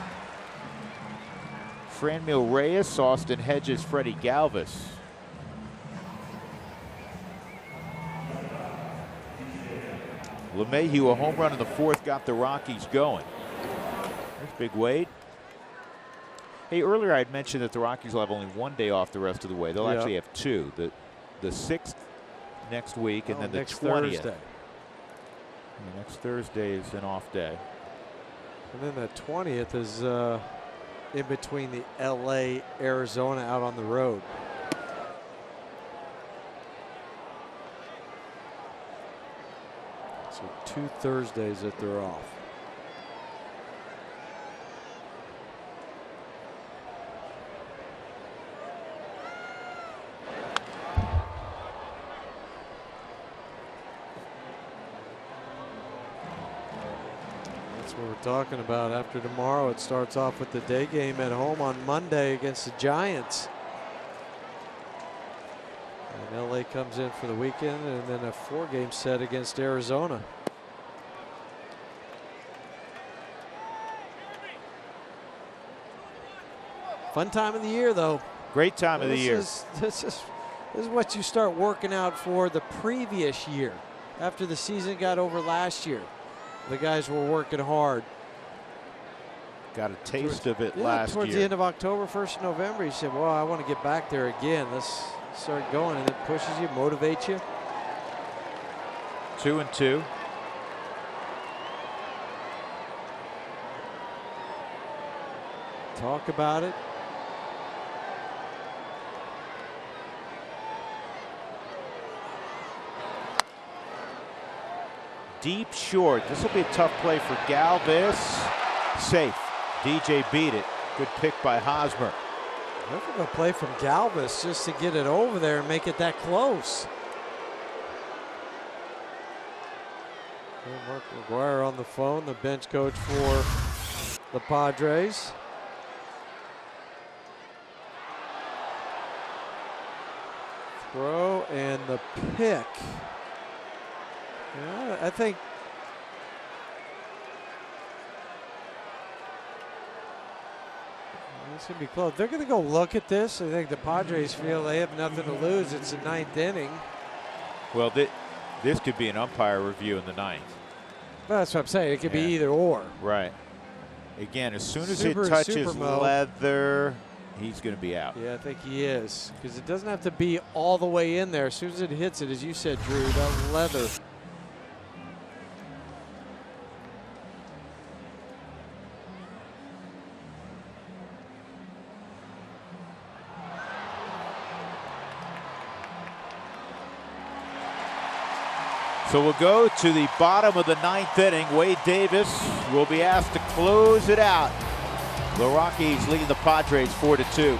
Franmil Reyes, Austin Hedges, Freddie Galvis. LeMahieu, a home run in the 4th, got the Rockies going. There's Big Wade. Hey, earlier I had mentioned that the Rockies will have only 1 day off the rest of the way. They'll actually have 2. The 6th next week, and then the 20th. Thursday. Next Thursday is an off day. And then the 20th is in between the LA, Arizona out on the road. So 2 Thursdays that they're off. What we're talking about. After tomorrow, it starts off with the day game at home on Monday against the Giants. And LA comes in for the weekend, and then a 4-game set against Arizona. Fun time of the year, though. Great time of the year. This is what you start working out for the previous year. After the season got over last year, the guys were working hard. Got a taste of it last year. Towards the end of October, 1st of November, he said, well, I want to get back there again. Let's start going. And it pushes you, motivates you. 2-2. Talk about it. Deep short. This will be a tough play for Galvis. Safe. DJ beat it. Good pick by Hosmer. Difficult play from Galvis just to get it over there and make it that close. Mark McGuire on the phone, the bench coach for the Padres. Throw and the pick. Yeah, I think it's going to be close. They're going to go look at this. I think the Padres feel they have nothing to lose. It's the 9th inning. Well, this could be an umpire review in the 9th. Well, that's what I'm saying. It could be either or. Right. Again, as soon as it touches leather, he's going to be out. Yeah, I think he is. Because it doesn't have to be all the way in there. As soon as it hits it, as you said, Drew, that leather. So we'll go to the bottom of the 9th inning. Wade Davis will be asked to close it out. The Rockies leading the Padres 4-2.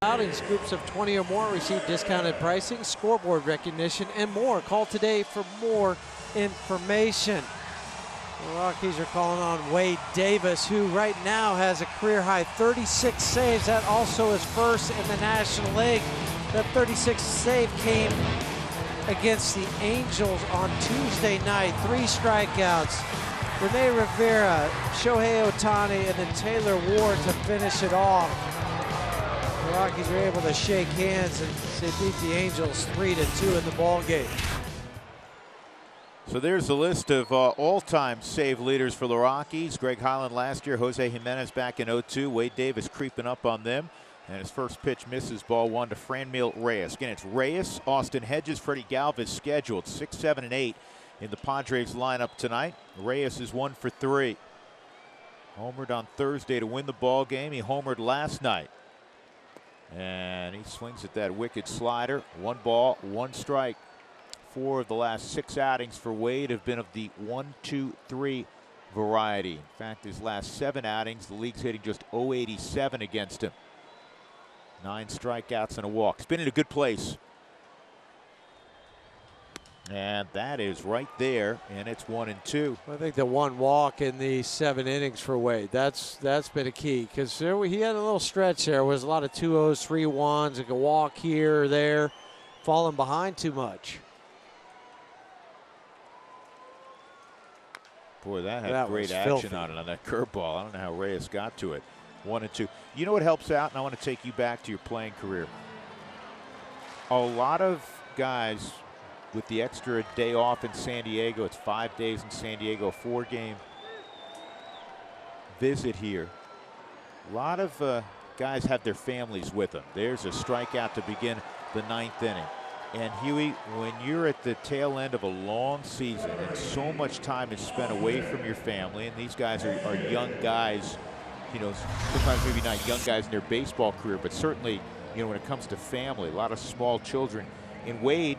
Outings, groups of 20 or more receive discounted pricing, scoreboard recognition, and more. Call today for more information. The Rockies are calling on Wade Davis, who right now has a career-high 36 saves. That also is first in the National League. That 36th save came against the Angels on Tuesday night. 3 strikeouts. Rene Rivera, Shohei Ohtani, and then Taylor Ward to finish it off. The Rockies were able to shake hands and they beat the Angels 3-2 in the ball game. So there's the list of all-time save leaders for the Rockies. Greg Holland last year, Jose Jimenez back in 2002, Wade Davis creeping up on them. And his first pitch misses, ball 1 to Franmil Reyes. Again, it's Reyes, Austin Hedges, Freddie Galvis scheduled 6, 7, and 8 in the Padres lineup tonight. Reyes is 1 for 3. Homered on Thursday to win the ball game. He homered last night. And he swings at that wicked slider. 1 ball, 1 strike. 4 of the last 6 outings for Wade have been of the 1-2-3 variety. In fact, his last 7 outings, the league's hitting just .087 against him. 9 strikeouts and a walk. It's been in a good place. And that is right there, and it's 1-2. I think the 1 walk in the 7 innings for Wade, that's been a key, because he had a little stretch there. It was a lot of 2-0s, 3-1s, like a walk here or there, falling behind too much. Boy, that had great action on it, on that curveball. I don't know how Reyes got to it. 1-2. You know what helps out, and I want to take you back to your playing career. A lot of guys with the extra day off in San Diego, it's 5 days in San Diego, 4-game visit here. A lot of guys have their families with them. There's a strikeout to begin the 9th inning. And Huey, when you're at the tail end of a long season and so much time is spent away from your family, and these guys are young guys, you know, sometimes maybe not young guys in their baseball career, but certainly, you know, when it comes to family, a lot of small children. And Wade,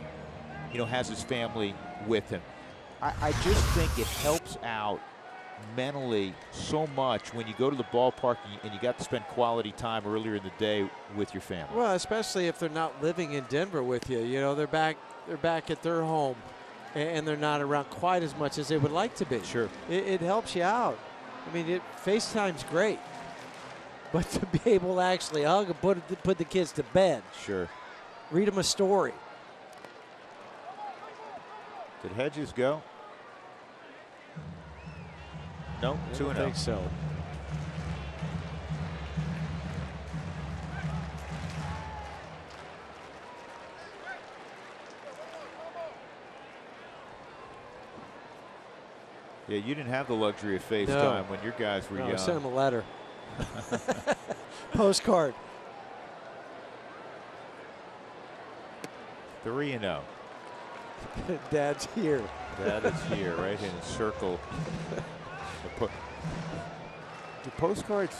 you know, has his family with him. I just think it helps out mentally so much when you go to the ballpark and you got to spend quality time earlier in the day with your family. Well, especially if they're not living in Denver with you. You know, they're back at their home, and they're not around quite as much as they would like to be. Sure. It helps you out. I mean, FaceTime's great, but to be able to actually hug and put the kids to bed. Sure. Read them a story. Did Hedges go? No, 2-0. I don't think so. Yeah, you didn't have the luxury of FaceTime when your guys were young. I sent him a letter. Postcard. 3-0. Dad's here. Dad is here, right in a circle. Do postcards,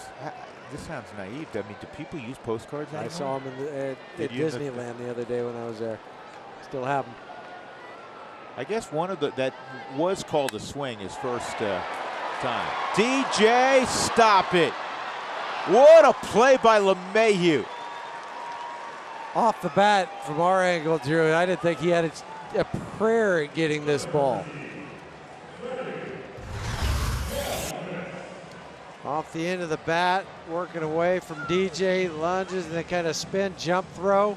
this sounds naive. I mean, do people use postcards anymore? I saw them at Disneyland the other day when I was there. Still have them. I guess one of that was called a swing his first time. DJ, stop it. What a play by LeMahieu. Off the bat from our angle, Drew, I didn't think he had a prayer at getting this ball. Off the end of the bat, working away from DJ, lunges, and then kind of spin jump throw.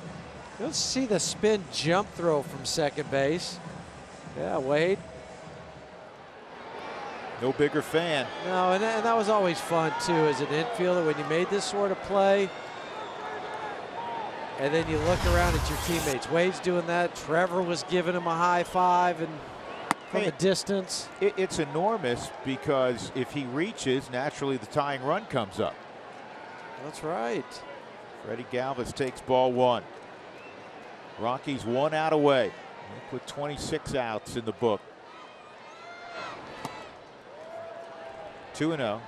You'll see the spin jump throw from second base. Yeah, Wade. No bigger fan. No, and that was always fun, too, as an infielder, when you made this sort of play. And then you look around at your teammates. Wade's doing that. Trevor was giving him a high five and from a distance. It's enormous because if he reaches, naturally the tying run comes up. That's right. Freddie Galvis takes ball 1. Rockies 1 out away. They put 26 outs in the book. 2-0.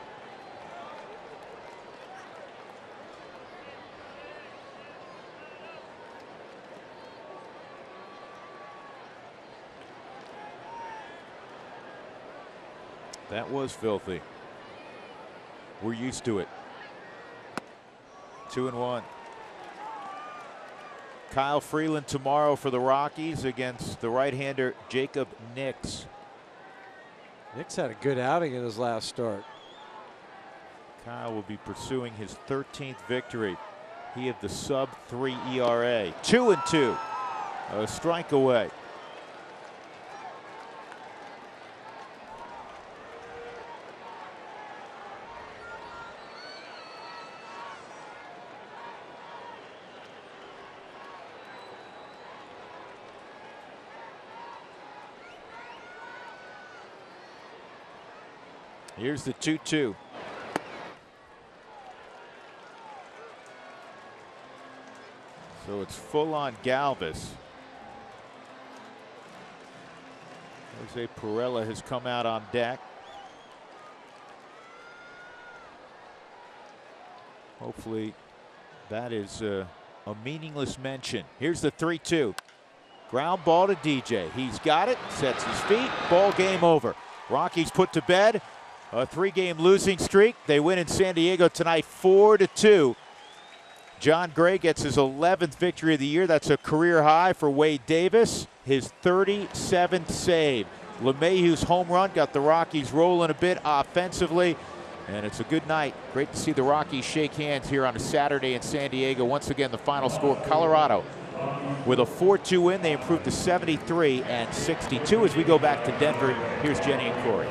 That was filthy. We're used to it. 2-1. Kyle Freeland tomorrow for the Rockies against the right-hander Jacob Nix. Nix had a good outing in his last start. Kyle will be pursuing his 13th victory. He had the sub-3 ERA. 2-2. A strike away. Here's the 2-2. So it's full on Galvis. Jose Perella has come out on deck. Hopefully that is a meaningless mention. Here's the 3-2. Ground ball to DJ. He's got it, sets his feet, ball game over. Rockies put to bed a 3-game losing streak. They win in San Diego tonight 4-2. John Gray gets his 11th victory of the year. That's a career high for Wade Davis, his 37th save. LeMahieu's home run got the Rockies rolling a bit offensively, and it's a good night. Great to see the Rockies shake hands here on a Saturday in San Diego. Once again, the final score, Colorado with a 4-2 win. They improved to 73 and 62. As we go back to Denver, here's Jenny and Corey.